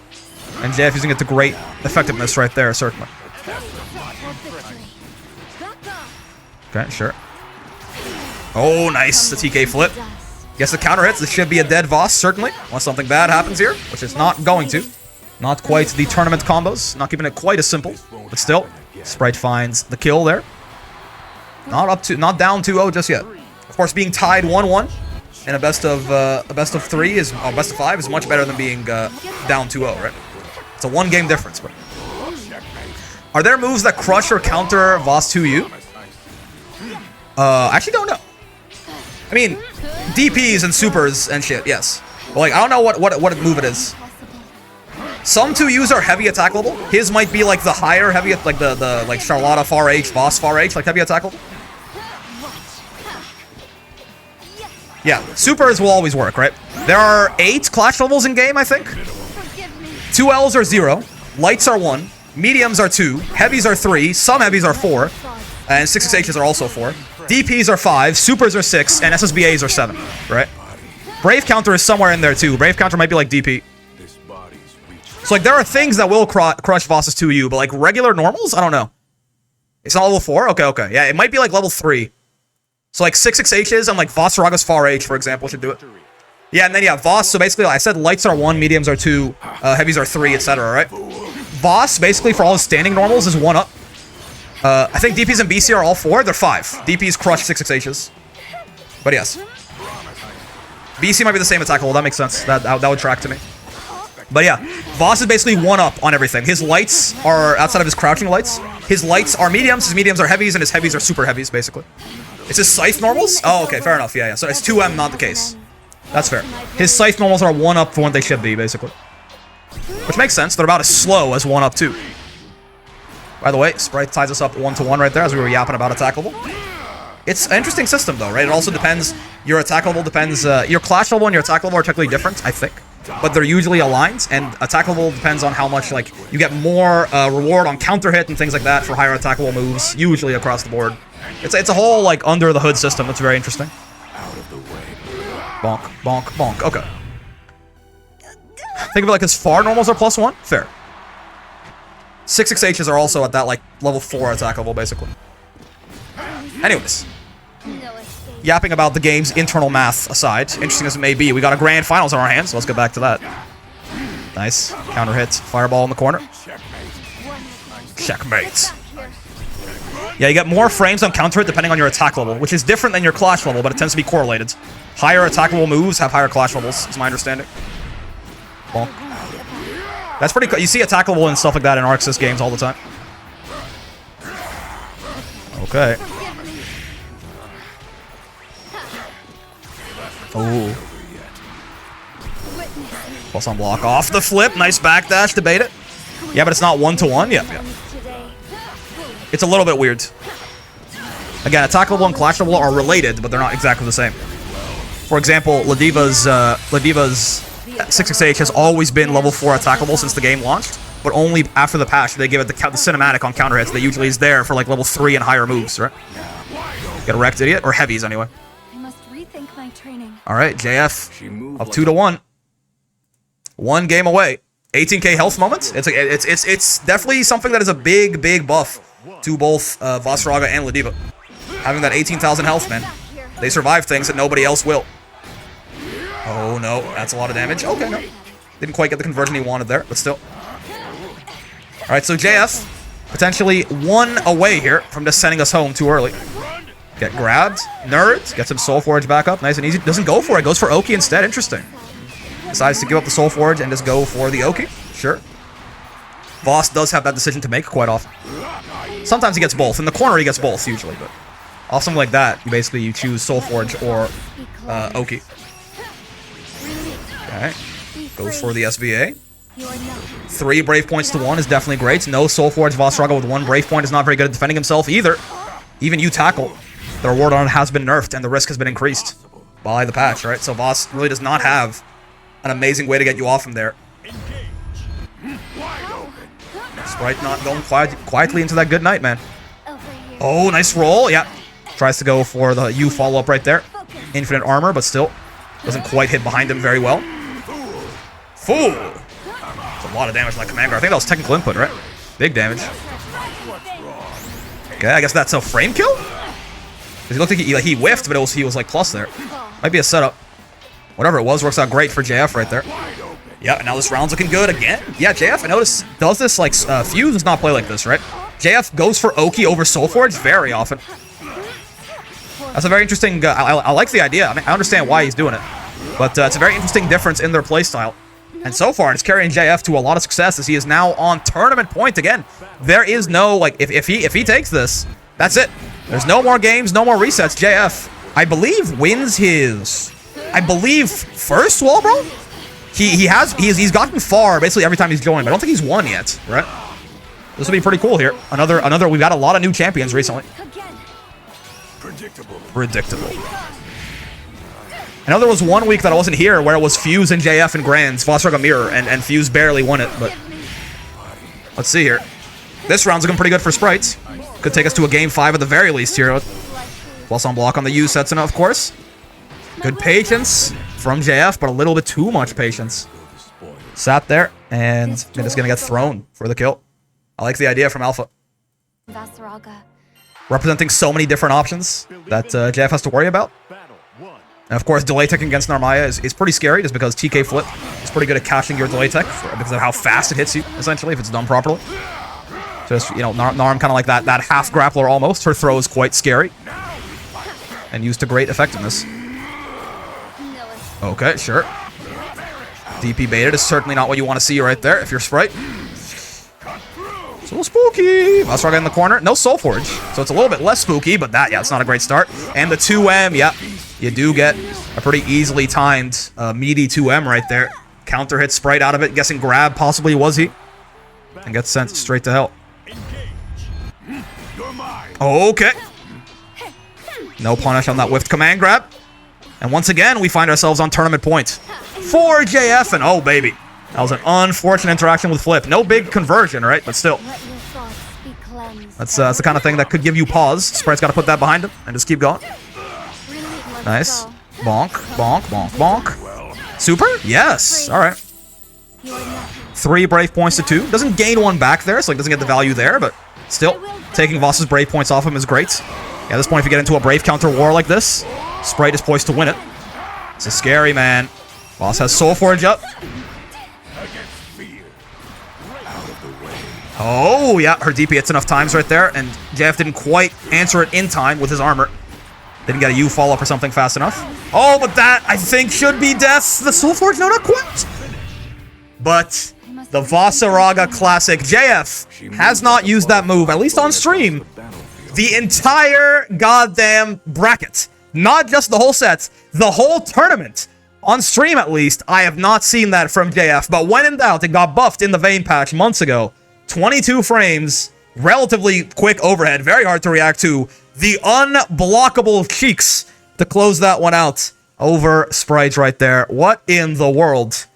And JF using it to great effectiveness right there, certainly. Okay, sure. Oh, nice. The TK flip. Guess the counter hits. This should be a dead Voss, certainly. Unless something bad happens here, which is not going to. Not quite the tournament combos. Not keeping it quite as simple. But still, Sprite finds the kill there. Not down 2-0 just yet. Of course, being tied 1-1 in a best of 3 is best of 5 is much better than being down 2-0, right? It's a 1-game difference, bro. Are there moves that crush or counter Voss 2U? I actually don't know. I mean, DPs and supers and shit, yes. But like, I don't know what move it is. Some 2Us are heavy attackable. His might be like the higher heavy, like the like Charlotta far H, Voss far H, like heavy attackable. Yeah, supers will always work, right? There are 8 clash levels in game, I think. 2 Ls are 0, lights are 1, mediums are 2, heavies are 3, some heavies are 4, and 6Hs are also 4. DPs are 5, supers are 6, and SSBAs are 7, right? Brave counter is somewhere in there too. Brave counter might be like DP. So like there are things that will crush Voss's 2U, but like regular normals, I don't know. It's not level 4? Okay. Yeah, it might be like level 3. So like 6Hs and like Vaseraga's far H, for example, should do it. Yeah, and then yeah, Voss, so basically I said lights are 1, mediums are 2, heavies are 3, etc., right? Voss, basically for all his standing normals, is 1 up. I think DPs and BC are all 4, they're 5. DPs crush 6Hs. But yes. BC might be the same attack level, that makes sense. That would track to me. But yeah, Voss is basically 1 up on everything. His lights are, outside of his crouching lights, his lights are mediums, his mediums are heavies, and his heavies are super heavies, basically. It's his Scythe normals? Oh, okay, fair enough, yeah. So it's 2M, not the case. That's fair. His Scythe normals are 1 up for what they should be, basically. Which makes sense, they're about as slow as 1 up too. By the way, Sprite ties us up 1-1 right there as we were yapping about attackable. It's an interesting system though, right? It also depends, your attack level depends, your clash level and your attack level are technically different, I think. But they're usually aligned, and attack level depends on how much, like, you get more reward on counter hit and things like that for higher attackable moves, usually across the board. It's a whole, like, under the hood system that's very interesting. Bonk, bonk, bonk. Okay. Think of it like his far normals are +1? Fair. 6Hs are also at that, like, level 4 attack level, basically. Anyways. Yapping about the game's internal math aside, interesting as it may be, we got a grand finals on our hands, so let's get back to that. Nice. Counter hit. Fireball in the corner. Checkmate. Yeah, you get more frames on counter hit depending on your attack level, which is different than your clash level, but it tends to be correlated. Higher attackable moves have higher clash levels, is my understanding. Bonk. That's pretty cool. You see attackable and stuff like that in Arxis games all the time. Okay. Ooh. Plus on block off the flip. Nice backdash to bait it. Yeah, but it's not 1-1. Yeah. It's a little bit weird. Again, attack level and clash level are related, but they're not exactly the same. For example, Ladiva's 6H has always been level 4 attackable since the game launched, but only after the patch they give it the cinematic on counter hits that usually is there for like level 3 and higher moves, right? Get wrecked, idiot. Or heavies, anyway. Alright, JF up 2-1. 1 game away. 18k health moment. It's definitely something that is a big buff to both Vaseraga and Ladiva. Having that 18,000 health, man. They survive things that nobody else will. Oh no, that's a lot of damage. Okay, no. Didn't quite get the conversion he wanted there, but still. Alright, so JF potentially 1 away here from just sending us home too early. Get grabbed. Nerds. Gets him Soul Forge back up. Nice and easy. Doesn't go for it. Goes for Oki instead. Interesting. Decides to give up the Soul Forge and just go for the Oki. Sure. Voss does have that decision to make quite often. Sometimes he gets both. In the corner, he gets both, usually. But off something like that, you choose Soul Forge or Oki. Okay. Goes for the SBA. 3 Brave points to 1 is definitely great. No Soul Forge Vaseraga with 1 Brave point is not very good at defending himself either. Even you tackle. The reward on it has been nerfed, and the risk has been increased by the patch, right? So Voss really does not have an amazing way to get you off from there. Sprite not going quietly into that good night, man. Oh, nice roll. Yeah. Tries to go for the U follow-up right there. Infinite armor, but still doesn't quite hit behind him very well. Fool. That's a lot of damage on that command guard. I think that was technical input, right? Big damage. Okay, I guess that's a frame kill? He looked like he whiffed, but he was like plus there. Might be a setup. Whatever it was, works out great for JF right there. Yeah, and now this round's looking good again. Yeah, JF, I notice, does this like, Fuse does not play like this, right? JF goes for Oki over Soulforge very often. That's a very interesting, I like the idea. I mean, I understand why he's doing it. But it's a very interesting difference in their playstyle. And so far, it's carrying JF to a lot of success as he is now on tournament point again. There is no, like, if he takes this, that's it. There's no more games, no more resets. JF, I believe, wins his, I believe, first wall, bro? He's gotten far basically every time he's joined, but I don't think he's won yet, right? This will be pretty cool here. Another, we've got a lot of new champions recently. Predictable. I know there was 1 week that I wasn't here where it was Fuse and JF and Grands, Vaseraga Mirror, and Fuse barely won it, but let's see here. This round's looking pretty good for Sprites. Could take us to a game 5 at the very least here. Plus on block on the U sets, of course. Good patience from JF, but a little bit too much patience. Sat there, and it's gonna get thrown for the kill. I like the idea from Alpha. Vaseraga. Representing so many different options that JF has to worry about. And of course, delay tech against Narmaya is pretty scary, just because TK Flip is pretty good at catching your delay tech because of how fast it hits you, essentially, if it's done properly. Just, you know, Narm kind of like that half grappler almost. Her throw is quite scary. And used to great effectiveness. Okay, sure. DP baited is certainly not what you want to see right there if you're Sprite. So spooky. Vaseraga in the corner. No Soulforge. So it's a little bit less spooky, but that, yeah, it's not a great start. And the 2M, yeah. You do get a pretty easily timed, meaty 2M right there. Counter hit Sprite out of it. Guessing grab possibly was he. And gets sent straight to hell. Okay. No punish on that whiffed command grab. And once again, we find ourselves on tournament point. For JF, and oh baby. That was an unfortunate interaction with Flip. No big conversion, right? But still. That's the kind of thing that could give you pause. Sprite's got to put that behind him and just keep going. Nice. Bonk, bonk, bonk, bonk. Super? Yes. All right. 3 Brave points to 2. Doesn't gain 1 back there, so he doesn't get the value there, but still, taking Voss's Brave points off him is great. Yeah, at this point, if you get into a Brave counter war like this, Sprite is poised to win it. It's a scary man. Voss has Soulforge up. Oh, yeah, her DP hits enough times right there, and JF didn't quite answer it in time with his armor. Didn't get a U follow-up or something fast enough. Oh, but that, I think, should be death. The Soulforge? No, not quite. But the Vaseraga classic. JF has not used that move, at least on stream, the entire goddamn bracket. Not just the whole set, the whole tournament. On stream, at least, I have not seen that from JF. But when in doubt, it got buffed in the Vayne patch months ago. 22 frames, relatively quick overhead, very hard to react to. The unblockable cheeks to close that one out over Sprite right there. What in the world?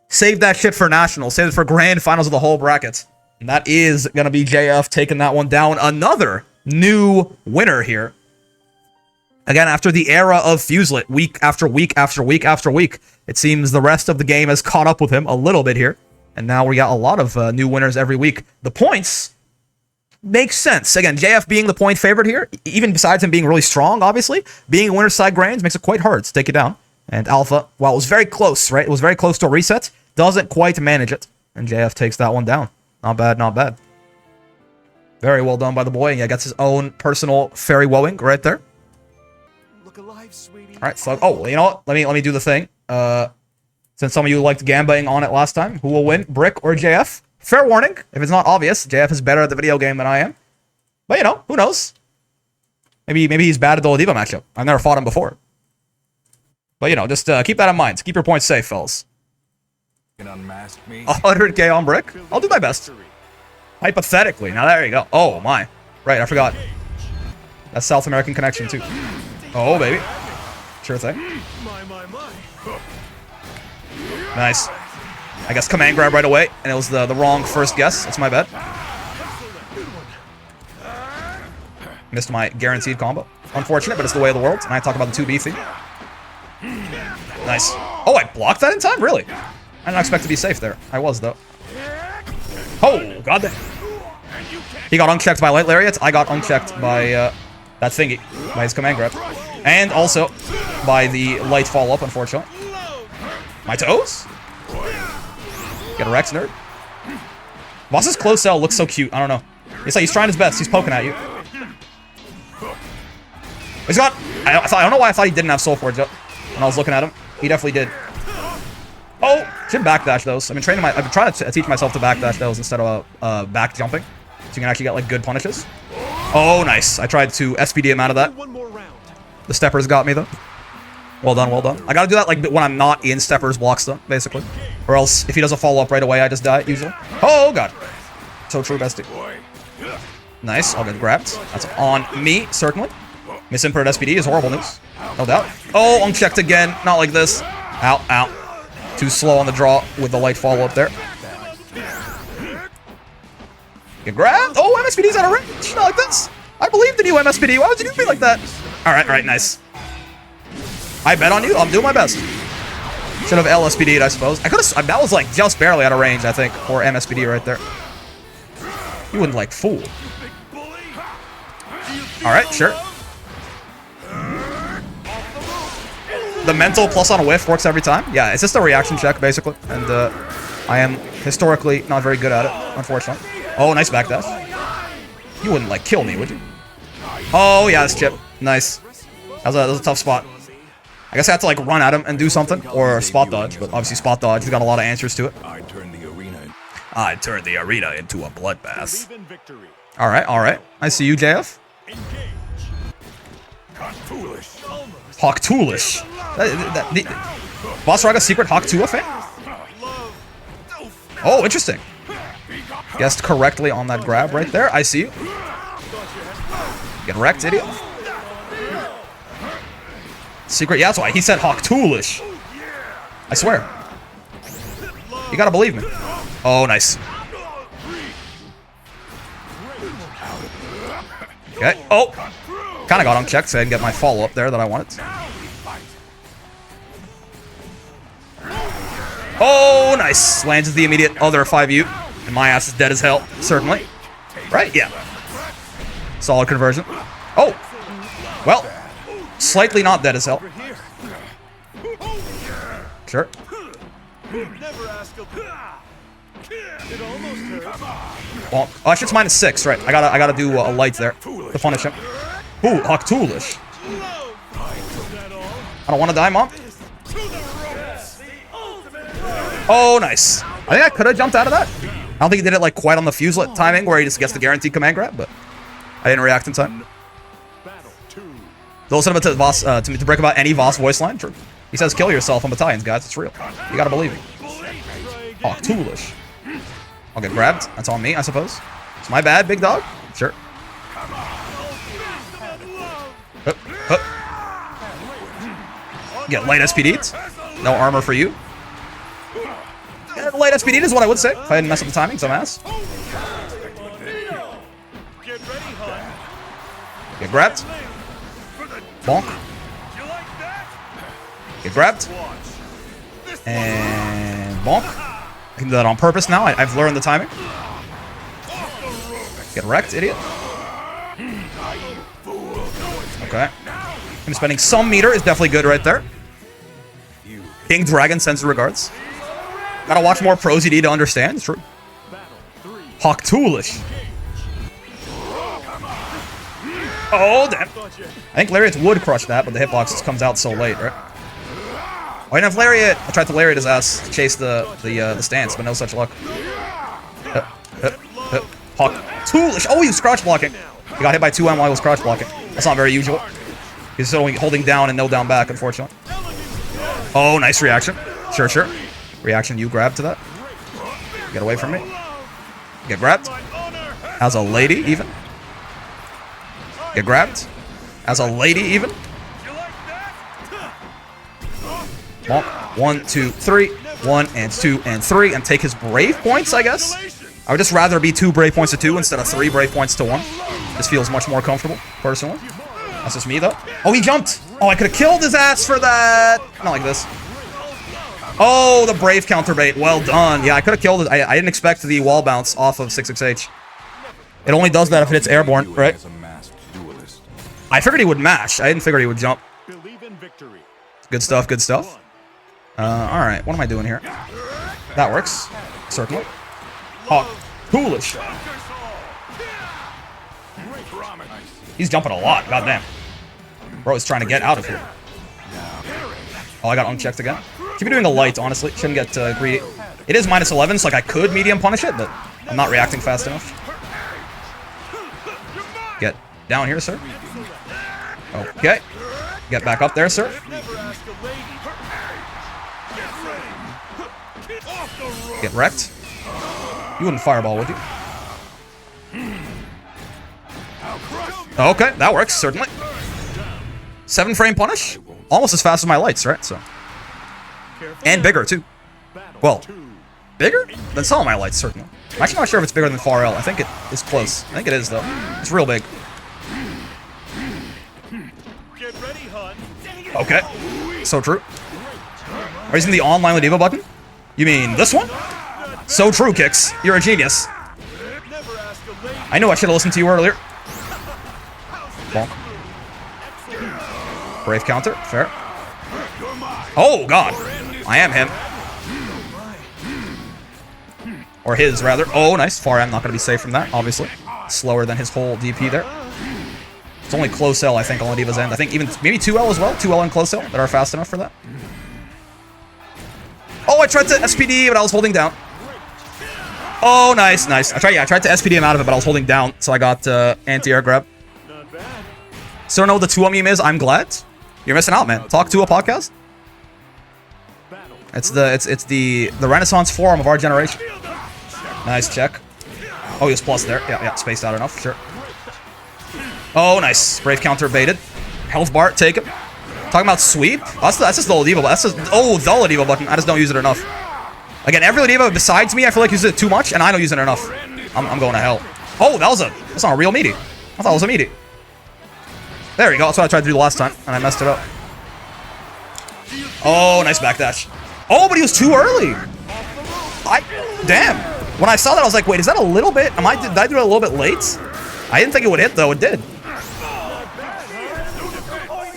Save that shit for Nationals. Save it for Grand Finals of the whole bracket. And that is going to be JF taking that one down. Another new winner here. Again, after the era of Fuselet, week after week after week after week, it seems the rest of the game has caught up with him a little bit here. And now we got a lot of new winners every week. The points make sense. Again, JF being the point favorite here, even besides him being really strong, obviously, being a winner's side Grands makes it quite hard to take it down. And Alpha, while it was very close, right? It was very close to a reset, doesn't quite manage it. And JF takes that one down. Not bad, not bad. Very well done by the boy. Yeah, gets his own personal fairy woeing right there. Look alive, sweetie. All right, so, oh, you know what? Let me do the thing. Since some of you liked gambaing on it last time, who will win, Brick or JF? Fair warning, if it's not obvious, JF is better at the video game than I am. But, you know, who knows? Maybe he's bad at the Oladipo matchup. I've never fought him before. But, you know, just keep that in mind. Keep your points safe, fellas. 100k on Brick? I'll do my best. Hypothetically. Now, there you go. Oh, my. Right, I forgot. That's South American connection, too. Oh, baby. Sure thing. Nice. I guess command grab right away, and it was the wrong first guess. That's my bad. Missed my guaranteed combo. Unfortunate, but it's the way of the world. And I talk about the 2B thing. Nice. Oh, I blocked that in time? Really? I didn't expect to be safe there. I was, though. Oh, goddamn. He got unchecked by Light Lariat. I got unchecked by that thingy, by his command grab. And also by the light follow-up, unfortunately. My toes? Get a Rex, nerd. Boss's close cell looks so cute. I don't know. It's like he's trying his best. He's poking at you. He's got... I don't know why I thought he didn't have Soul Forge up when I was looking at him. He definitely did. Oh! Should backdash those. I've been trying to teach myself to backdash those instead of back jumping. So you can actually get like good punishes. Oh, nice. I tried to SPD him out of that. The steppers got me though. Well done, well done. I gotta do that like when I'm not in steppers blocks though, basically. Or else if he doesn't follow up right away, I just die usually. Oh god. So true, bestie. Nice, I'll get grabbed. That's on me, certainly. Misinputted SPD is horrible news. No doubt. Oh, unchecked again. Not like this. Ow, ow. Too slow on the draw with the light follow up there. Get grabbed. Oh, MSPD's out of range. Not like this. I believe in you, MSPD. Why would you do me like that? Alright, nice. I bet on you. I'm doing my best. Should have LSPD'd, I suppose. I could have... That was like just barely out of range, I think, for MSPD right there. You wouldn't like fool. Alright, sure. The mental plus on a whiff works every time. Yeah, it's just a reaction check, basically. And I am historically not very good at it, unfortunately. Oh, nice backdash. You wouldn't, like, kill me, would you? Oh, yeah, this chip. Nice. That was a tough spot. I guess I had to, like, run at him and do something. Or spot dodge. But obviously spot dodge. He's got a lot of answers to it. I turned the arena into a bloodbath. Alright. I see you, JF. Hawk Toolish. Vaseraga secret Hawk Tua fan? Oh, interesting. Guessed correctly on that grab right there. I see you. Get wrecked, idiot. Secret, yeah, that's why he said Hawk Toolish. I swear. You gotta believe me. Oh, nice. Okay. Oh! Kinda got unchecked so I didn't get my follow-up there that I wanted. Oh, nice. Lands the immediate other 5U. And my ass is dead as hell, certainly. Right? Yeah. Solid conversion. Oh! Well, slightly not dead as hell. Sure. Well, oh, actually it's -6, right. I gotta do a light there to punish him. Ooh, Hawk Toolish. I don't want to die, Mom. Oh, nice. I think I could have jumped out of that. I don't think he did it like quite on the fuse timing where he just gets the guaranteed command grab, but I didn't react in time. Don't listen to Voss to break about any Voss voice line. True. He says kill yourself on battalions, guys. It's real. You gotta believe me. Hawk Toolish. I'll get grabbed. That's on me, I suppose. It's my bad, big dog. Sure. Hup, hup. Get light SPD'd. No armor for you. Yeah, light SPD'd is what I would say if I didn't mess up the timing, some ass. Get grabbed. Bonk. Get grabbed. And bonk. I can do that on purpose now. I've learned the timing. Get wrecked, idiot. Okay. Him spending some meter is definitely good right there. King Dragon sends the regards. Gotta watch more Pro ZD to understand. It's true. Hawk Toolish. Oh, damn. I think Lariat would crush that, but the hitbox just comes out so late, right? Oh, I didn't have Lariat. I tried to Lariat his ass to chase the stance, but no such luck. Hawk Toolish. Oh, he was crouch blocking. He got hit by 2M while he was crouch blocking. That's not very usual. He's only holding down and no down back, unfortunately. Oh, nice reaction. Sure, sure. Reaction, you grab to that. Get away from me. Get grabbed. As a lady, even. Get grabbed. As a lady, even. Bonk. 1, 2, 3. 1 and 2 and 3. And take his brave points, I guess. I would just rather be 2 brave points to 2 instead of 3 brave points to 1. This feels much more comfortable, personally. That's just me, though. Oh, he jumped. Oh, I could have killed his ass for that. Not like this. Oh, the brave counterbait. Well done. Yeah, I could have killed it. I didn't expect the wall bounce off of 66H. It only does that if it's airborne, right? I figured he would mash. I didn't figure he would jump. Good stuff, good stuff. Alright, what am I doing here? That works. certainly. Oh, foolish. He's jumping a lot, goddamn. Bro is trying to get out of here. Oh, I got unchecked again. Should be doing a light, honestly. Shouldn't get greedy. It is minus 11, so like I could medium punish it, but I'm not reacting fast enough. Get down here, sir. Okay. Get back up there, sir. Get wrecked. You wouldn't fireball, would you? Okay, that works, certainly. 7-frame punish? Almost as fast as my lights, right? So, and bigger, too. Well, bigger than some of my lights, certainly. I'm actually not sure if it's bigger than Far L. I think it is close. I think it is, though. It's real big. Okay. So true. Are you using the online Ladiva button? You mean this one? So true, Kix. You're a genius. I knew I should have listened to you earlier. Bonk. Brave counter. Fair. Oh, God. I am him. Or his, rather. Oh, nice. Far M not going to be safe from that, obviously. Slower than his whole DP there. It's only close L, I think, on Ladiva's end. I think even maybe 2L as well. 2L and close L that are fast enough for that. Oh, I tried to SPD, but I was holding down. Oh, nice, nice. I tried to SPD him out of it, but I was holding down, so I got anti-air grab. So know what the 2L meme is? I'm glad. You're missing out, man. Talk to a podcast. It's the Renaissance forum of our generation. Nice check. Oh, he was plus there. Yeah, spaced out enough. Sure. Oh, nice. Brave counter baited. Health bar, take him. Talking about sweep? That's just the Ladiva. That's just, oh, the Ladiva button. I just don't use it enough. Again, every Ladiva besides me, I feel like uses it too much, and I don't use it enough. I'm going to hell. Oh, that's not a real meaty. I thought it was a meaty. There we go. That's what I tried to do the last time, and I messed it up. Oh, nice backdash. Oh, but he was too early. Damn. When I saw that, I was like, wait, is that a little bit? Did I do it a little bit late? I didn't think it would hit, though. It did.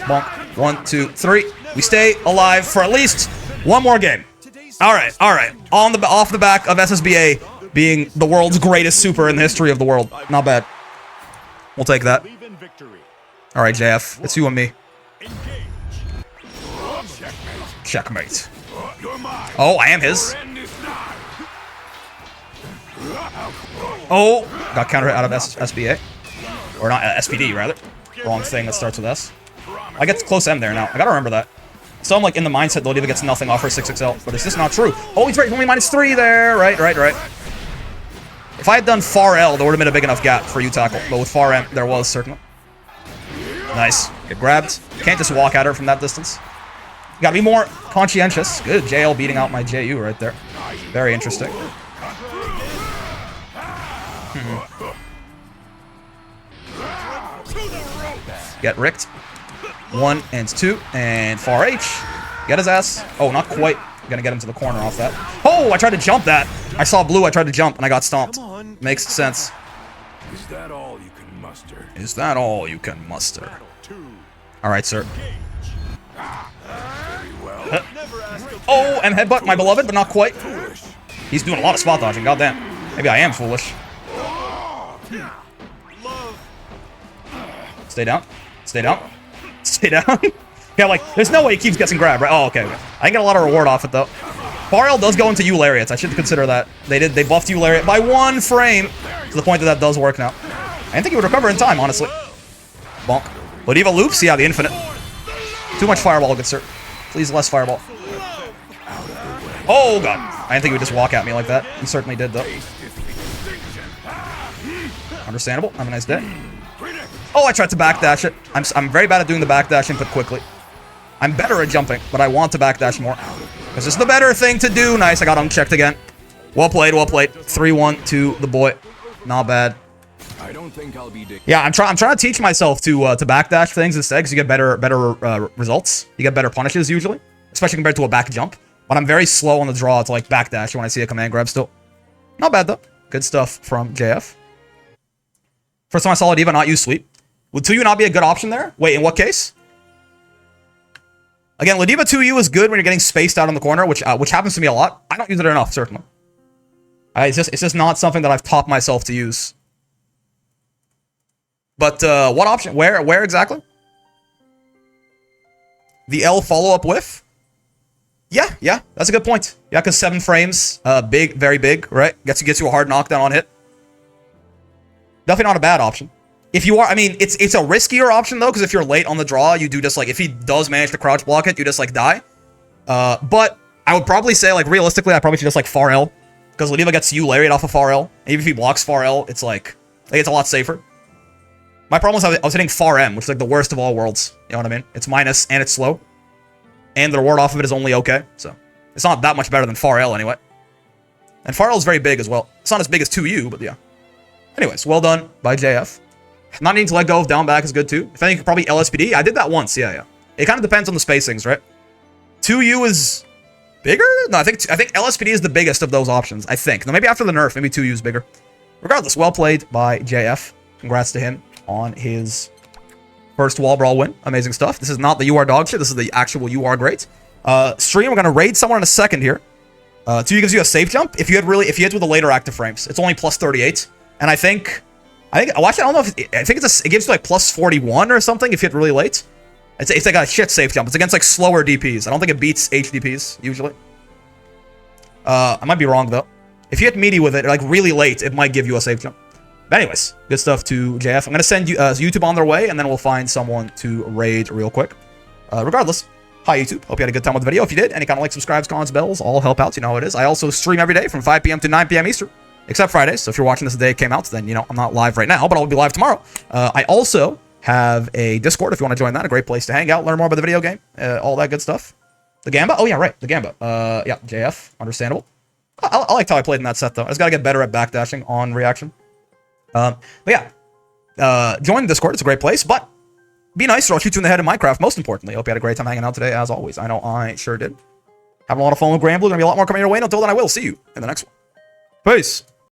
Bonk. 1, 2, 3. We stay alive for at least one more game. All right. Off the back of SSBA being the world's greatest super in the history of the world. Not bad. We'll take that. All right, JF. It's you and me. Checkmate. Oh, I am his. Oh, got counter hit out of SBA. Or not, SPD, rather. Wrong thing that starts with S. I get close M there now. I gotta remember that. So I'm like in the mindset Ladiva gets nothing off her 6XL, but it's just not true. Oh, he's right, only -3 there. Right. If I had done Far L, there would have been a big enough gap for U-Tackle, but with Far M, there was, certainly. Nice. Get grabbed. You can't just walk at her from that distance. You gotta be more conscientious. Good, JL beating out my JU right there. Very interesting. Get ricked. 1 and 2, and Far H. Get his ass. Oh, not quite. Gonna get him to the corner off that. Oh, I tried to jump that. I saw blue, I tried to jump, and I got stomped. Makes sense. Is that all you can muster? Is that all you can muster? Alright, sir. Oh, and headbutt, my beloved, but not quite. He's doing a lot of spot dodging, goddamn. Maybe I am foolish. Stay down. Stay down. Stay down. Yeah, like, there's no way he keeps getting grabbed, right? Oh, okay. I didn't get a lot of reward off it, though. Far L does go into U lariats. I should consider that. They buffed U lariat by 1 frame, to the point that does work now. I didn't think he would recover in time, honestly. Bonk. Ladiva loops? Yeah, the infinite. Too much fireball, good sir. Please, less fireball. Oh, God. I didn't think he would just walk at me like that. He certainly did, though. Understandable. Have a nice day. Oh, I tried to backdash it. I'm very bad at doing the backdash input quickly. I'm better at jumping, but I want to backdash more. Because it's the better thing to do. Nice, I got unchecked again. Well played, well played. 3-1 to the boy. Not bad. I don't think I'll be yeah, I'm trying to teach myself to backdash things instead, because you get better results. You get better punishes usually, especially compared to a back jump. But I'm very slow on the draw to like backdash when I see a command grab still. Not bad though. Good stuff from JF. First time I saw Ladiva not use sweep. Would 2U not be a good option there? Wait, in what case? Again, Ladiva 2U is good when you're getting spaced out on the corner, which happens to me a lot. I don't use it enough, certainly. It's just not something that I've taught myself to use. But what option? Where exactly? The L follow-up with? Yeah, that's a good point. Yeah, because 7 frames, big, very big, right? Gets you a hard knockdown on hit. Definitely not a bad option. If you are, I mean, it's a riskier option though, because if you're late on the draw, you do just like, if he does manage to crouch block it, you just like die. But I would probably say, like, realistically, I probably should just like far L, because Lediva gets you lariat off of far L. And even if he blocks far L, it's like it's a lot safer. My problem is I was hitting far M, which is like the worst of all worlds. You know what I mean? It's minus and it's slow. And the reward off of it is only okay. So it's not that much better than far L anyway. And far L is very big as well. It's not as big as 2U, but yeah. Anyways, well done by JF. Not needing to let go of down back is good too. If anything, probably LSPD. I did that once, yeah. It kind of depends on the spacings, right? 2U is bigger? No, I think LSPD is the biggest of those options, I think. No, maybe after the nerf, maybe 2U is bigger. Regardless, well played by JF. Congrats to him on his first wall brawl win. Amazing stuff. This is not the UR dog shit. This is the actual UR great. Stream, we're going to raid someone in a second here. 2U gives you a safe jump if you hit with the later active frames. It's only plus 38. And I think, watch, I don't know if, I think it gives you like plus 41 or something if you hit really late. It's like a shit safe jump. It's against like slower DPs. I don't think it beats HDPs usually. I might be wrong though. If you hit meaty with it, like really late, it might give you a safe jump. But anyways, good stuff to JF. I'm going to send you YouTube on their way, and then we'll find someone to raid real quick. Regardless, hi YouTube. Hope you had a good time with the video. If you did, any kind of like, subscribes, comments, bells, all help out. You know how it is. I also stream every day from 5 p.m. to 9 p.m. Eastern, except Fridays. So if you're watching this the day it came out, then, you know, I'm not live right now, but I'll be live tomorrow. I also have a Discord if you want to join that. A great place to hang out, learn more about the video game, all that good stuff. The Gamba? Oh, yeah, right. The Gamba. Yeah, JF. Understandable. I liked how I played in that set, though. I just got to get better at backdashing on reaction. But yeah, join the Discord. It's a great place, but be nice or I'll shoot you in the head in Minecraft, most importantly. Hope you had a great time hanging out today, as always. I know I sure did. Having a lot of fun with Granblue. Gonna be a lot more coming your way. Until then, I will see you in the next one. Peace.